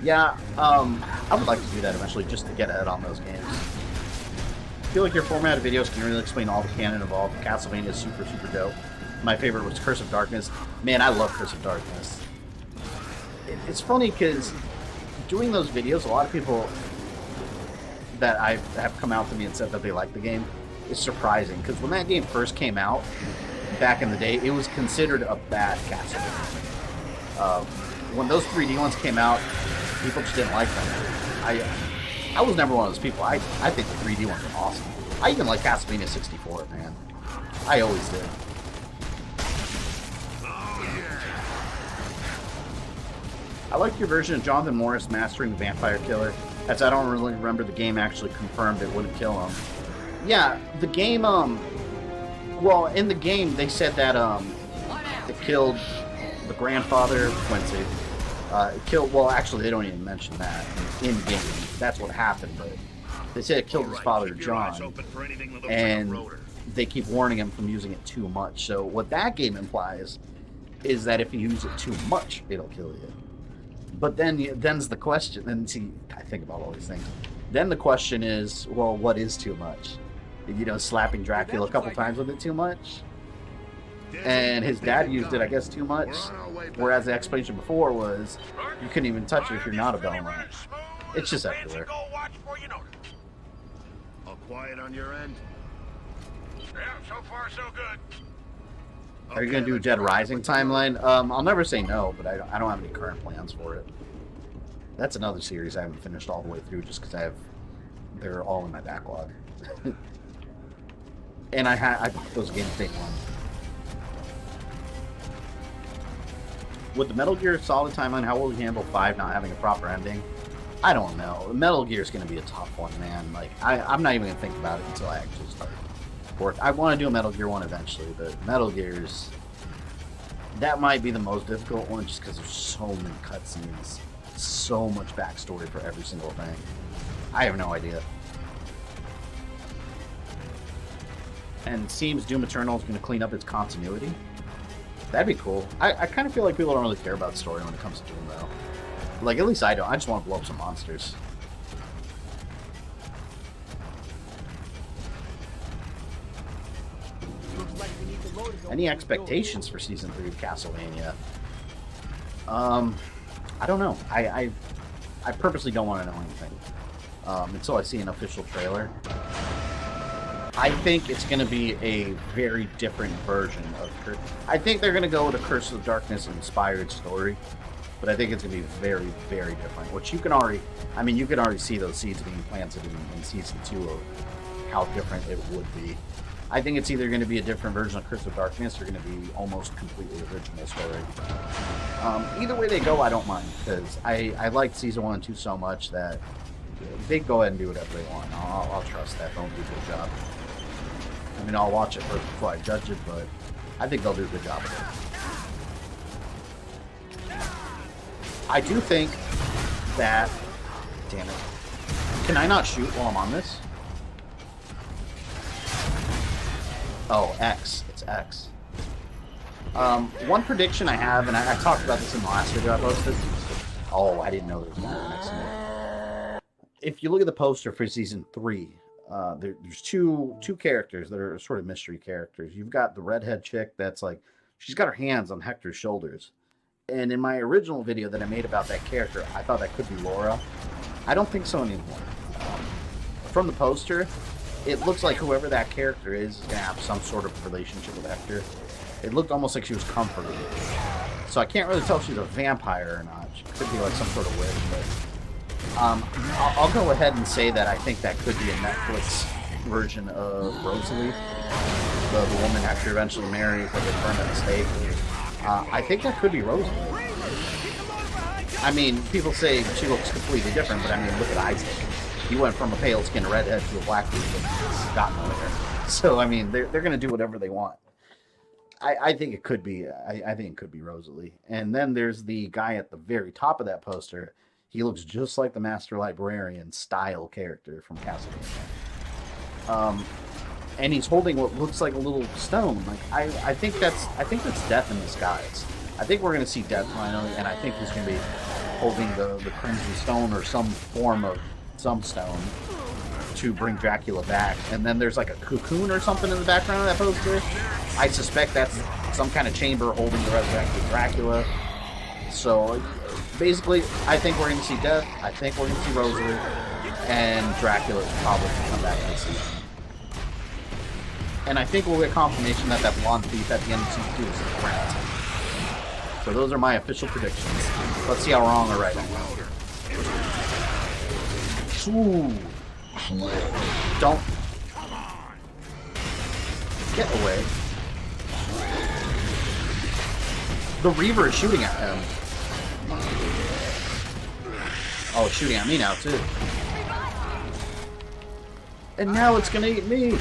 Yeah, I would like to do that eventually, just to get ahead on those games. I feel like your formatted videos can really explain all the canon involved. Castlevania is super, super dope. My favorite was Curse of Darkness. Man, I love Curse of Darkness. It's funny because doing those videos, a lot of people that I have come out to me and said that they like the game is surprising. Because when that game first came out, back in the day, it was considered a bad Castlevania. When those 3D ones came out, people just didn't like them. I was never one of those people. I think the 3D ones are awesome. I even like Castlevania 64, man. I always did. I like your version of Jonathan Morris mastering the Vampire Killer, as I don't really remember the game actually confirmed it wouldn't kill him. Yeah, the game, well, in the game, they said that, it killed the grandfather, Quincy. It killed, well, actually, they don't even mention that in-game. That's what happened, but they said it killed his father, John, and they keep warning him from using it too much. So what that game implies is that if you use it too much, it'll kill you. But then's the question, and see, I think about all these things. Then the question is, well, what is too much? You know, slapping Dracula a couple times with it too much? and his dad used it, I guess, too much. Whereas the explanation before was you couldn't even touch it if you're not a bellman. It's just everywhere. All quiet on your end? Yeah, so far so good. Are you gonna do a Dead Rising timeline? I'll never say no, but I don't have any current plans for it. That's another series I haven't finished all the way through just because they're all in my backlog. And I bought those games day one. With the Metal Gear Solid timeline, how will we handle 5 not having a proper ending? I don't know. Metal Gear is going to be a tough one, man. Like, I'm not even going to think about it until I actually start work. I want to do a Metal Gear 1 eventually, but Metal Gear's... that might be the most difficult one just because there's so many cutscenes. So much backstory for every single thing. I have no idea. And it seems Doom Eternal is going to clean up its continuity. That'd be cool. I kind of feel like people don't really care about story when it comes to Doom, though. Like, at least I don't. I just want to blow up some monsters. Any expectations for Season 3 of Castlevania? I don't know. I purposely don't want to know anything until I see an official trailer. I think it's going to be a very different version of Curse. I think they're going to go with a Curse of Darkness inspired story, but I think it's going to be very, very different. Which you can already, I mean, you can already see those seeds being planted in Season 2 of how different it would be. I think it's either going to be a different version of Curse of Darkness or going to be almost completely original story. Either way they go, I don't mind, because I liked Season 1 and 2 so much that they go ahead and do whatever they want. I'll trust that. They'll do a good job. I mean, I'll watch it first before I judge it, but I think they'll do a good job of it. I do think that... damn it. Can I not shoot while I'm on this? Oh, X. It's X. One prediction I have, and I talked about this in the last video I posted. Oh, I didn't know there was one next to me. If you look at the poster for Season 3, there's two characters that are sort of mystery characters. You've got the redhead chick that's like, she's got her hands on Hector's shoulders. And in my original video that I made about that character, I thought that could be Laura. I don't think so anymore. From the poster, it looks like whoever that character is going to have some sort of relationship with Hector. It looked almost like she was comforted. So I can't really tell if she's a vampire or not. She could be like some sort of witch, but... I'll go ahead and say that I think that could be a Netflix version of Rosalie, the woman Hector eventually marries, like a burned at the stake. I think that could be Rosalie. I mean, people say she looks completely different, but I mean, look at Isaac. He went from a pale-skinned redhead to a black dude and got nowhere. So, I mean, they're going to do whatever they want. I think it could be. I think it could be Rosalie. And then there's the guy at the very top of that poster. He looks just like the Master Librarian style character from Castlevania. And he's holding what looks like a little stone. Like I think that's Death in disguise. I think we're gonna see Death finally, and I think he's gonna be holding the Crimson Stone or some form of some stone to bring Dracula back. And then there's like a cocoon or something in the background of that poster. I suspect that's some kind of chamber holding the resurrected Dracula. So basically, I think we're going to see Death, I think we're going to see Rosalie, and Dracula probably come back this season. And I think we'll get confirmation that that blonde thief at the end of Season 2 is a threat. So those are my official predictions. Let's see how wrong or right I am. Ooh. Don't. Get away. The Reaver is shooting at him. Oh, it's shooting at me now, too. And now it's gonna eat me.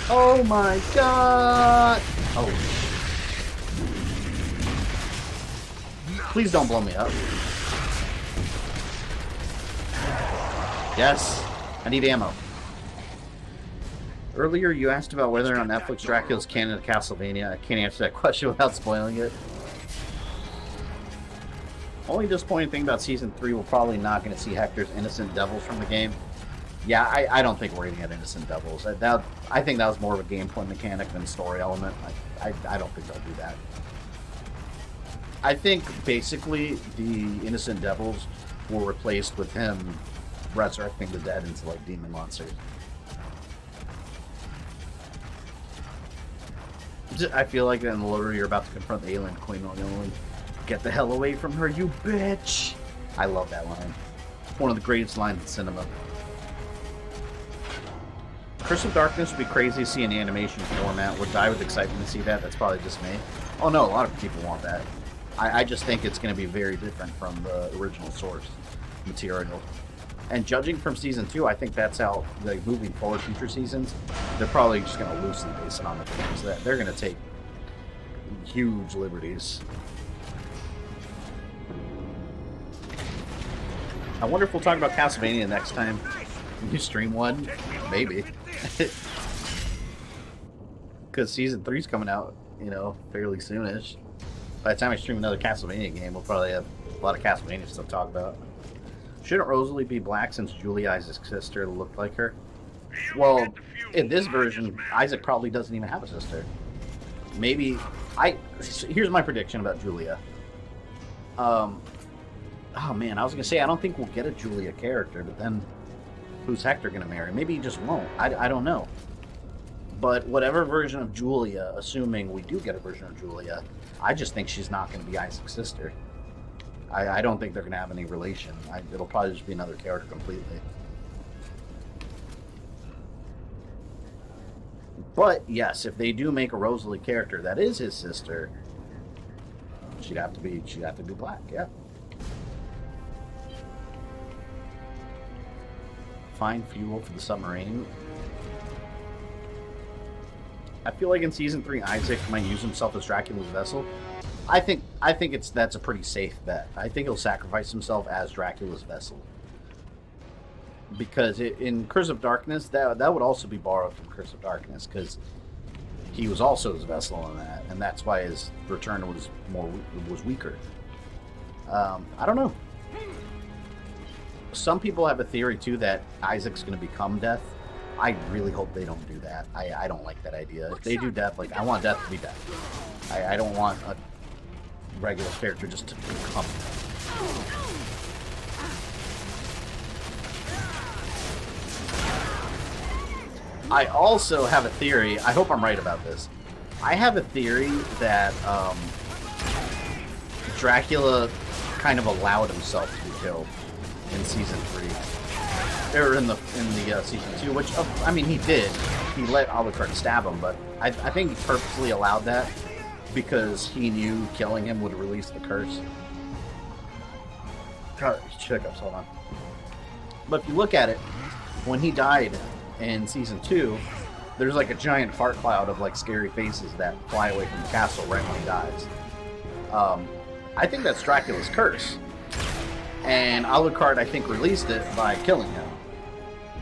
Oh my god. Oh. Please don't blow me up. Yes. I need ammo. Earlier, you asked about whether or not Netflix Dracula's canon to Castlevania. I can't answer that question without spoiling it. Only disappointing thing about Season 3, we're probably not going to see Hector's innocent devils from the game. Yeah, I don't think we're gonna get Innocent Devils. I think that was more of a gameplay mechanic than story element. I don't think they'll do that. I think basically the Innocent Devils were replaced with him resurrecting the dead into like demon monsters. I feel like in the lore you're about to confront the alien queen. Get the hell away from her, you bitch! I love that line. One of the greatest lines in cinema. Curse of Darkness would be crazy to see in the animation format. Would die with excitement to see that. That's probably just me. Oh no, a lot of people want that. I just think it's going to be very different from the original source material. And judging from Season 2, I think that's how, like, moving forward future seasons, they're probably just going to loosely base it on the games. They're going to take huge liberties. I wonder if we'll talk about Castlevania next time. Can you stream one? Maybe. Because Season 3's coming out, you know, fairly soonish. By the time I stream another Castlevania game, we'll probably have a lot of Castlevania stuff to talk about. Shouldn't Rosalie be black since Julie, Isaac's sister, looked like her? Well, in this version, Isaac probably doesn't even have a sister. Maybe... Here's my prediction about Julia. Oh man, I was going to say, I don't think we'll get a Julia character, but then who's Hector going to marry? Maybe he just won't. I don't know. But whatever version of Julia, assuming we do get a version of Julia, I just think she's not going to be Isaac's sister. I don't think they're going to have any relation. It'll probably just be another character completely. But, yes, if they do make a Rosalie character that is his sister, she'd have to be black, yeah. Find fuel for the submarine. I feel like in Season 3, Isaac might use himself as Dracula's vessel. I think that's a pretty safe bet. I think he'll sacrifice himself as Dracula's vessel. Because in Curse of Darkness, that would also be borrowed from Curse of Darkness, because he was also his vessel in that, and that's why his return was weaker. I don't know. Some people have a theory too that Isaac's going to become Death. I really hope they don't do that. I don't like that idea. If they do Death, like, I want Death to be Death. I don't want a regular character just to become Death. I also have a theory. I hope I'm right about this. I have a theory that Dracula kind of allowed himself to be killed in Season 3. Or in the Season 2, which, I mean, he did. He let Alucard stab him, but I think he purposely allowed that because he knew killing him would release the curse. Hiccups, hold on. But if you look at it, when he died in Season 2, there's like a giant fart cloud of like scary faces that fly away from the castle right when he dies. I think that's Dracula's curse. And Alucard, I think, released it by killing him.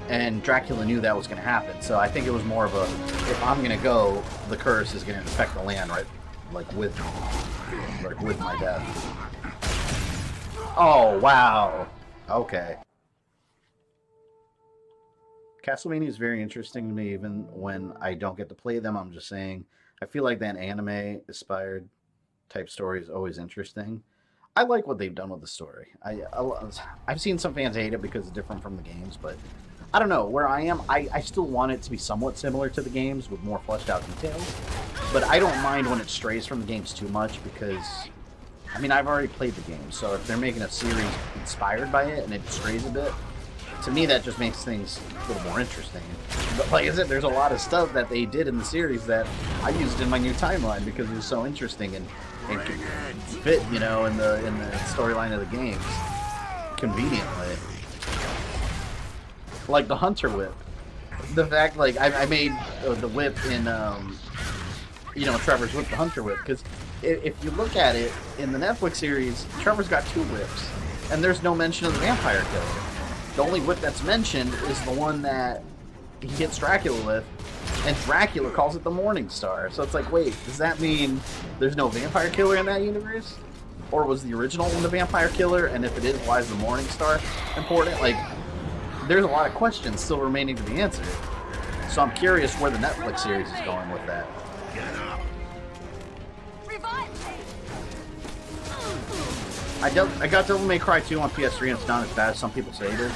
And Dracula knew that was going to happen, so I think it was more of a, if I'm going to go, the curse is going to infect the land, right? Like with my death. Oh, wow. Okay. Castlevania is very interesting to me, even when I don't get to play them. I'm just saying, I feel like that anime-inspired type story is always interesting. I like what they've done with the story. I've seen some fans hate it because it's different from the games, but I don't know. Where I am, I still want it to be somewhat similar to the games with more fleshed out details. But I don't mind when it strays from the games too much because, I mean, I've already played the game. So if they're making a series inspired by it and it strays a bit, to me that just makes things a little more interesting. But like I said, there's a lot of stuff that they did in the series that I used in my new timeline because it was so interesting and fit, you know, in the storyline of the games conveniently. Like the Hunter Whip. The fact, like, I made the whip in, you know, Trevor's Whip, the Hunter Whip, because if you look at it, in the Netflix series, Trevor's got 2 whips, and there's no mention of the vampire killer. The only whip that's mentioned is the one that he hits Dracula with, and Dracula calls it the Morning Star. So it's like, wait, does that mean there's no vampire killer in that universe? Or was the original one the vampire killer? And if it is, why is the Morning Star important? Like, there's a lot of questions still remaining to be answered. So I'm curious where the Netflix series is going with that. I got Devil May Cry 2 on PS3 and it's not as bad as some people say it is.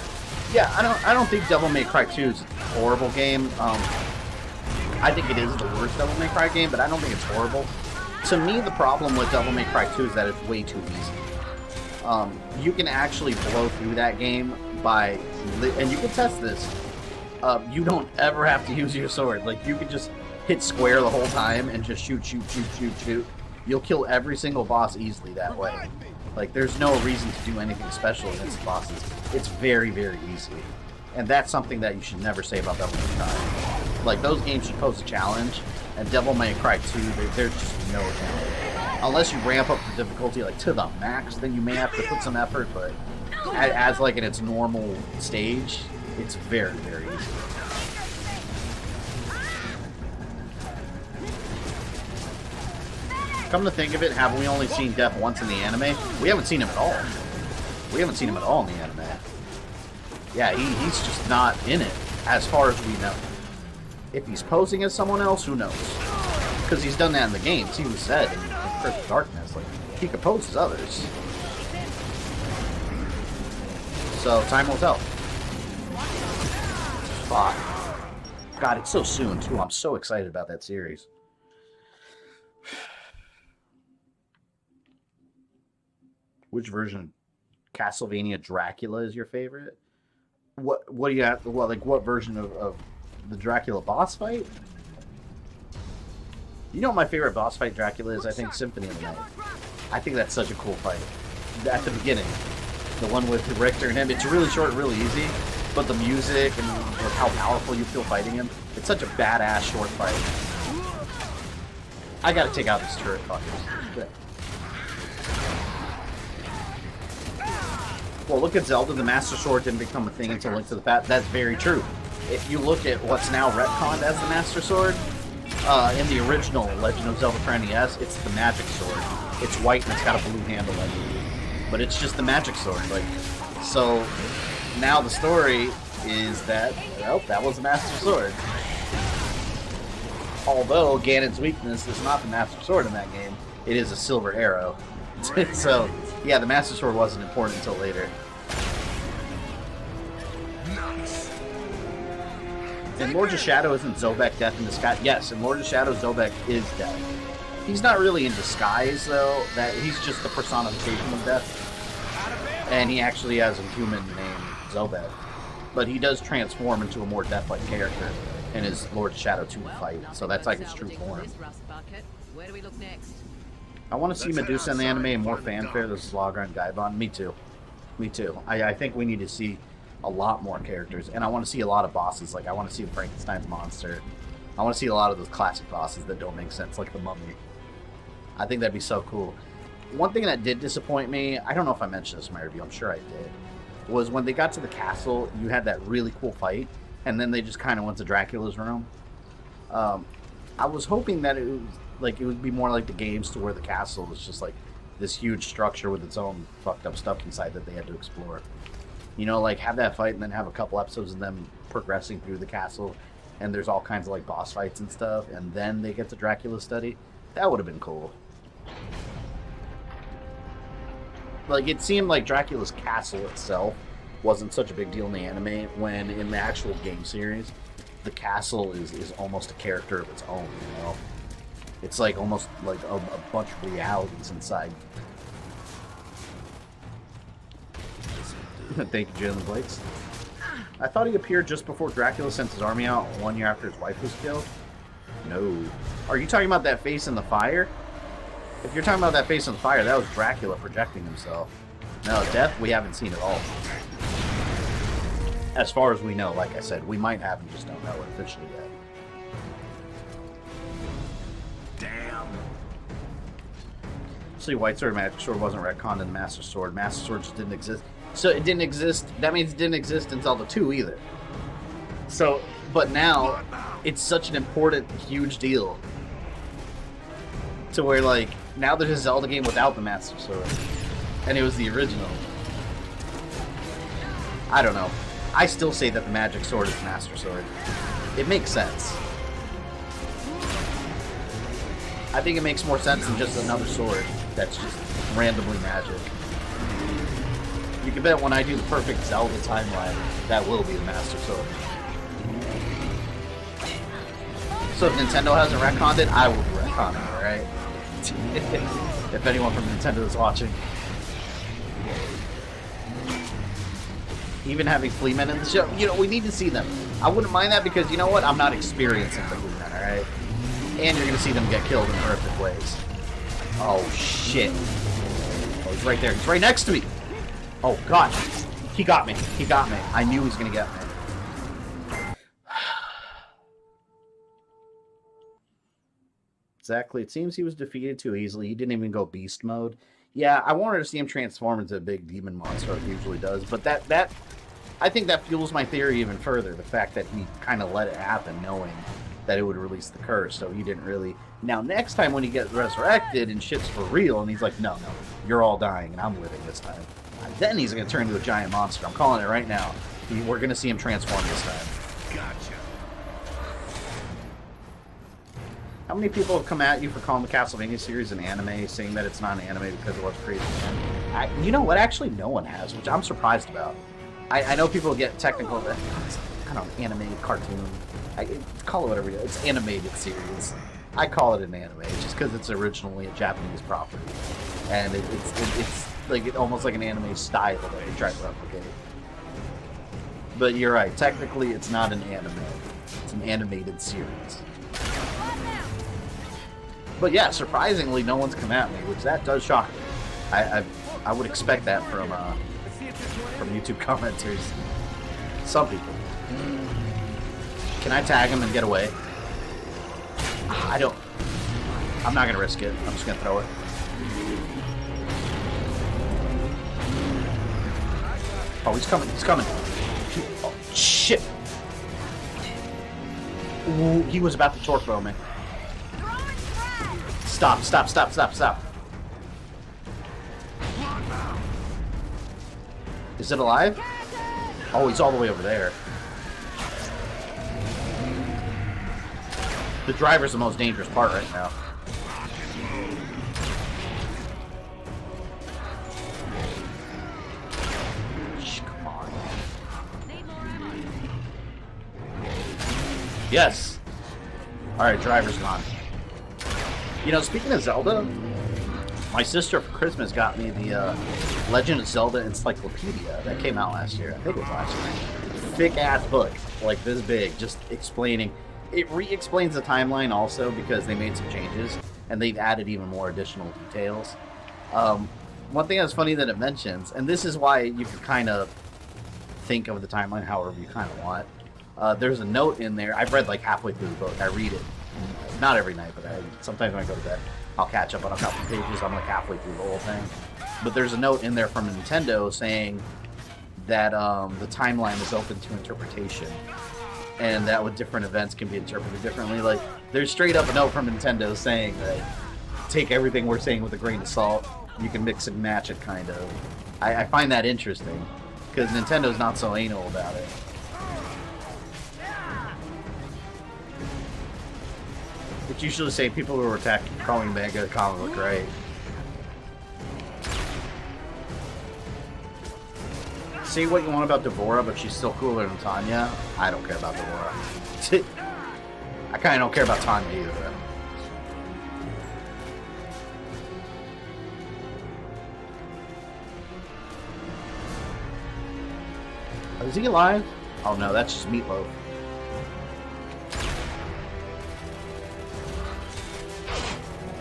Yeah, I don't think Devil May Cry 2 is a horrible game. I think it is the worst Devil May Cry game, but I don't think it's horrible. To me, the problem with Devil May Cry 2 is that it's way too easy. You can actually blow through that game by, and you can test this, you don't ever have to use your sword. Like, you can just hit square the whole time and just shoot. You'll kill every single boss easily that way. Like, there's no reason to do anything special against the bosses. It's very, very easy. And that's something that you should never say about Devil May Cry. Like, those games should pose a challenge, and Devil May Cry 2, there's just no challenge. Unless you ramp up the difficulty, like, to the max, then you may have to put some effort, but as like, in its normal stage, it's very, very easy. Come to think of it, have we only seen Death once in the anime? We haven't seen him at all. We haven't seen him at all in the anime. Yeah, he's just not in it, as far as we know. If he's posing as someone else, who knows? Because he's done that in the games. He was said in Curse of Darkness, like, he could pose as others. So, time will tell. Fuck. God, it's so soon, too. I'm so excited about that series. Which version? Castlevania Dracula is your favorite? What do you have? What version of the Dracula boss fight? You know what my favorite boss fight Dracula is? I think Symphony of the Night. I think that's such a cool fight. At the beginning. The one with Richter and him. It's really short, really easy. But the music and how powerful you feel fighting him. It's such a badass short fight. I gotta take out these turret fuckers. Good. Well, look at Zelda. The Master Sword didn't become a thing until Link to the Past. That's very true. If you look at what's now retconned as the Master Sword, in the original Legend of Zelda for NES, it's the Magic Sword. It's white and it's got a blue handle, I believe. But it's just the Magic Sword. Like, so now the story is that, well, that was the Master Sword. Although Ganon's weakness is not the Master Sword in that game, it is a silver arrow. So, yeah, the Master Sword wasn't important until later. Nice. In Lords of Shadow, isn't Zobek death in disguise? Yes, in Lords of Shadow, Zobek is death. He's not really in disguise, though. That he's just the personification of death. And he actually has a human named Zobek. But he does transform into a more death-like character in his Lord of Shadow 2 fight. So that's like his true form. Where do we look next? I want to see Medusa in the anime and more fanfare. This is Logger and Gaibon. Me too. Me too. I think we need to see a lot more characters. And I want to see a lot of bosses. Like, I want to see Frankenstein's monster. I want to see a lot of those classic bosses that don't make sense, like the Mummy. I think that'd be so cool. One thing that did disappoint me, I don't know if I mentioned this in my review, I'm sure I did, was when they got to the castle, you had that really cool fight, and then they just kind of went to Dracula's room. I was hoping that it would be more like the games, to where the castle was just like this huge structure with its own fucked up stuff inside that they had to explore. You know, like, have that fight and then have a couple episodes of them progressing through the castle, and there's all kinds of like boss fights and stuff, and then they get to Dracula's study. That would have been cool. Like, it seemed like Dracula's castle itself wasn't such a big deal in the anime, when in the actual game series, the castle is almost a character of its own, you know? It's like almost like a bunch of realities inside. Thank you, Jalen Blakes. I thought he appeared just before Dracula sent his army out 1 year after his wife was killed. No. Are you talking about that face in the fire? If you're talking about that face in the fire, that was Dracula projecting himself. No, Death we haven't seen at all. As far as we know, like I said, we might have and just don't know it officially yet. Damn. See, White Sword, Magic Sword wasn't retconned in Master Sword. Master Sword just didn't exist. So it didn't exist. That means it didn't exist in Zelda 2 either. So, but now, it's such an important, huge deal. To where, like, now there's a Zelda game without the Master Sword. And it was the original. I don't know. I still say that the magic sword is the master sword. It makes sense. I think it makes more sense than just another sword that's just randomly magic. You can bet when I do the perfect Zelda timeline, that will be the master sword. So if Nintendo hasn't retconned it, I will be retconning it, alright? If anyone from Nintendo is watching. Even having flea men in the show, you know, we need to see them. I wouldn't mind that because, you know what, I'm not experiencing the flea men, alright? And you're gonna see them get killed in horrific ways. Oh, shit. Oh, he's right there. He's right next to me! Oh, God. He got me. He got me. I knew he was gonna get me. Exactly. It seems he was defeated too easily. He didn't even go beast mode. Yeah, I wanted to see him transform into a big demon monster like he usually does, but that I think that fuels my theory even further. The fact that he kind of let it happen knowing that it would release the curse, so he didn't really... Now, next time when he gets resurrected and shit's for real, and he's like, no, you're all dying, and I'm living this time. Then he's going to turn into a giant monster. I'm calling it right now. We're going to see him transform this time. Gotcha. How many people have come at you for calling the Castlevania series an anime, saying that it's not an anime because it was created in you know what? Actually, no one has, which I'm surprised about. I know people get technical, but I don't know, anime, cartoon. Call it whatever you do. It's animated series. I call it an anime just because it's originally a Japanese property, and it's like almost like an anime style that they try to replicate. But you're right. Technically, it's not an anime. It's an animated series. But yeah, surprisingly, no one's come at me, which that does shock me. I would expect that from YouTube commenters. Some people. Can I tag him and get away? I'm not gonna risk it. I'm just gonna throw it. Oh, he's coming. He's coming. Oh, shit. Ooh, he was about to torque throw me. Stop, stop, stop, stop, stop. Is it alive? Oh, he's all the way over there. The driver's the most dangerous part right now. Come on. Yes. Alright, driver's gone. You know, speaking of Zelda, my sister for Christmas got me the Legend of Zelda Encyclopedia that came out last year. I think it was last year. Thick-ass book, like this big, just explaining. It re-explains the timeline also because they made some changes, and they've added even more additional details. One thing that's funny that it mentions, and this is why you can kind of think of the timeline however you kind of want. There's a note in there. I've read like halfway through the book. I read it. Not every night, but sometimes when I go to bed, I'll catch up on a couple pages. I'm like halfway through the whole thing. But there's a note in there from Nintendo saying that the timeline is open to interpretation, and that with different events can be interpreted differently. Like, there's straight up a note from Nintendo saying that take everything we're saying with a grain of salt. You can mix and match it, kind of. I find that interesting, because Nintendo's not so anal about it. It's usually say people who are attacking calling manga a comic book, right? Say what you want about Devora, but she's still cooler than Tanya. I don't care about Devora. I kind of don't care about Tanya either. Is he alive? Oh no, that's just Meatloaf.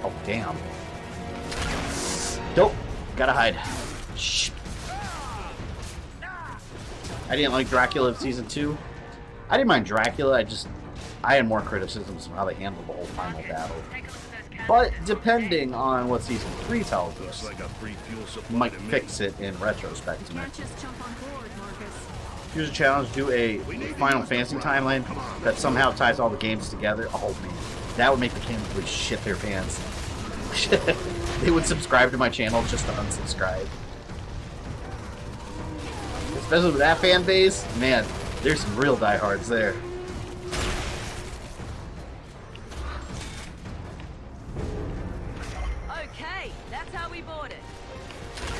Oh, damn. Dope. Gotta hide. Shh. I didn't like Dracula of Season 2. I didn't mind Dracula, I had more criticisms of how they handled the whole final battle. But depending on what Season 3 tells us, might fix it in retrospect to me. Here's a challenge, do a Final Fantasy timeline that somehow ties all the games together. Oh man, that would make the Campbells shit their pants. They would subscribe to my channel just to unsubscribe. Especially with that fan base, man, there's some real diehards there. Okay, that's how we board it.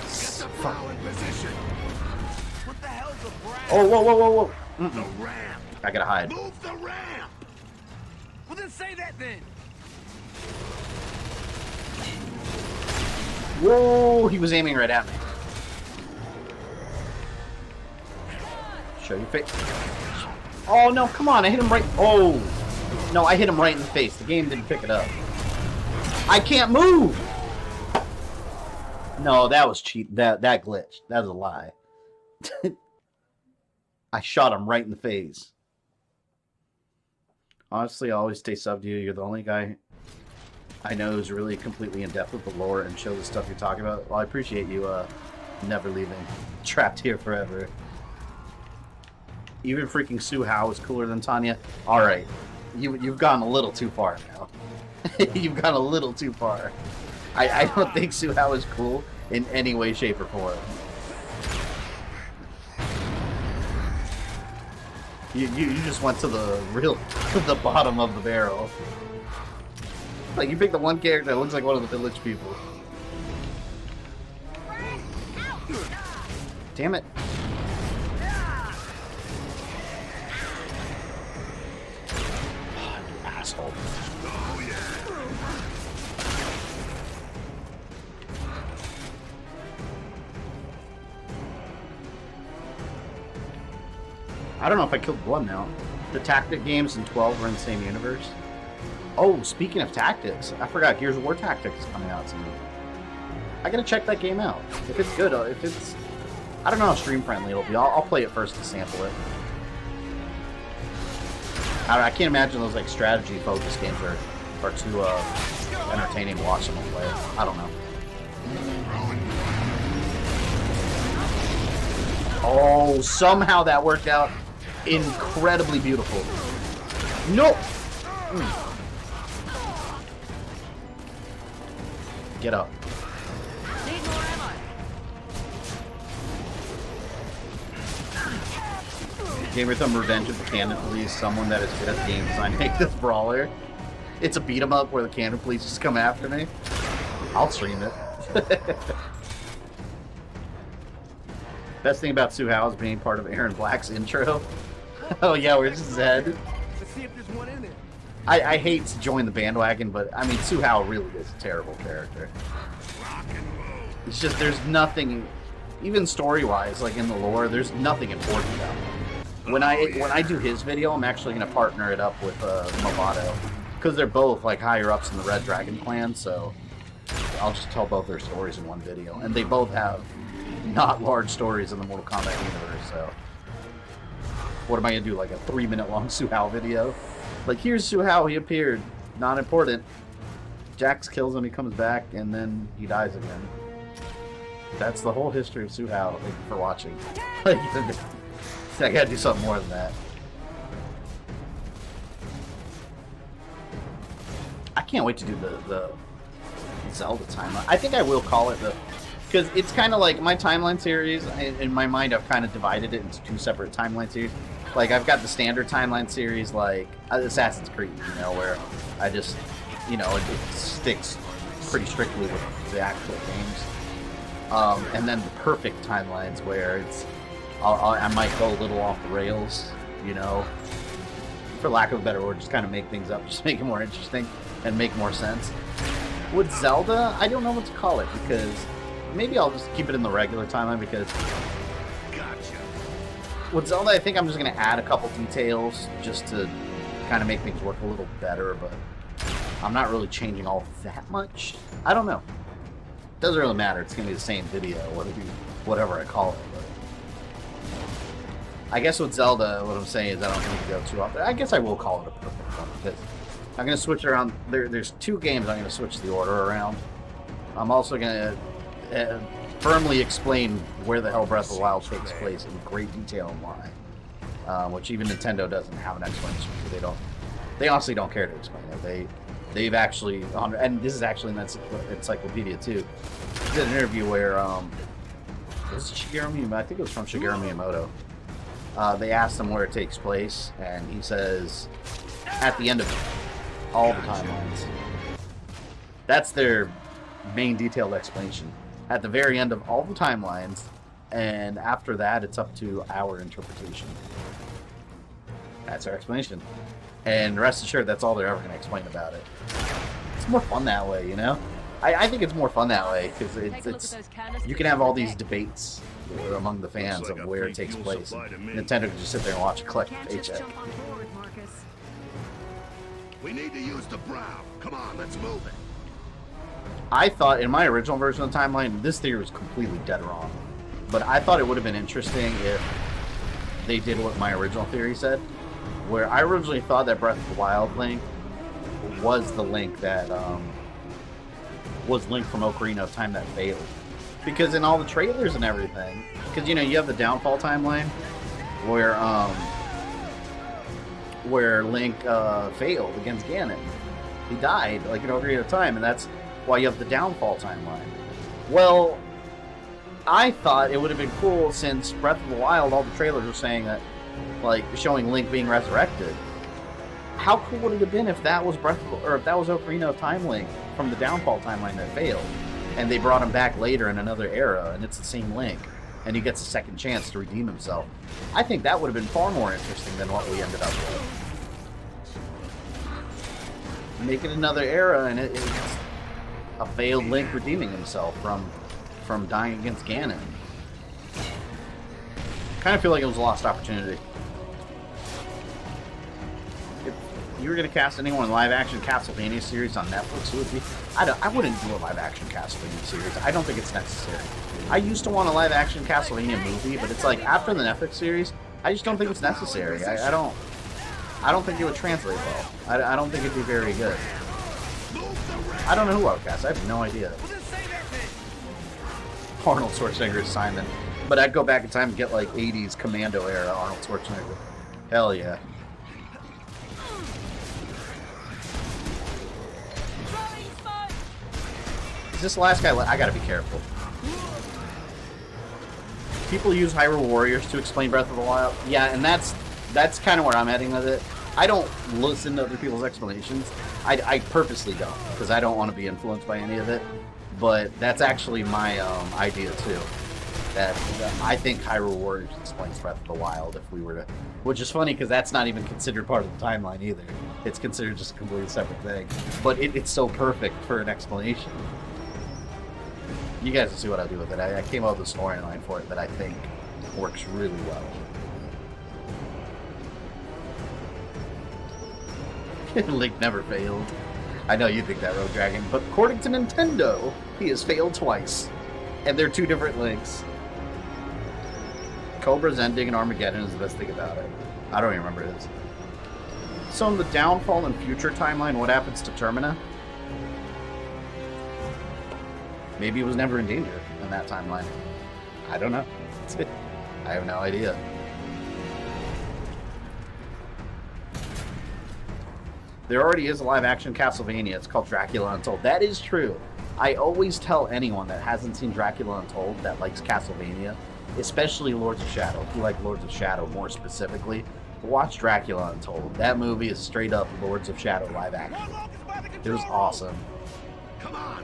Get the plow in position. What the hell's a brag? Oh, whoa, whoa, whoa, whoa. The ramp. I gotta hide. Move the ramp. Well, then say that then. Whoa, he was aiming right at me. Show your face. Oh, no, come on. I hit him right. Oh. No, I hit him right in the face. The game didn't pick it up. I can't move. No, that was cheat. That glitched. That was a lie. I shot him right in the face. Honestly, I always stay sub to you. You're the only guy I know who's really completely in depth with the lore and show the stuff you're talking about. Well, I appreciate you never leaving. Trapped here forever. Even freaking Su Hao is cooler than Tanya. Alright. You've gone a little too far now. You've gone a little too far. I don't think Su Hao is cool in any way, shape, or form. You just went to the bottom of the barrel. Like, you picked the one character that looks like one of the village people. Damn it. Oh, you asshole. Oh, yeah. I don't know if I killed one now. The tactic games in 12 are in the same universe. Oh, speaking of tactics, I forgot Gears of War Tactics is coming out soon. I gotta check that game out. If it's good, if it's... I don't know how stream friendly it'll be. I'll play it first to sample it. I can't imagine those like strategy focused games are too entertaining to watch someone play. I don't know. Oh, somehow that worked out incredibly beautiful. No! Get up. Need more ammo. Game Rhythm Revenge of the Cannon Police, someone that is good at game design, make this brawler. It's a beat 'em up where the Cannon Police just come after me. I'll stream it. Best thing about Su Hao is being part of Aaron Black's intro. Oh yeah, where's Zed? Let's see if there's one in there. I hate to join the bandwagon, but I mean Su Hao really is a terrible character. It's just there's nothing, even story-wise, like in the lore, there's nothing important about him. When I do his video, I'm actually gonna partner it up with Movado, because they're both like higher ups in the Red Dragon clan. So I'll just tell both their stories in one video, and they both have not large stories in the Mortal Kombat universe. So what am I gonna do? Like a 3-minute long Su Hao video? Like, here's Su Hao, he appeared, not important. Jax kills him, he comes back, and then he dies again. That's the whole history of Su Hao. Thank you for watching. I gotta do something more than that. I can't wait to do the Zelda timeline. I think I will call it because it's kind of like my timeline series. In my mind, I've kind of divided it into 2 separate timeline series. Like, I've got the standard timeline series, like Assassin's Creed, you know, where I just, you know, it sticks pretty strictly with the actual games. And then the perfect timelines where it's, I might go a little off the rails, you know, for lack of a better word, just kind of make things up, just make it more interesting and make more sense. With Zelda, I don't know what to call it, because maybe I'll just keep it in the regular timeline, because with Zelda, I think I'm just going to add a couple details just to kind of make things work a little better, but I'm not really changing all that much. I don't know. Doesn't really matter. It's going to be the same video, whatever I call it. But I guess with Zelda, what I'm saying is I don't need to go too often. I guess I will call it a perfect one, because I'm going to switch it around. There's 2 games I'm going to switch the order around. I'm also going to firmly explain where the hell Breath of the Wild takes place in great detail and why, which even Nintendo doesn't have an explanation for. They honestly don't care to explain it. They've actually, and this is actually in that encyclopedia too, did an interview where Was it Shigeru Miyamoto? I think it was from Shigeru Miyamoto. They asked him where it takes place, and he says, at the end of all the timelines. That's their main detailed explanation. At the very end of all the timelines, and after that, it's up to our interpretation. That's our explanation. And rest assured, that's all they're ever going to explain about it. It's more fun that way, you know? I think it's more fun that way, because it's you can have all these debates among the fans of where it takes place. Nintendo can just sit there and watch it collect the paycheck. We need to use the brow. Come on, let's move it. I thought, in my original version of the timeline, this theory was completely dead wrong. But I thought it would have been interesting if they did what my original theory said, where I originally thought that Breath of the Wild Link was the Link that was Link from Ocarina of Time that failed. Because in all the trailers and everything, because, you know, you have the Downfall timeline where Link failed against Ganon. He died, like, in Ocarina of Time, and that's why you have the Downfall timeline. Well, I thought it would have been cool, since Breath of the Wild, all the trailers were saying that, like, showing Link being resurrected. How cool would it have been if that was if that was Ocarina of Time Link from the Downfall timeline that failed, and they brought him back later in another era, and it's the same Link, and he gets a second chance to redeem himself. I think that would have been far more interesting than what we ended up with. Make it another era, and it's a failed Link redeeming himself from dying against Ganon. Kind of feel like it was a lost opportunity. If you were going to cast anyone in live-action Castlevania series on Netflix, who would be? I wouldn't do a live-action Castlevania series. I don't think it's necessary. I used to want a live-action Castlevania movie, but it's like, after the Netflix series, I just don't think it's necessary. I don't think it would translate well. I don't think it'd be very good. I don't know who I would cast. I have no idea. Arnold Schwarzenegger is Simon. But I'd go back in time and get, like, 80s Commando era Arnold Schwarzenegger. Hell yeah. Is this the last guy? I gotta be careful. People use Hyrule Warriors to explain Breath of the Wild. Yeah, and that's kind of where I'm heading with it. I don't listen to other people's explanations. I purposely don't, because I don't want to be influenced by any of it. But that's actually my idea too. That I think Hyrule Warriors explains Breath of the Wild if we were to, which is funny because that's not even considered part of the timeline either. It's considered just a completely separate thing. But it's so perfect for an explanation. You guys will see what I do with it. I came up with a storyline for it that I think works really well. Link never failed. I know you think that, Road Dragon, but according to Nintendo, he has failed twice. And they're two different Links. Cobra's ending in Armageddon is the best thing about it. I don't even remember it is. So in the Downfall and Future timeline, what happens to Termina? Maybe he was never in danger in that timeline. I don't know. I have no idea. There already is a live-action Castlevania. It's called Dracula Untold. That is true. I always tell anyone that hasn't seen Dracula Untold that likes Castlevania, especially Lords of Shadow, who like Lords of Shadow more specifically, watch Dracula Untold. That movie is straight up Lords of Shadow live action. It was awesome.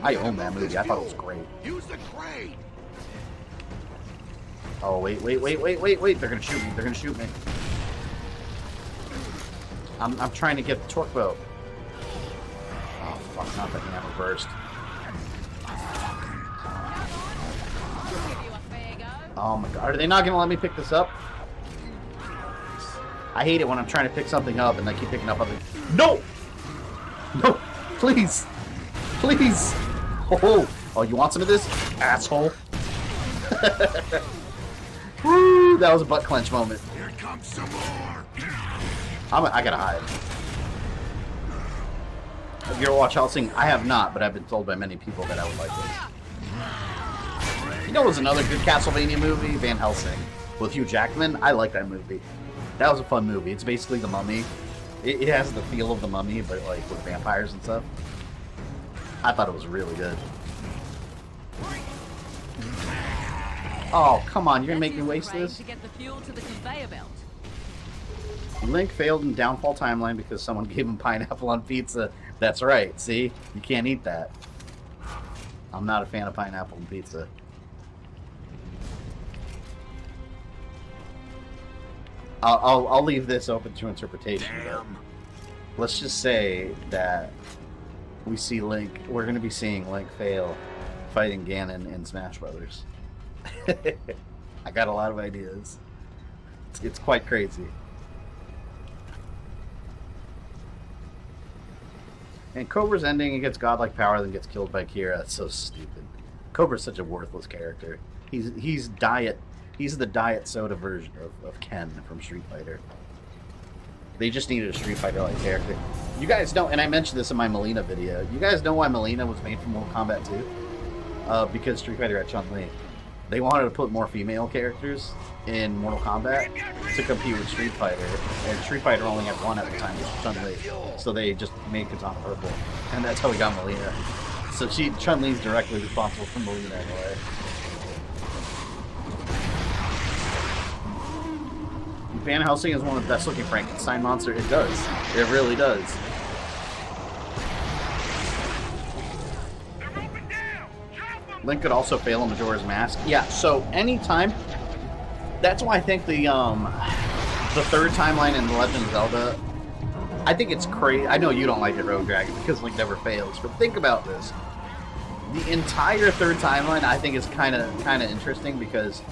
I own that movie. I thought it was great. Use the crane. Oh, wait. They're gonna shoot me. They're gonna shoot me. I'm trying to get the torque boat. Oh, fuck, not that can have reversed. Oh my god, are they not gonna let me pick this up? I hate it when I'm trying to pick something up and I keep picking up other. No! No! Please! Please! Oh, you want some of this? Asshole! Woo! That was a butt clench moment. Here comes some more. I gotta hide. Have you ever watched Hellsing? I have not, but I've been told by many people that I would like this. You know, it was another good Castlevania movie, Van Helsing, with Hugh Jackman. I like that movie. That was a fun movie. It's basically The Mummy. It has the feel of The Mummy, but like with vampires and stuff. I thought it was really good. Oh, come on, you're gonna make me Let's use waste the crane this? to get the fuel to the conveyor belt. Link failed in Downfall Timeline because someone gave him pineapple on pizza. That's right, see? You can't eat that. I'm not a fan of pineapple on pizza. I'll leave this open to interpretation. Damn. Let's just say that we see Link. We're going to be seeing Link fail fighting Ganon in Smash Brothers. I got a lot of ideas. It's quite crazy. And Cobra's ending, he gets godlike power, then gets killed by Kira. That's so stupid. Cobra's such a worthless character. He's the diet soda version of Ken from Street Fighter. They just needed a Street Fighter-like character. You guys know, and I mentioned this in my Melina video, you guys know why Melina was made for Mortal Kombat 2? Because Street Fighter had Chun-Li. They wanted to put more female characters in Mortal Kombat to compete with Street Fighter, and Street Fighter only had one at the time, which was Chun-Li. So they just made Katana purple, and that's how we got Melina. So Chun-Li's directly responsible for Melina anyway. Van Helsing is one of the best looking Frankenstein monsters. It does. It really does. Link could also fail a Majora's Mask. Yeah, so anytime. That's why I think the third timeline in The Legend of Zelda, I think it's crazy. I know you don't like it, Rogue Dragon, because Link never fails. But think about this. The entire third timeline, I think, is kind of interesting because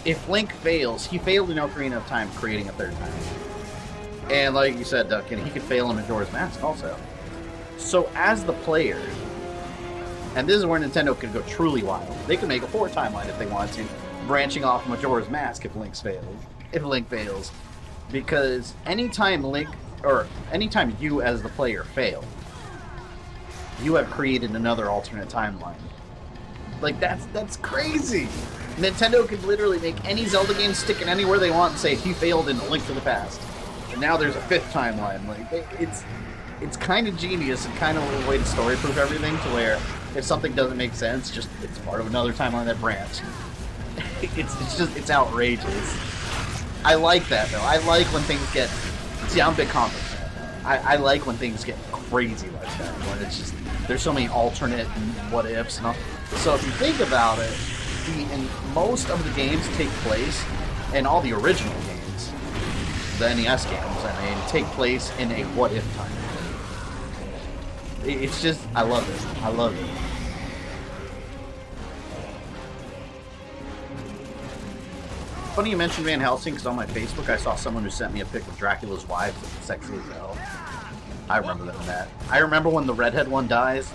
if Link fails, he failed in Ocarina of Time creating a third timeline. And like you said, Duncan, he could fail in Majora's Mask also. So as the player, and this is where Nintendo could go truly wild. They could make a fourth timeline if they wanted to, branching off Majora's Mask if Link fails. Because anytime you as the player fail, you have created another alternate timeline. Like that's crazy. Nintendo could literally make any Zelda game stick in anywhere they want and say he failed in A Link to the Past. And now there's a fifth timeline. Like it's kind of genius and kind of a way to story-proof everything to where if something doesn't make sense, just it's part of another timeline that branched. It's outrageous. I like that though. I like when things get. See, I'm a big comic fan. I like when things get crazy like that. When it's just there's so many alternate and what ifs and all. So if you think about it, and most of the games take place, and all the original games, the NES games, I mean, take place in a what if time. It's just, I love it. I love it. Funny you mentioned Van Helsing, because on my Facebook I saw someone who sent me a pic of Dracula's wife looking sexy as hell. I remember that. I remember when the redhead one dies,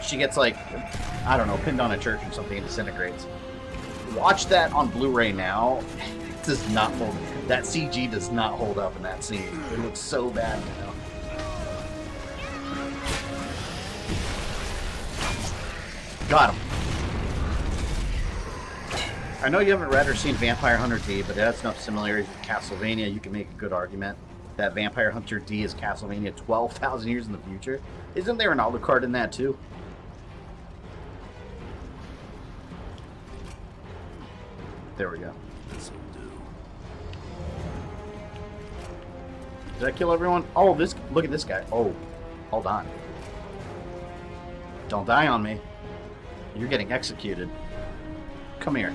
she gets like, I don't know, pinned on a church or something and disintegrates. Watch that on Blu-ray now. It does not hold. That CG does not hold up in that scene. It looks so bad now. Got him. I know you haven't read or seen Vampire Hunter D, but it has enough similarities with Castlevania. You can make a good argument that Vampire Hunter D is Castlevania 12,000 years in the future. Isn't there an Alucard in that too? There we go. Did I kill everyone? Oh, look at this guy. Oh, hold on. Don't die on me. You're getting executed. Come here.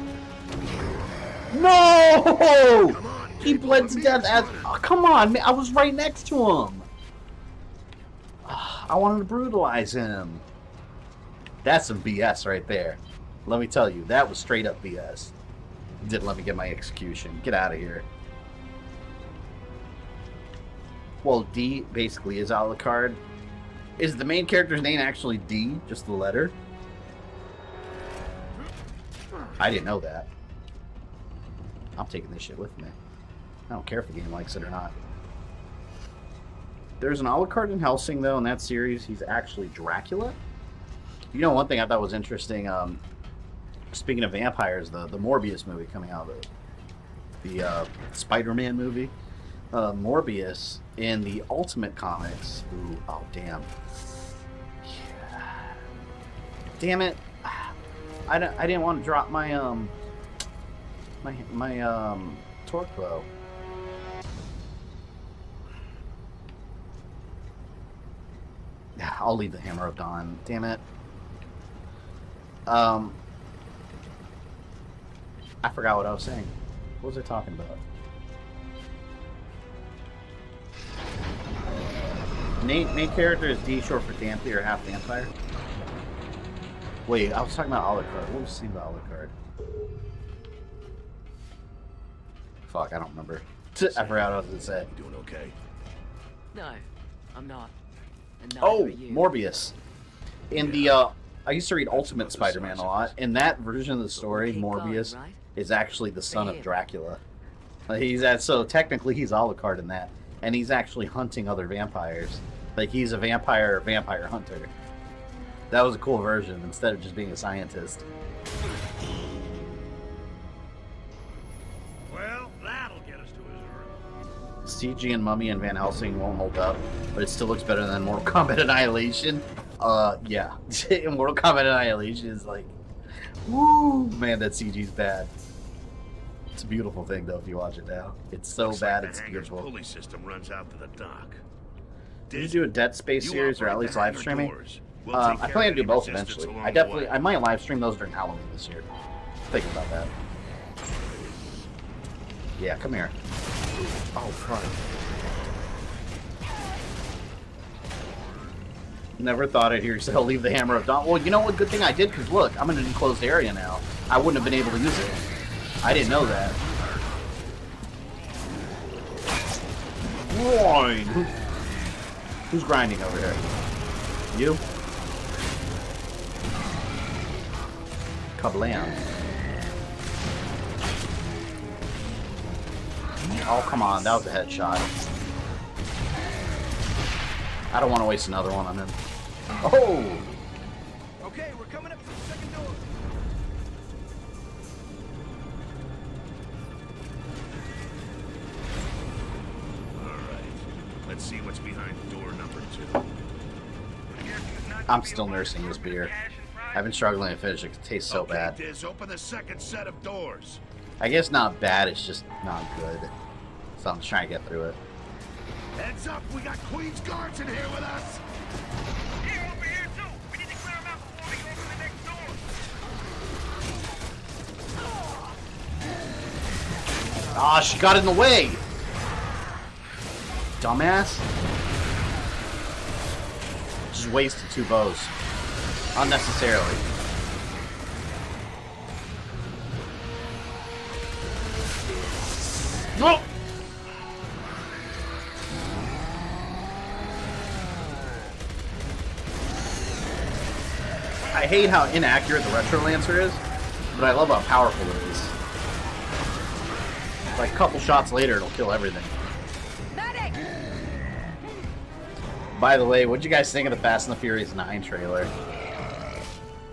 No! He bled to death as... Oh, come on, man. I was right next to him. I wanted to brutalize him. That's some BS right there. Let me tell you, that was straight up BS. Didn't let me get my execution. Get out of here. Well, D basically is Alucard. Is the main character's name actually D? Just the letter? I didn't know that. I'm taking this shit with me. I don't care if the game likes it or not. There's an Alucard in Helsing, though, in that series. He's actually Dracula. You know, one thing I thought was interesting, speaking of vampires, the Morbius movie coming out, the Spider-Man movie. Morbius in the Ultimate Comics. Ooh, oh, damn. Yeah. Damn it. I didn't want to drop my torque bow. Yeah, I'll leave the Hammer of Dawn. Damn it. I forgot what I was saying. What was I talking about? Main character is D, short for Dampy or half vampire. Wait, I was talking about Alucard. What was I saying about Alucard? Fuck, I don't remember. I forgot what I was going to say. You doing okay? No, I'm not. And Oh, neither are you. Morbius. In the, I used to read Ultimate Spider-Man a lot. In that version of the story, Keep going, Morbius right? is actually the son of Dracula. So technically he's Alucard in that. And he's actually hunting other vampires. Like, he's a vampire hunter. That was a cool version, instead of just being a scientist. Well, that'll get us to his room. CG and Mummy and Van Helsing won't hold up, but it still looks better than Mortal Kombat Annihilation. Yeah. Mortal Kombat Annihilation is like, woo! Man, that CG's bad. It's a beautiful thing, though, if you watch it now. It's so Looks bad, like it's the hangar's beautiful. pulley system runs out to the dock. Did you do a Dead Space You series, or at operate least the live hangar streaming? doors. We'll take I care plan of to do any both resistance eventually. along the way. I might live stream those during Halloween this year. Thinking about that. Yeah, come here. Oh, fuck. Never thought I'd hear you say, I'll leave the Hammer of Dawn. Well, you know what? Good thing I did, because look, I'm in an enclosed area now. I wouldn't have been able to use it. I didn't know that. Grind! Who's grinding over here? You? Kablam. Oh, come on. That was a headshot. I don't want to waste another one on him. Oh! Okay, we're coming up to the second door. Alright. Let's see what's behind door number 2. I'm still nursing this beer. I've been struggling to finish it. It tastes so bad. Diz, open the second set of doors. I guess not bad, it's just not good. So I'm just trying to get through it. Heads up, we got Queen's Guards in here with us. Here, over here too. We need to clear them out before we go to the next door. Ah, she got in the way! Dumbass. Just wasted 2 bows. Unnecessarily. No! I hate how inaccurate the Retro Lancer is, but I love how powerful it is. Like, a couple shots later, it'll kill everything. Medic! By the way, what'd you guys think of the Fast and the Furious 9 trailer?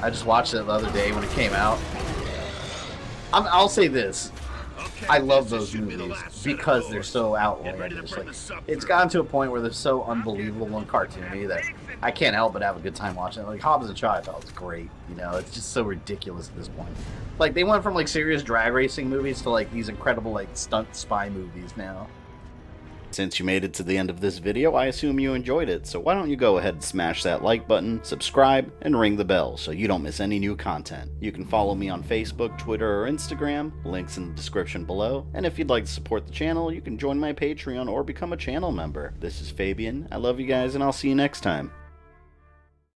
I just watched it the other day when it came out. I'll say this. Okay, I love this those should be the movies last set of because doors. they're so Get ready to outlandish. bring Like, the sub it's through. gotten to a point where they're so unbelievable and cartoony that I can't help but have a good time watching it. Like, Hobbs and Shaw, I thought was great. You know, it's just so ridiculous at this point. Like, they went from, like, serious drag racing movies to, like, these incredible, like, stunt spy movies now. Since you made it to the end of this video, I assume you enjoyed it, so why don't you go ahead and smash that like button, subscribe, and ring the bell so you don't miss any new content. You can follow me on Facebook, Twitter, or Instagram, links in the description below, and if you'd like to support the channel, you can join my Patreon or become a channel member. This is Fabian, I love you guys, and I'll see you next time.